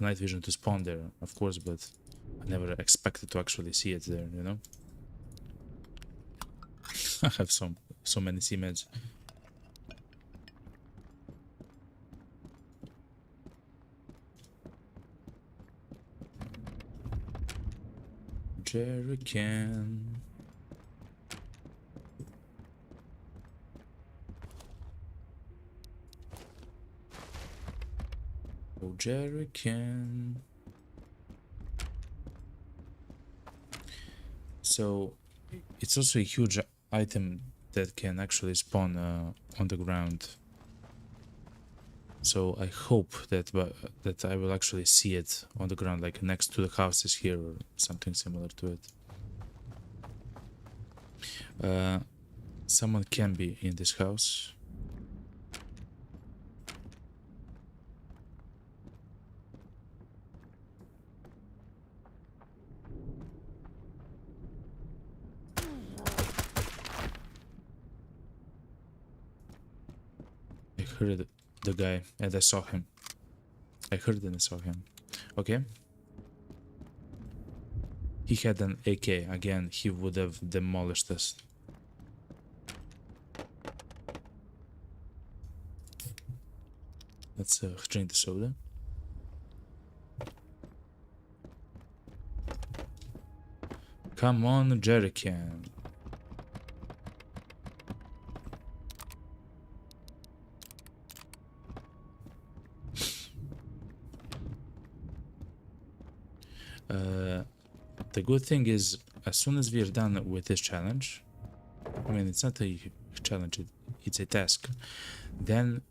night vision to spawn there, of course, but I never expected to actually see it there. You know, I have so many C-meds. Jerrycan. Oh, Jerrycan. So it's also a huge item that can actually spawn on the ground. So I hope that that I will actually see it on the ground, like next to the houses here or something similar to it. Someone can be in this house. I heard the guy and I saw him. I heard and I saw him. Okay. He had an AK. Again, he would have demolished us. Let's drink the soda. Come on, Jerrycan. The good thing is, as soon as we are done with this challenge, I mean, it's not a challenge, it's a task, then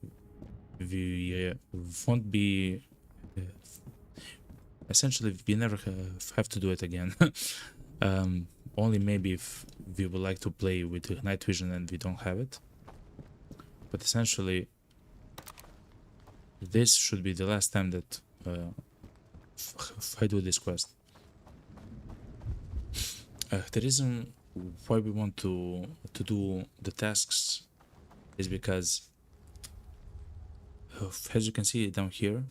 we won't be... essentially, we never have to do it again. Only maybe if we would like to play with night vision and we don't have it. But essentially, this should be the last time that I do this quest. The reason why we want to do the tasks is because, as you can see down here,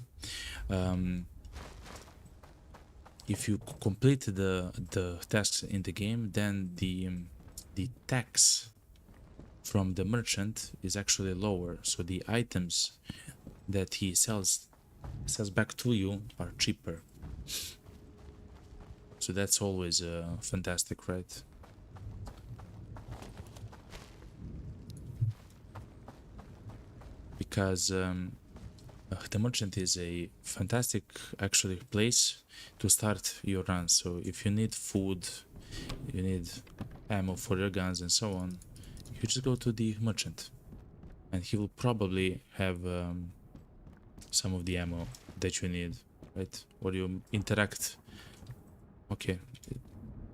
if you complete the tasks in the game, then the tax from the merchant is actually lower. So the items that he sells back to you are cheaper. So that's always fantastic, right? Because the merchant is a fantastic actually place to start your run. So if you need food, you need ammo for your guns and so on, you just go to the merchant and he will probably have some of the ammo that you need, right? Or you interact. Okay,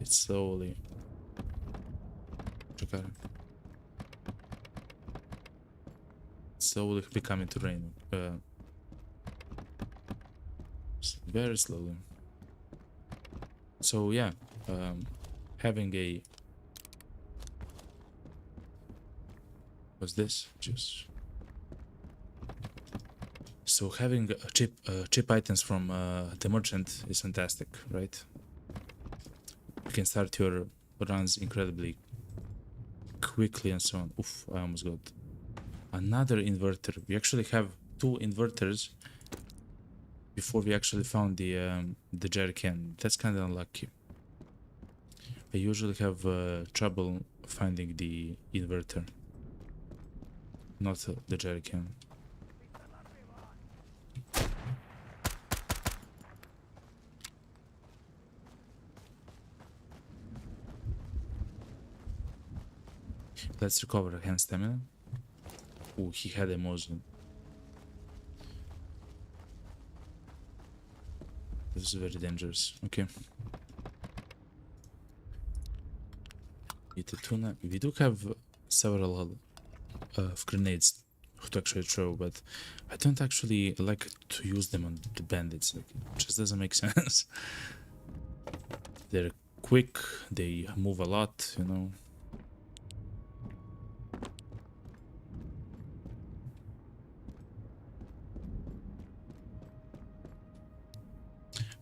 it's slowly. Slowly becoming to rain. Very slowly. So yeah, having a... What's this? Just... So having cheap items from the merchant is fantastic, right? You can start your runs incredibly quickly and so on. Oof, I almost got Another inverter. We actually have two inverters before we actually found the jerry can. That's kind of unlucky. I usually have trouble finding the inverter, not the jerry can. Let's recover hand stamina. Oh, he had a Mosin. This is very dangerous. Okay. Eat the tuna. We do have several grenades to actually throw, but I don't actually like to use them on the bandits. Like, it just doesn't make sense. They're quick, they move a lot, you know.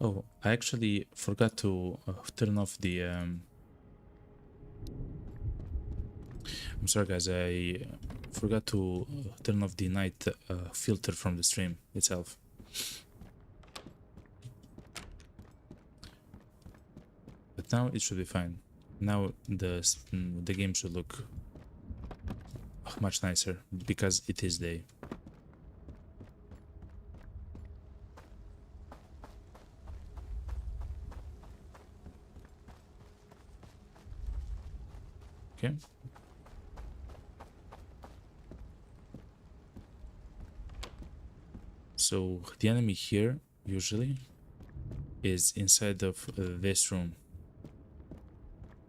Oh, I actually forgot to turn off the I'm sorry guys, I forgot to turn off the night filter from the stream itself. But now it should be fine. Now the game should look much nicer because it is day. Okay. So the enemy here usually is inside of this room,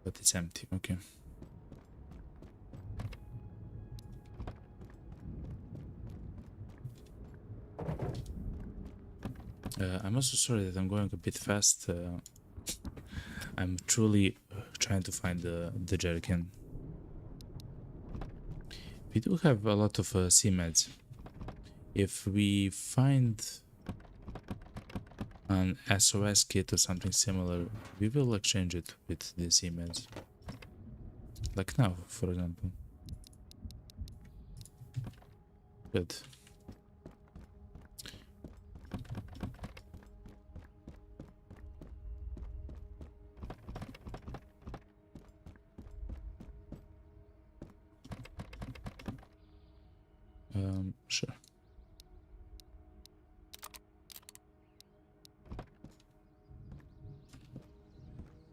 but it's empty. Okay. I'm also sorry that I'm going a bit fast. I'm truly trying to find the jerrycan. We do have a lot of C-meds. If we find an SOS kit or something similar, we will exchange it with the C-meds. Like now, for example. Good. Sure.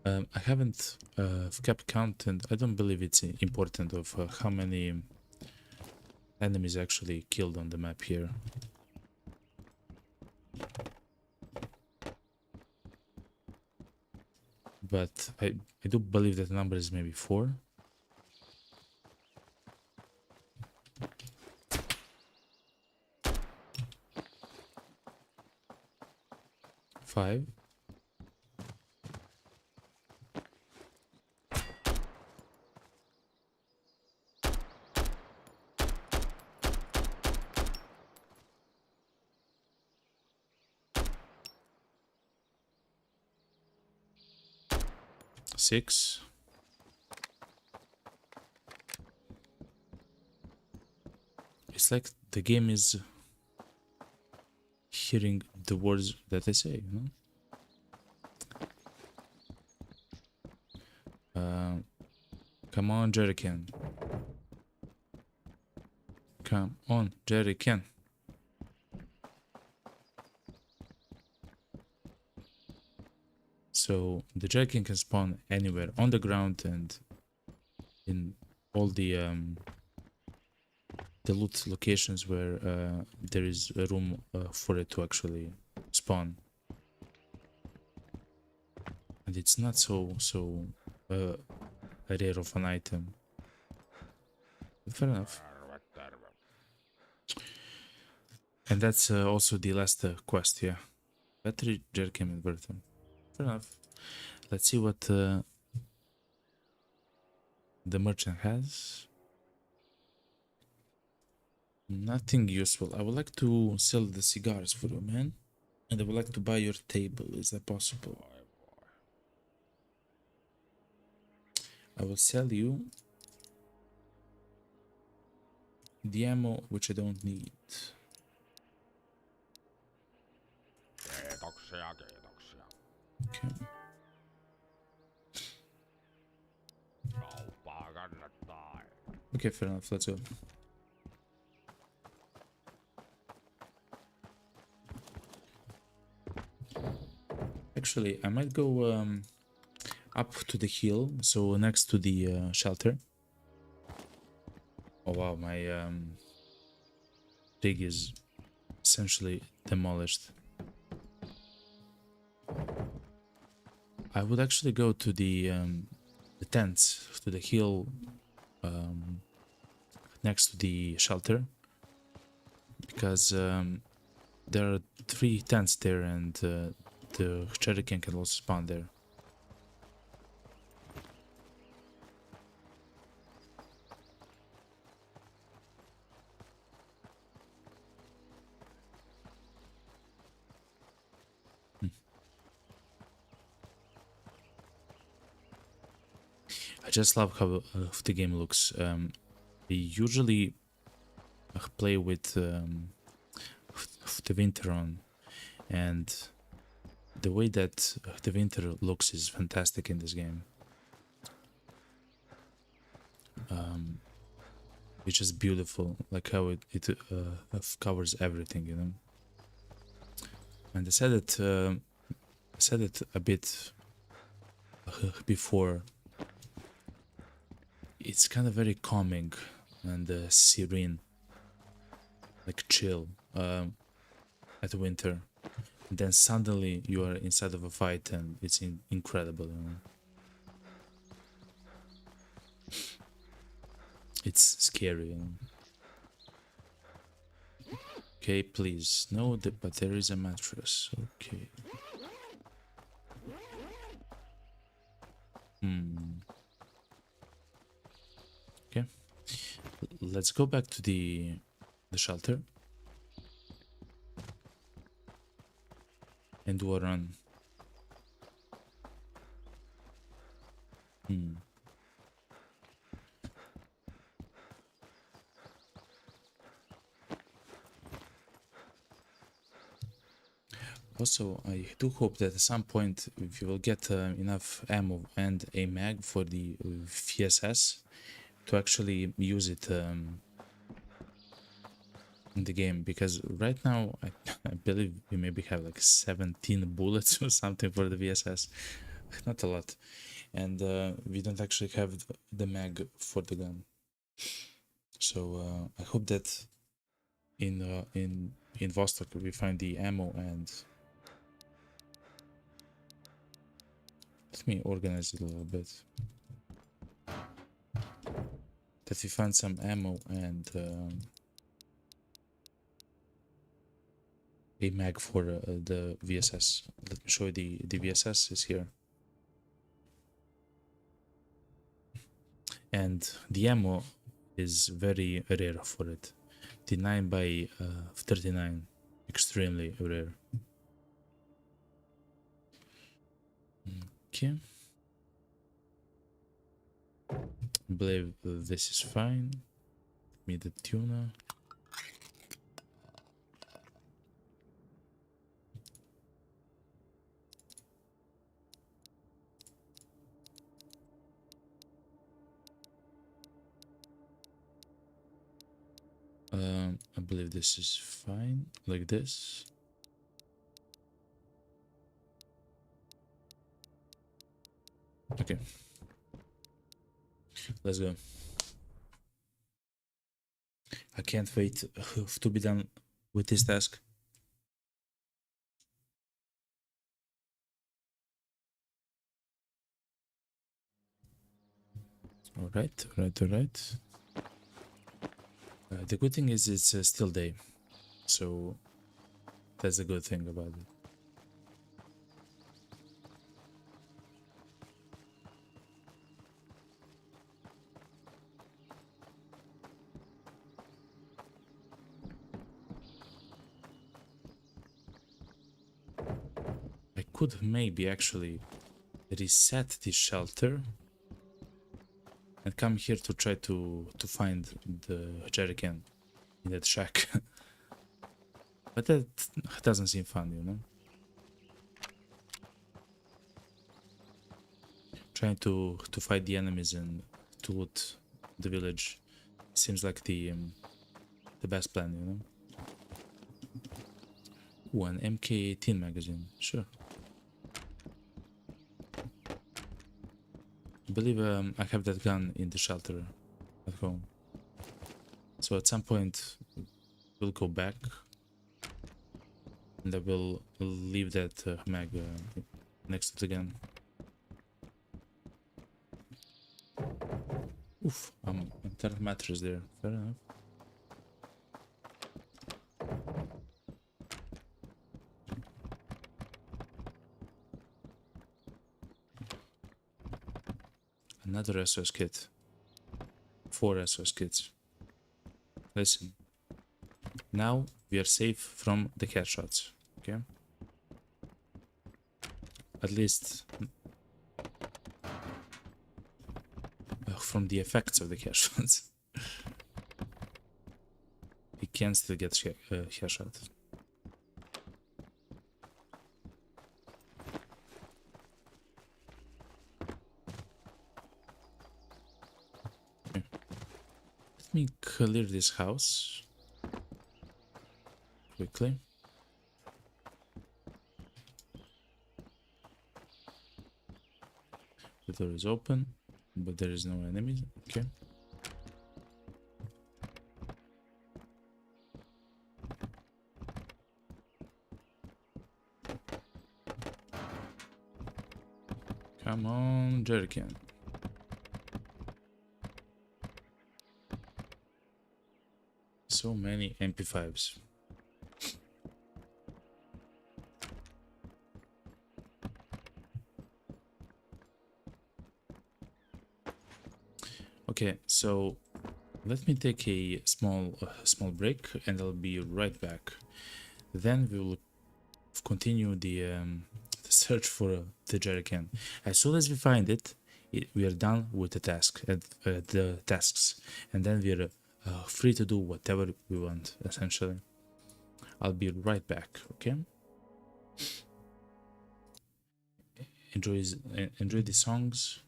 I haven't kept count, and I don't believe it's important of how many enemies actually killed on the map here. But I do believe that the number is maybe 4. Five. Six. It's like the game is hearing the words that I say, you know? Come on, jerrycan. Come on, jerrycan. So the jerrycan can spawn anywhere on the ground and in all the loot locations where there is a room for it to actually spawn. And it's not so rare of an item. But fair enough. Terve, terve. And that's also the last quest, yeah. Battery jerrycan inverter. Fair enough. Let's see what the merchant has. Nothing useful. I would like to sell the cigars for you, man. And I would like to buy your table. Is that possible? Voi voi. I will sell you the ammo, which I don't need. Kiitoksia, kiitoksia. Okay. Kauppaa kannattaa. Okay, fair enough. Let's go. Actually, I might go up to the hill, so next to the shelter. Oh wow, my rig is essentially demolished. I would actually go to the tents, to the hill next to the shelter, because there are 3 tents there, and the Cherokee can also spawn there. I just love how the game looks. We usually play with the winter on, and the way that the winter looks is fantastic in this game. It's just beautiful, like how it covers everything, you know. And I said it a bit before. It's kind of very calming and serene, like chill at winter. And then suddenly you are inside of a fight, and it's incredible, you know? It's scary, you know? Okay, please. No, but there is a mattress. Okay. Okay. Let's go back to the shelter and do a run. Also, I do hope that at some point we will get enough ammo and a mag for the VSS to actually use it in the game, because right now I believe we maybe have like 17 bullets or something for the VSS, not a lot, and we don't actually have the mag for the gun. So I hope that in Vostok we find the ammo, and let me organize it a little bit. That we find some ammo and a mag for the VSS. Let me show you the VSS is here. And the ammo is very rare for it. The 9x39, extremely rare. Okay. I believe this is fine. Me the tuna. I believe this is fine, like this. Okay. Let's go. I can't wait to be done with this task. Alright. The good thing is it's still day, so that's the good thing about it. I could maybe actually reset this shelter and come here to try to find the jerrycan. in that shack. But that doesn't seem fun, you know? Trying to fight the enemies and to loot the village seems like the best plan, you know? Ooh, an MK18 magazine, sure. I believe I have that gun in the shelter at home. So at some point we'll go back and I will leave that mag next to the gun. Oof, I'm 10 mattress there. Fair enough. Another SOS kit. 4 SOS kits. Listen. Now we are safe from the headshots. Okay? At least from the effects of the headshots. He can still get headshot. Okay. Let me clear this house quickly. The door is open, but there is no enemy. Okay. Come on, jerrycan. So many MP5s. Okay, so let me take a small break and I'll be right back. Then we will continue the search for the jerrycan. As soon as we find it, we are done with the tasks, and then we are free to do whatever we want. Essentially, I'll be right back. Okay. Enjoy the songs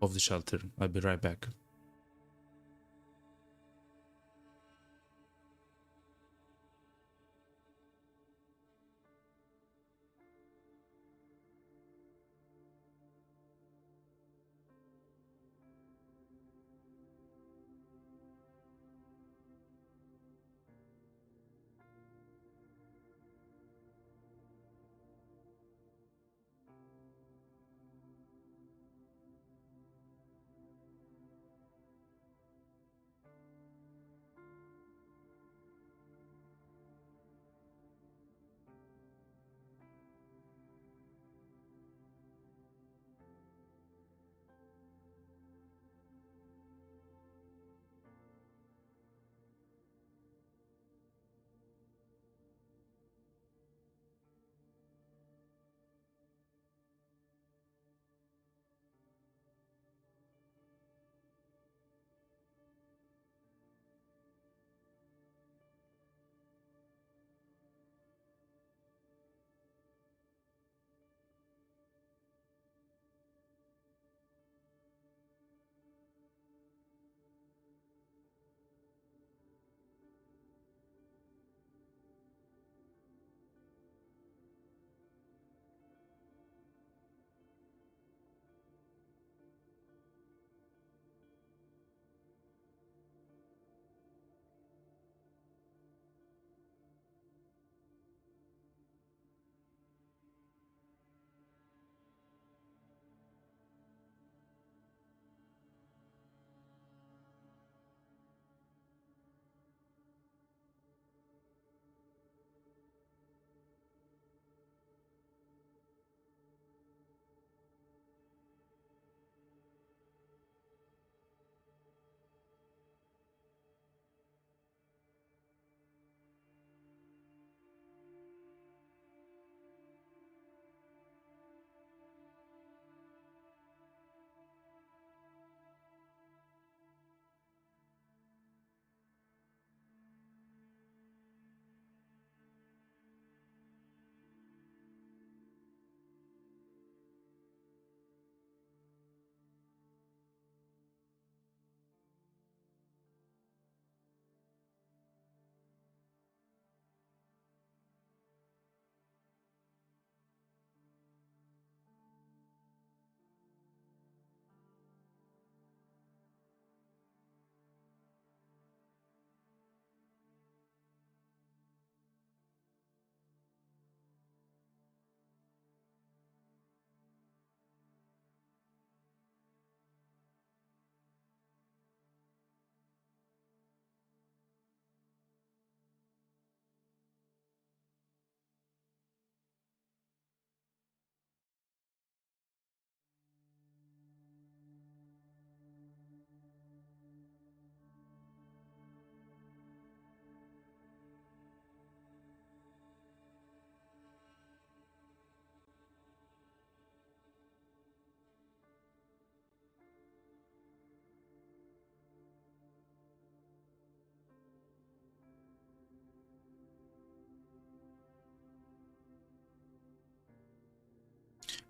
of the shelter. I'll be right back.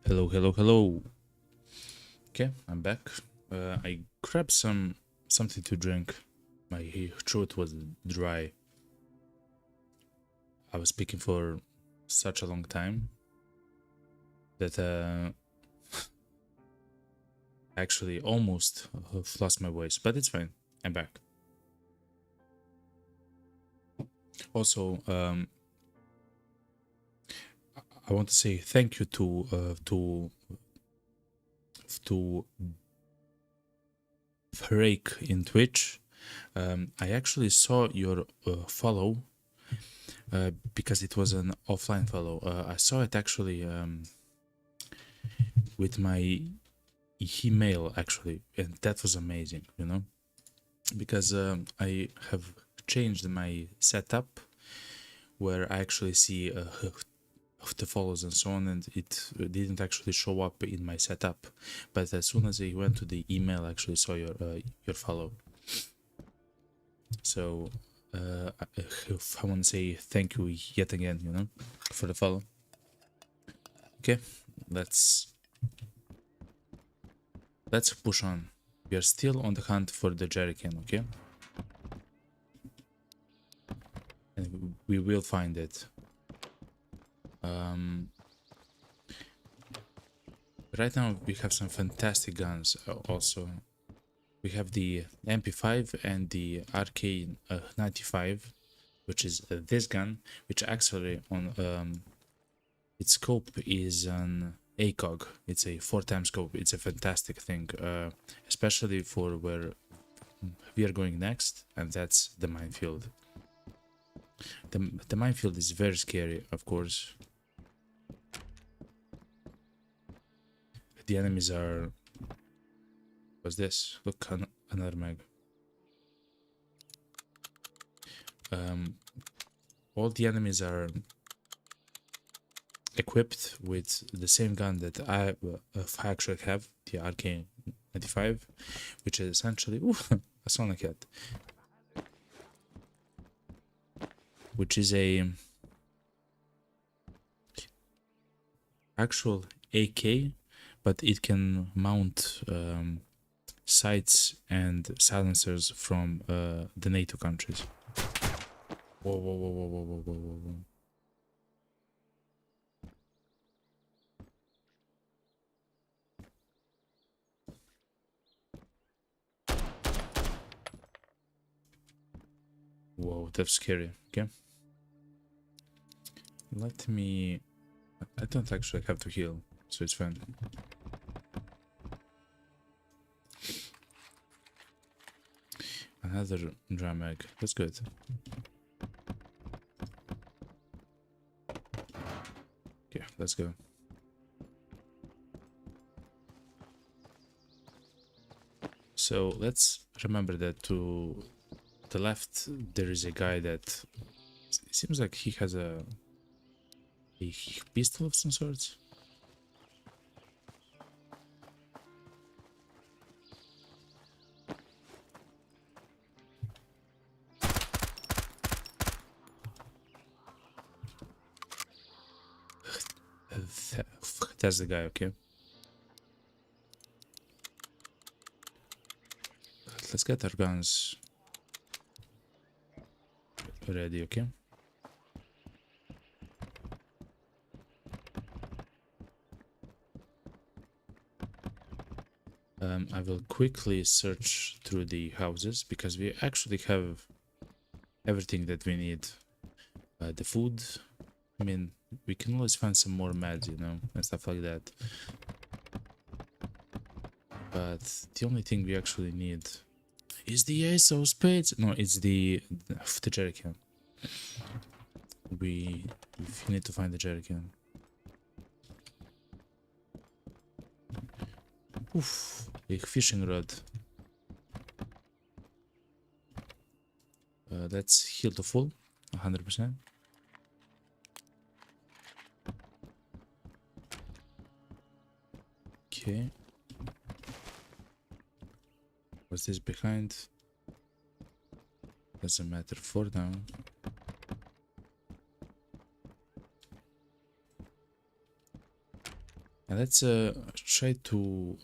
Hello, hello, hello. Okay, I'm back. I grabbed something to drink. My throat was dry. I was speaking for such a long time that actually almost lost my voice, but it's fine. I'm back. Also, I want to say thank you to Break in Twitch. I actually saw your follow because it was an offline follow. I saw it actually with my email actually, and that was amazing. You know, because I have changed my setup where I actually see the follows and so on, and it didn't actually show up in my setup. But as soon as I went to the email, I actually saw your follow. So I want to say thank you yet again, you know, for the follow. Okay, let's push on. We are still on the hunt for the jerrycan, okay? And we will find it. Right now we have some fantastic guns. Also, we have the MP5 and the RK95, which is this gun, which actually on its scope is an ACOG. It's a 4x scope. It's a fantastic thing, especially for where we are going next, and that's the minefield. The minefield is very scary, of course. The enemies are... What's this? Look, another mag. All the enemies are equipped with the same gun that I actually have, the RK95, which is essentially... Ooh, a Sonic head. Which is a actual AK, but it can mount sights and silencers from the NATO countries. Whoa, whoa, whoa, whoa, whoa, whoa, whoa, whoa. Whoa, that's scary. Okay. Let me... I don't actually have to heal, so it's fine. Another drum mag. That's good. Okay, let's go. So let's remember that to the left there is a guy that it seems like he has a pistol of some sorts. That's the guy, okay? Let's get our guns ready, okay? I will quickly search through the houses because we actually have everything that we need. The food, I mean, we can always find some more meds, you know, and stuff like that. But the only thing we actually need is the ace of spades. No, it's the jerrycan. We need to find the jerrycan. Oof, a fishing rod. Let's heal to full, 100%. Okay. What's this behind? Doesn't matter for now. And let's try to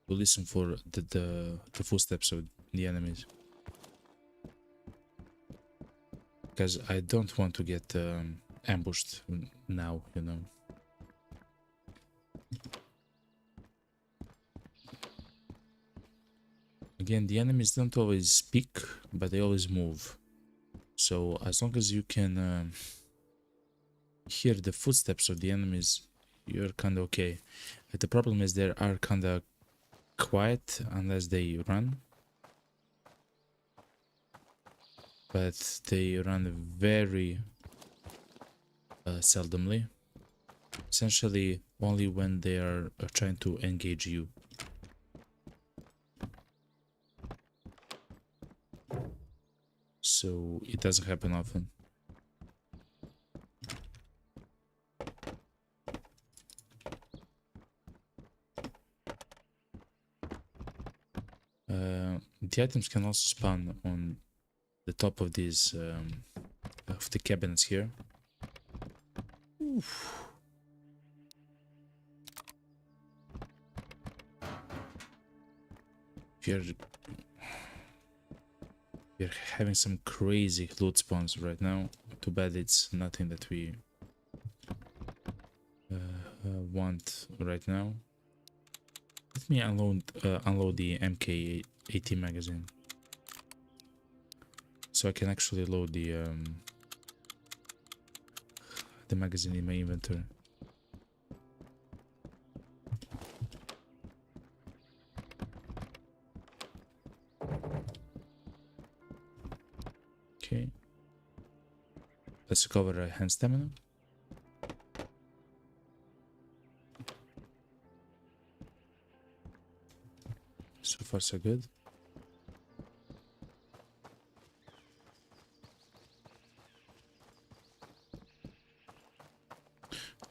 listen for the footsteps of the enemies, because I don't want to get ambushed now, you know. Again, the enemies don't always speak, but they always move. So as long as you can hear the footsteps of the enemies, you're kind of okay. But the problem is they are kind of quiet unless they run. But they run very seldomly. Essentially, only when they are trying to engage you. So it doesn't happen often. The items can also spawn on the top of these of the cabinets here. Oof. We're having some crazy loot spawns right now. Too bad it's nothing that we want right now. Let me unload the MK80 magazine, so I can actually load the magazine in my inventory. Okay, let's recover our hand stamina. So far so good.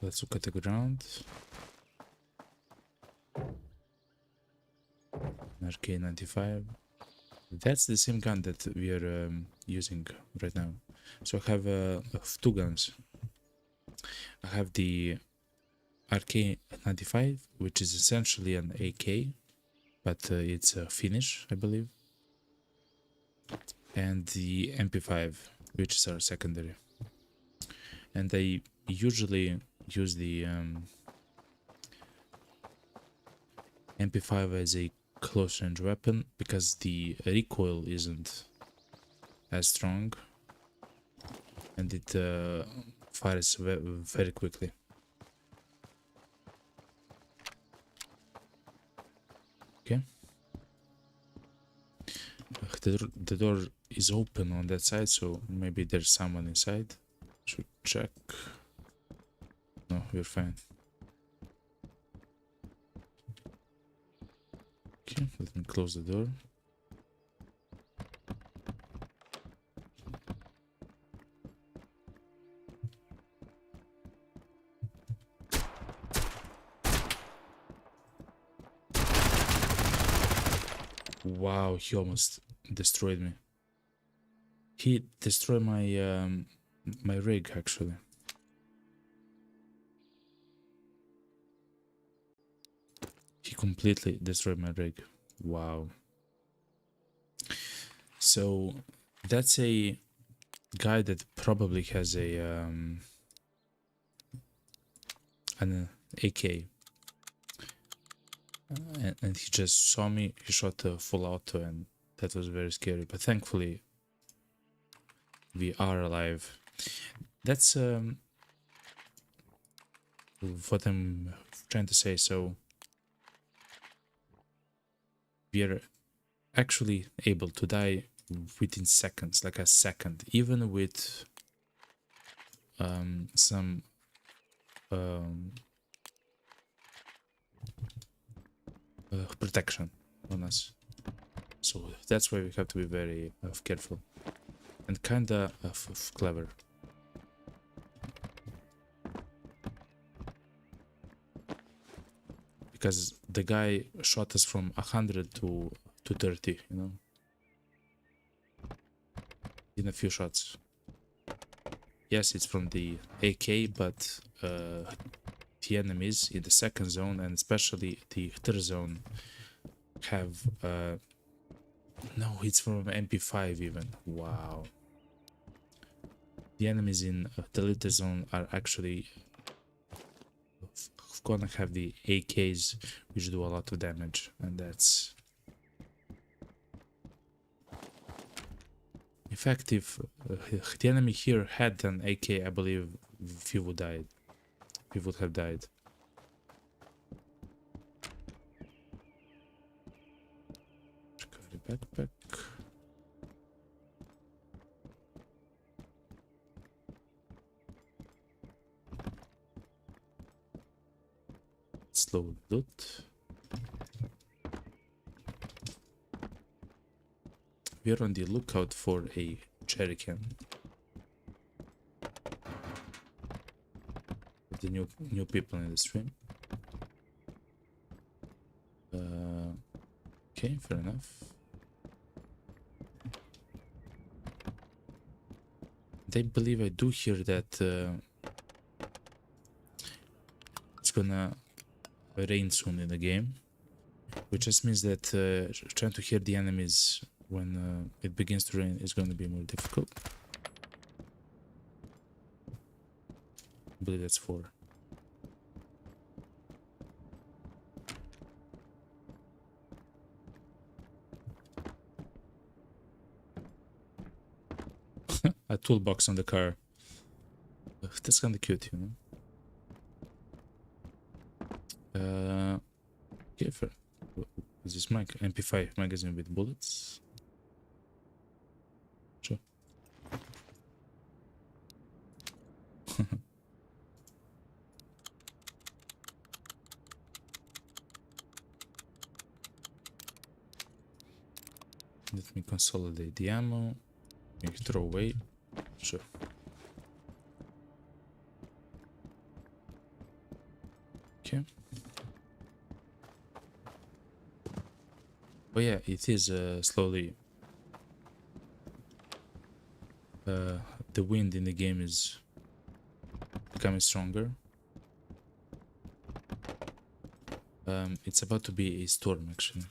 Let's look at the ground. RK95. That's the same gun that we are using right now. So I have two guns. I have the RK95, which is essentially an AK, but it's a Finnish, I believe. And the MP5, which is our secondary. And I usually use the MP5 as a close range weapon because the recoil isn't as strong and it fires very quickly. Okay. The door is open on that side, so maybe there's someone inside. Should check. No, we're fine. Okay, let me close the door. Wow, he almost destroyed me. He destroyed my my rig actually. He completely destroyed my rig. Wow. So that's a guy that probably has a an AK. And he just saw me, he shot a full auto, and that was very scary. But thankfully, we are alive. That's what I'm trying to say. So we are actually able to die within seconds, like a second, even with some protection on us. So that's why we have to be very careful and kinda clever. Because the guy shot us from 100 to 30, you know, in a few shots. Yes, it's from the AK, but the enemies in the second zone and especially the third zone have no, it's from MP5 even. Wow. The enemies in the little zone are actually gonna have the AKs, which do a lot of damage, and that's... In fact, if the enemy here had an AK, I believe he would died. He would have died. Backpack. Slow loot. We are on the lookout for a jerry can. The new people in the stream. Okay, fair enough. I believe I do hear that it's gonna rain soon in the game, which just means that trying to hear the enemies when it begins to rain is going to be more difficult. I believe that's 4. A toolbox on the car. That's kind of cute, you know. Okay, for is this mic MP5 magazine with bullets? Sure. Let me consolidate the ammo. Maybe throw away. Sure. Okay. Oh yeah, it is slowly. The wind in the game is becoming stronger. It's about to be a storm, actually.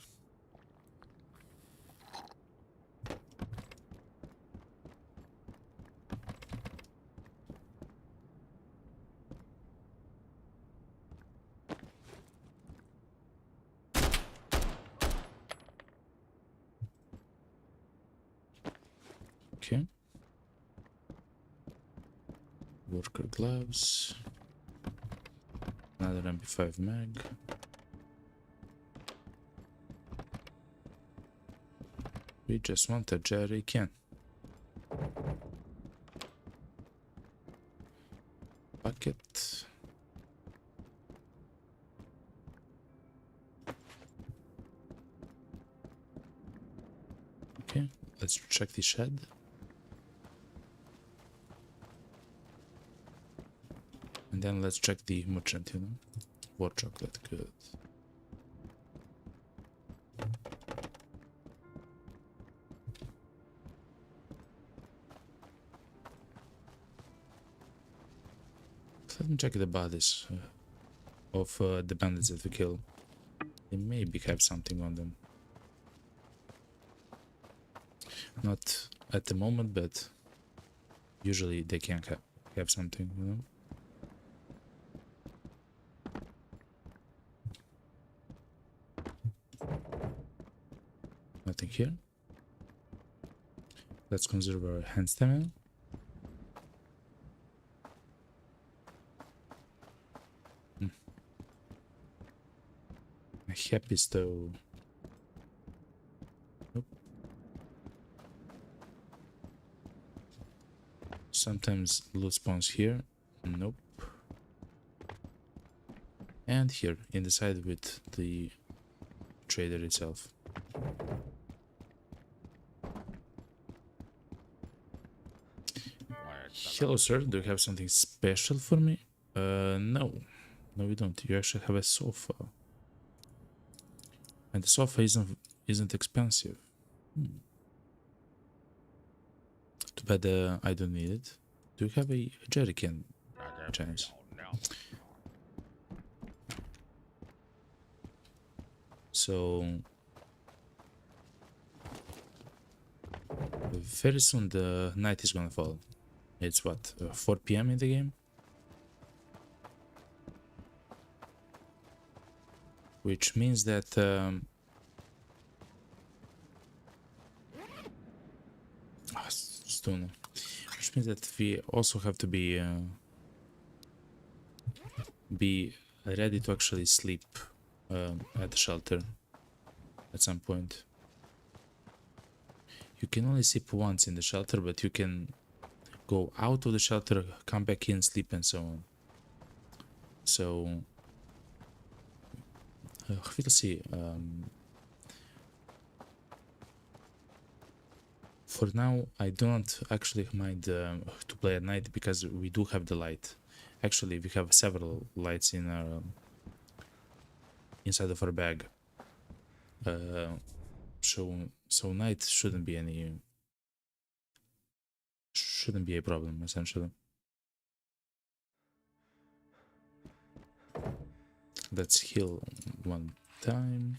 Okay. Worker gloves. Another MP5 mag. We just want a jerry can. Bucket. Okay, let's check the shed. And then let's check the merchant, you know. War chocolate, good. Let me check the bodies of the bandits that we kill. They maybe have something on them. Not at the moment, but usually they can have something, you know. Nothing here. Let's conserve our hand stamina. My happy stove. Nope. Sometimes loot spawns here. Nope. And here, in the side with the trader itself. Hello, sir. Do you have something special for me? No. No, we don't. You actually have a sofa. And the sofa isn't expensive. Too bad I don't need it. Do you have a jerry can, James? So very soon the night is gonna fall. It's what, 4 p.m. in the game? Which means that stone. Which means that we also have to be ready to actually sleep at the shelter at some point. You can only sleep once in the shelter, but you can go out of the shelter, come back in, sleep, and so on. So we'll see. For now, I don't actually mind to play at night because we do have the light. Actually, we have several lights in our inside of our bag. So night shouldn't be a problem essentially. Let's heal one time.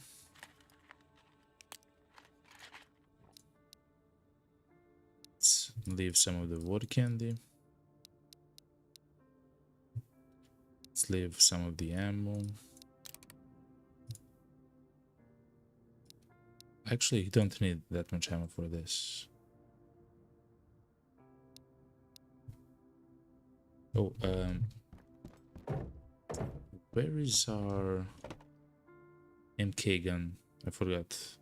Let's leave some of the water candy. Let's leave some of the ammo. Actually, you don't need that much ammo for this. Oh, where is our MK gun? I forgot.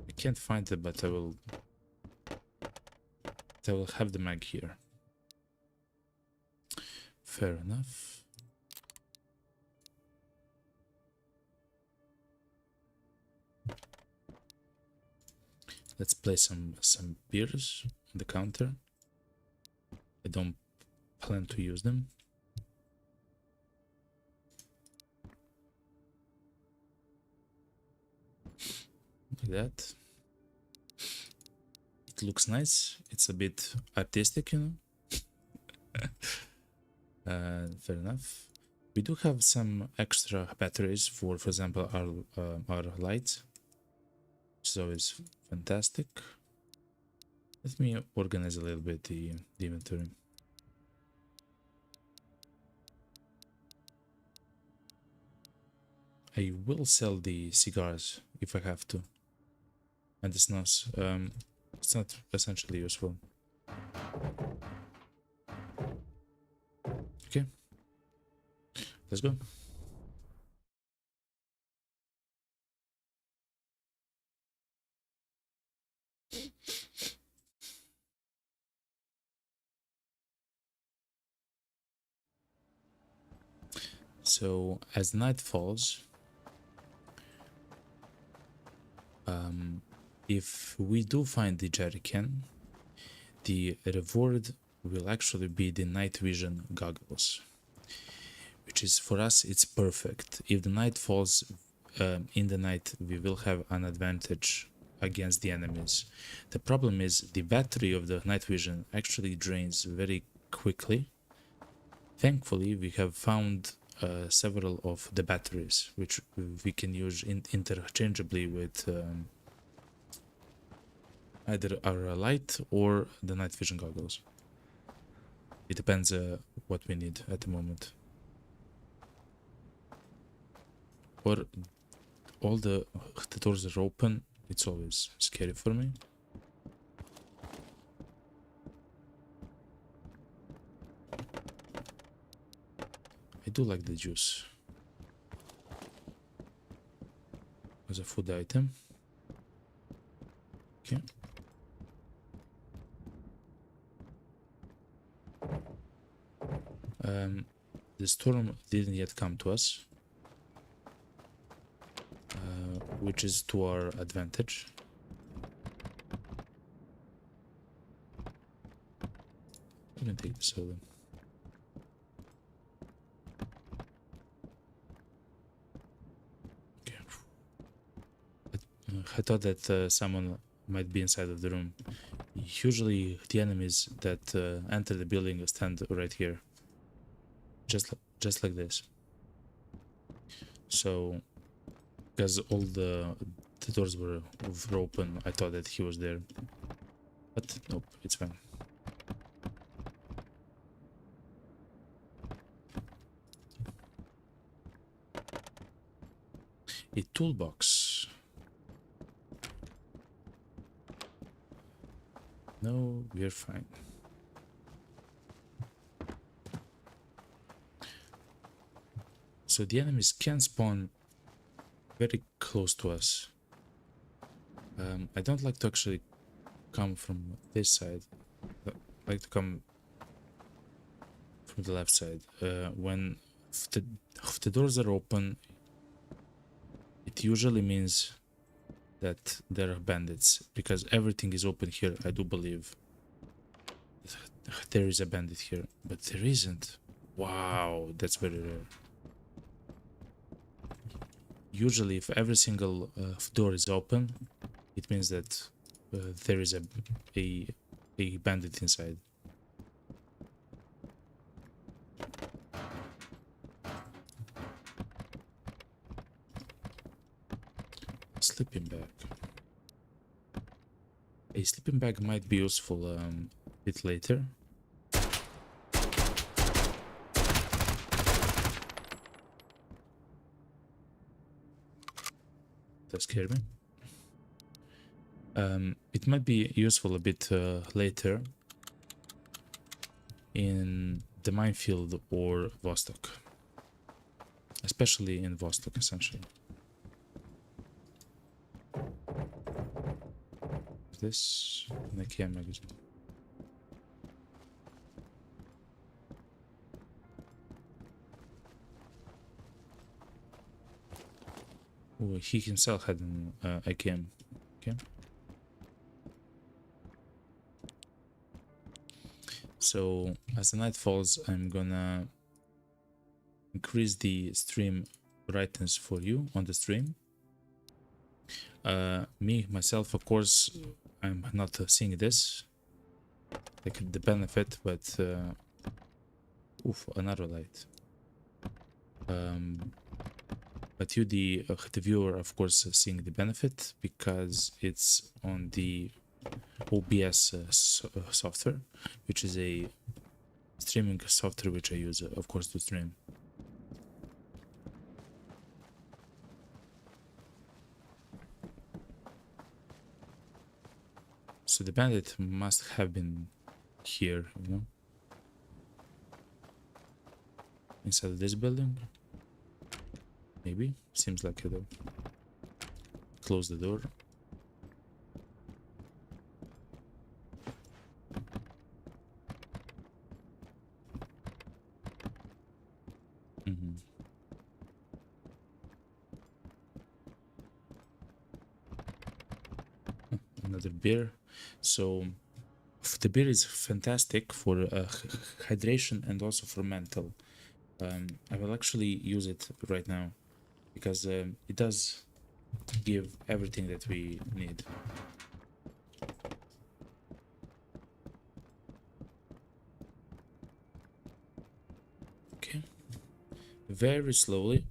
I can't find it, but I will have the mag here. Fair enough. Let's place some beers on the counter. I don't plan to use them. Like that. It looks nice. It's a bit artistic, you know. Fair enough. We do have some extra batteries for example, our lights, which is always fantastic. Let me organize a little bit the inventory. I will sell the cigars if I have to, and it's not essentially useful. Okay, let's go. So as night falls, if we do find the jerry can, the reward will actually be the night vision goggles, which is for us it's perfect. If the night falls in the night, we will have an advantage against the enemies. The problem is the battery of the night vision actually drains very quickly. Thankfully, we have found several of the batteries which we can use interchangeably with either our light or the night vision goggles. It depends what we need at the moment. Or all the doors are open. It's always scary for me. I do like the juice as a food item. Okay. The storm didn't yet come to us, which is to our advantage. I'm gonna take the soda. I thought that someone might be inside of the room. Usually, the enemies that enter the building stand right here, just like this. So, because all the doors were open, I thought that he was there, but nope, it's fine. A toolbox. No, we're fine. So the enemies can spawn very close to us. I don't like to actually come from this side. I like to come from the left side. When if the doors are open, it usually means that there are bandits, because everything is open here. I do believe there is a bandit here, but there isn't. Wow, that's very rare. Usually, if every single door is open, it means that there is a bandit inside. Sleeping bag. A sleeping bag might be useful a bit later. That scared me. It might be useful a bit later in the minefield or Vostok, especially in Vostok, essentially. This Nokia magazine. Oh, he himself had an AKM. Okay. So as the night falls, I'm gonna increase the stream brightness for you on the stream. Me myself, of course, I'm not seeing this, like the benefit, but oof, another light. But you, the viewer, of course, seeing the benefit because it's on the OBS software, which is a streaming software which I use, of course, to stream. So the bandit must have been here, you know, inside of this building. Maybe, seems like it though. Close the door. Another beer. So the beer is fantastic for hydration and also for mental. I will actually use it right now because it does give everything that we need. Okay, very slowly,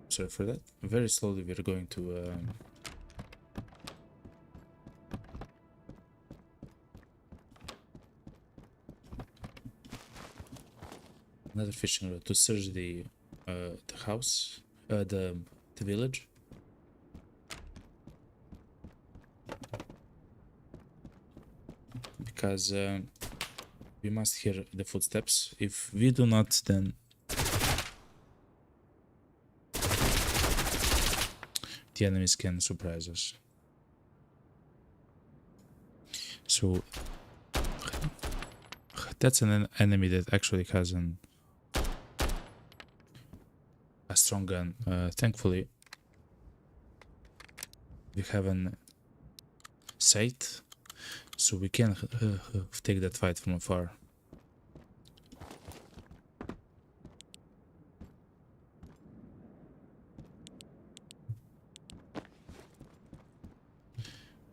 sorry for that, very slowly we're going to another fishing rod to search the house, the village. Because we must hear the footsteps. If we do not, then the enemies can surprise us. So that's an enemy that actually has a strong gun. Thankfully, we have an sight, so we can take that fight from afar.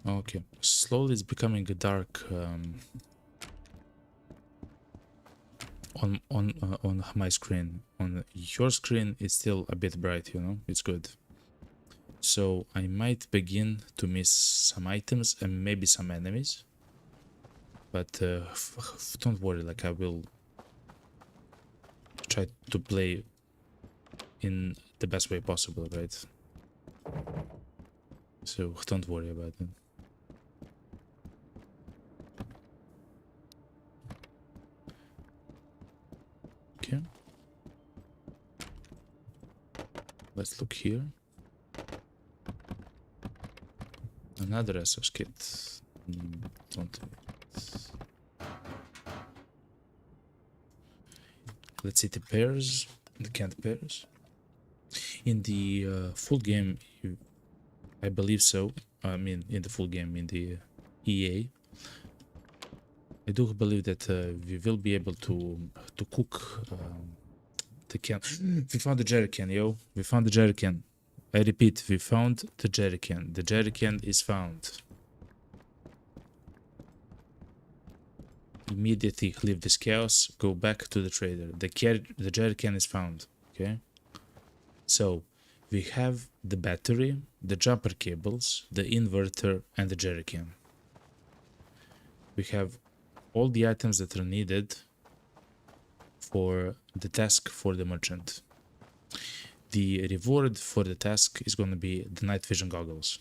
Okay, slowly it's becoming dark on my screen. On your screen, it's still a bit bright. You know, it's good. So I might begin to miss some items and maybe some enemies. But don't worry, like I will try to play in the best way possible, right? So don't worry about it. Okay. Let's look here. Another SOS kit. Don't. Let's see the pairs, the canned pairs. In the full game, I believe so. I mean, in the full game, in the EA, I do believe that we will be able to cook the can. We found the jerry can, yo. We found the jerry can. I repeat, we found the jerry can. The jerry can is found. Immediately leave this chaos. Go back to the trader. The jerry can is found. Okay. So we have the battery, the jumper cables, the inverter, and the jerry can. We have all the items that are needed for the task for the merchant. The reward for the task is going to be the night vision goggles,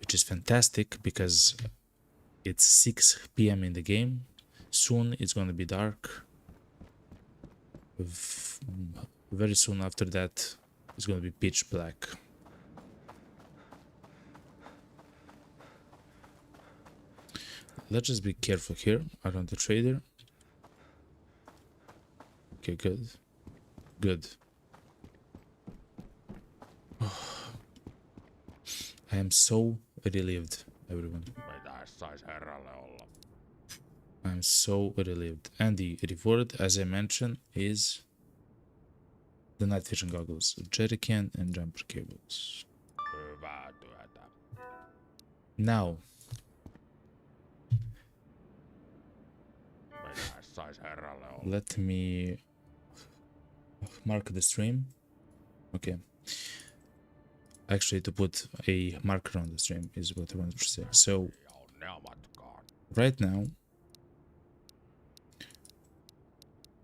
which is fantastic because it's 6 p.m. in the game. Soon it's going to be dark. Very soon after that, it's going to be pitch black. Let's just be careful here around the trader. Okay, good. Good. I am so relieved, everyone. Mitäs sais herralle olla? I'm so relieved. And the reward, as I mentioned, is the night vision goggles, jerry can, and jumper cables. Hyvää työtä. Now, Mitäs sais herralle olla? let me mark the stream. Okay. Actually, to put a marker on the stream is what I wanted to say. So, Ja onnea matkaan. right now,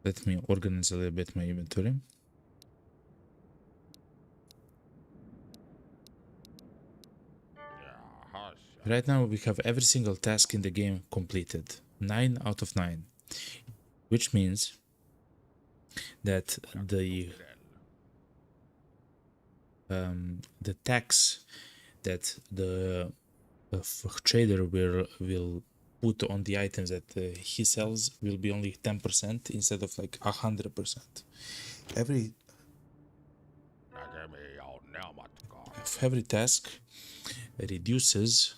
let me organize a little bit my inventory. Jahas. Right now, we have every single task in the game completed. 9 out of 9. Which means that the tax that the trader will put on the items that he sells will be only 10% instead of like 100%. Näkemiin ja onnea matkaan. Every task reduces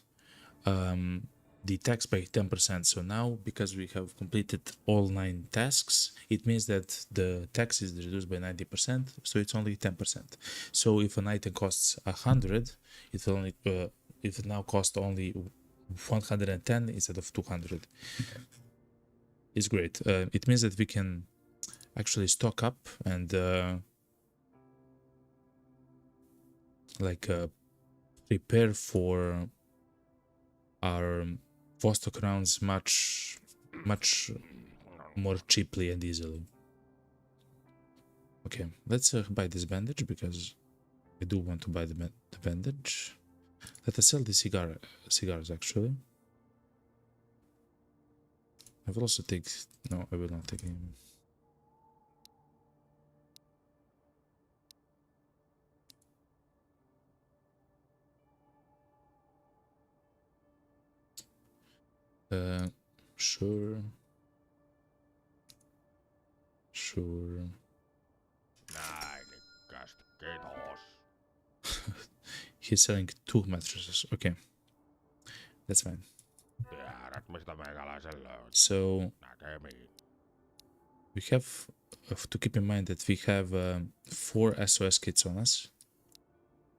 the tax by 10%. So now, because we have completed all 9 tasks, it means that the tax is reduced by 90%, so it's only 10%. So if an item costs 100, it will only it now costs only 110 instead of 200. It's great. It means that we can actually stock up and prepare for our Vostok rounds much more cheaply and easily. Okay, let's buy this bandage because I do want to buy the bandage. Let us sell the cigars actually. I will also take... No, I will not take him. Sure. Näin ikkästi. Kiitos. He's selling 2 mattresses. Okay, that's fine. Tiedät, mistä meikäläisen löytyy. So Näkemiin. we have to keep in mind that we have 4 SOS kits on us,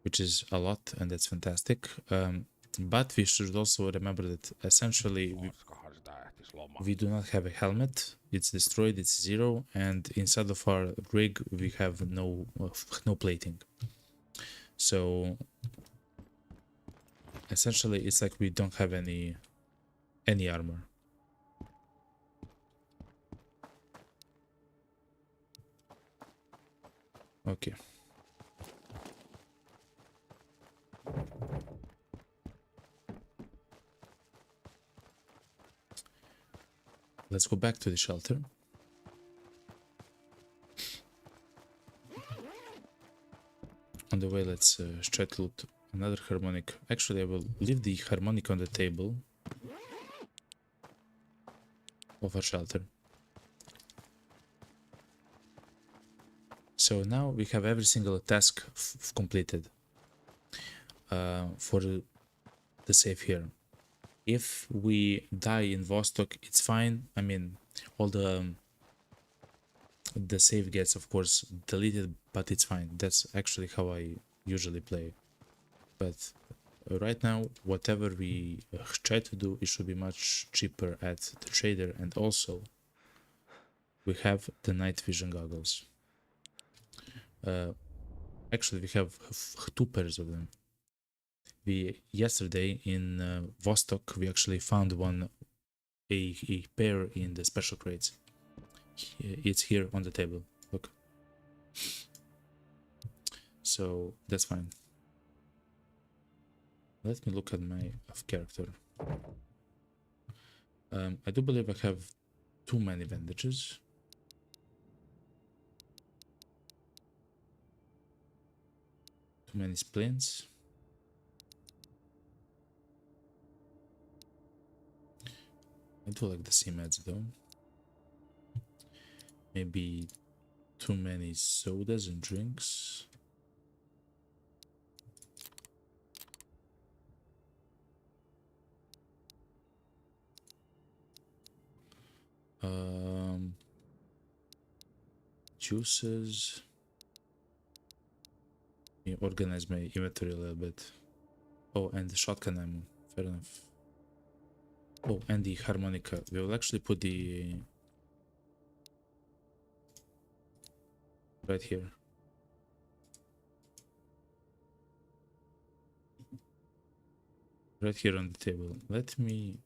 which is a lot, and that's fantastic. But we should also remember that essentially Koskahan sitä ehtis loma. we do not have a helmet. It's destroyed. It's zero, and inside of our rig we have no plating. So essentially, it's like we don't have any armor. Okay. Let's go back to the shelter. On the way, let's try to loot another harmonic. Actually, I will leave the harmonic on the table of our shelter. So now we have every single task completed for the save here. If we die in Vostok, it's fine. I mean, all the save gets, of course, deleted, but it's fine. That's actually how I usually play. But right now, whatever we try to do, it should be much cheaper at the trader, and also we have the night vision goggles. Actually, we have 2 pairs of them. Yesterday in Vostok, we actually found a pair in the special crates. It's here on the table. Look. So that's fine. Let me look at my character. I do believe I have too many bandages. Too many splints. I do like the C-meds though. Maybe too many sodas and drinks. Juices. Organize my inventory a little bit. Oh, and the shotgun ammo. Fair enough. Oh, and the harmonica. We will actually put the right here. Right here on the table. Let me,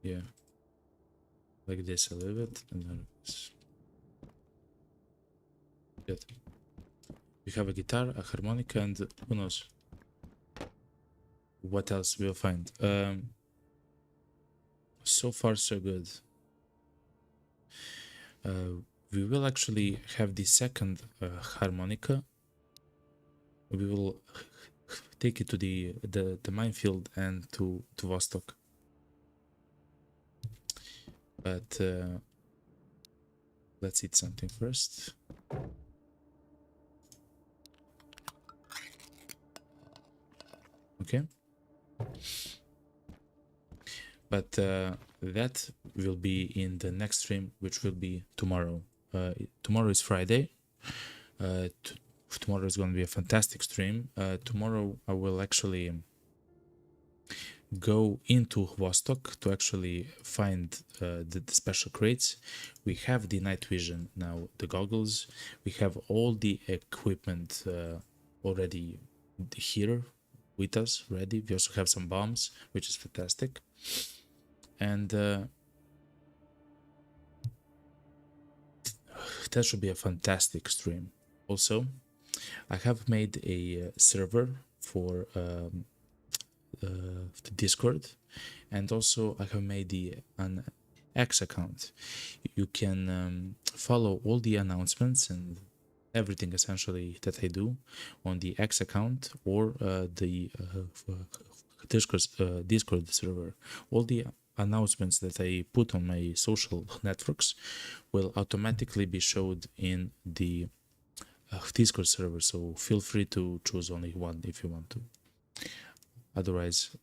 yeah, like this a little bit, and then this. Good. We have a guitar, a harmonica, and who knows what else we'll find. So far so good. We will actually have the second harmonica. We will take it to the minefield and to Vostok. But let's eat something first. Okay. But that will be in the next stream, which will be tomorrow. Tomorrow is Friday. Tomorrow is going to be a fantastic stream. Tomorrow I will actually go into Vostok to actually find the special crates. We have the night vision now, the goggles. We have all the equipment already here with us, ready. We also have some bombs, which is fantastic. And that should be a fantastic stream. Also, I have made a server for the Discord, and also I have made an X account. You can follow all the announcements and everything essentially that I do on the X account or the Discord server. All the announcements that I put on my social networks will automatically be showed in the Discord server, so feel free to choose only one if you want to. Otherwise,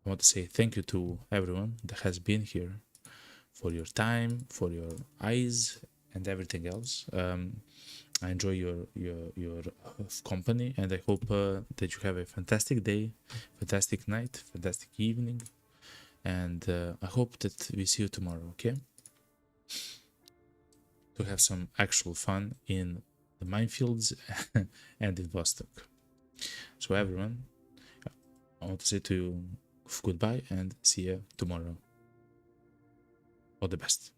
I want to say thank you to everyone that has been here, for your time, for your eyes, and everything else. I enjoy your company, and I hope that you have a fantastic day, fantastic night, fantastic evening, and I hope that we see you tomorrow. Okay, to have some actual fun in the minefields and in Vostok. So everyone, I want to say to you goodbye and see you tomorrow. All the best.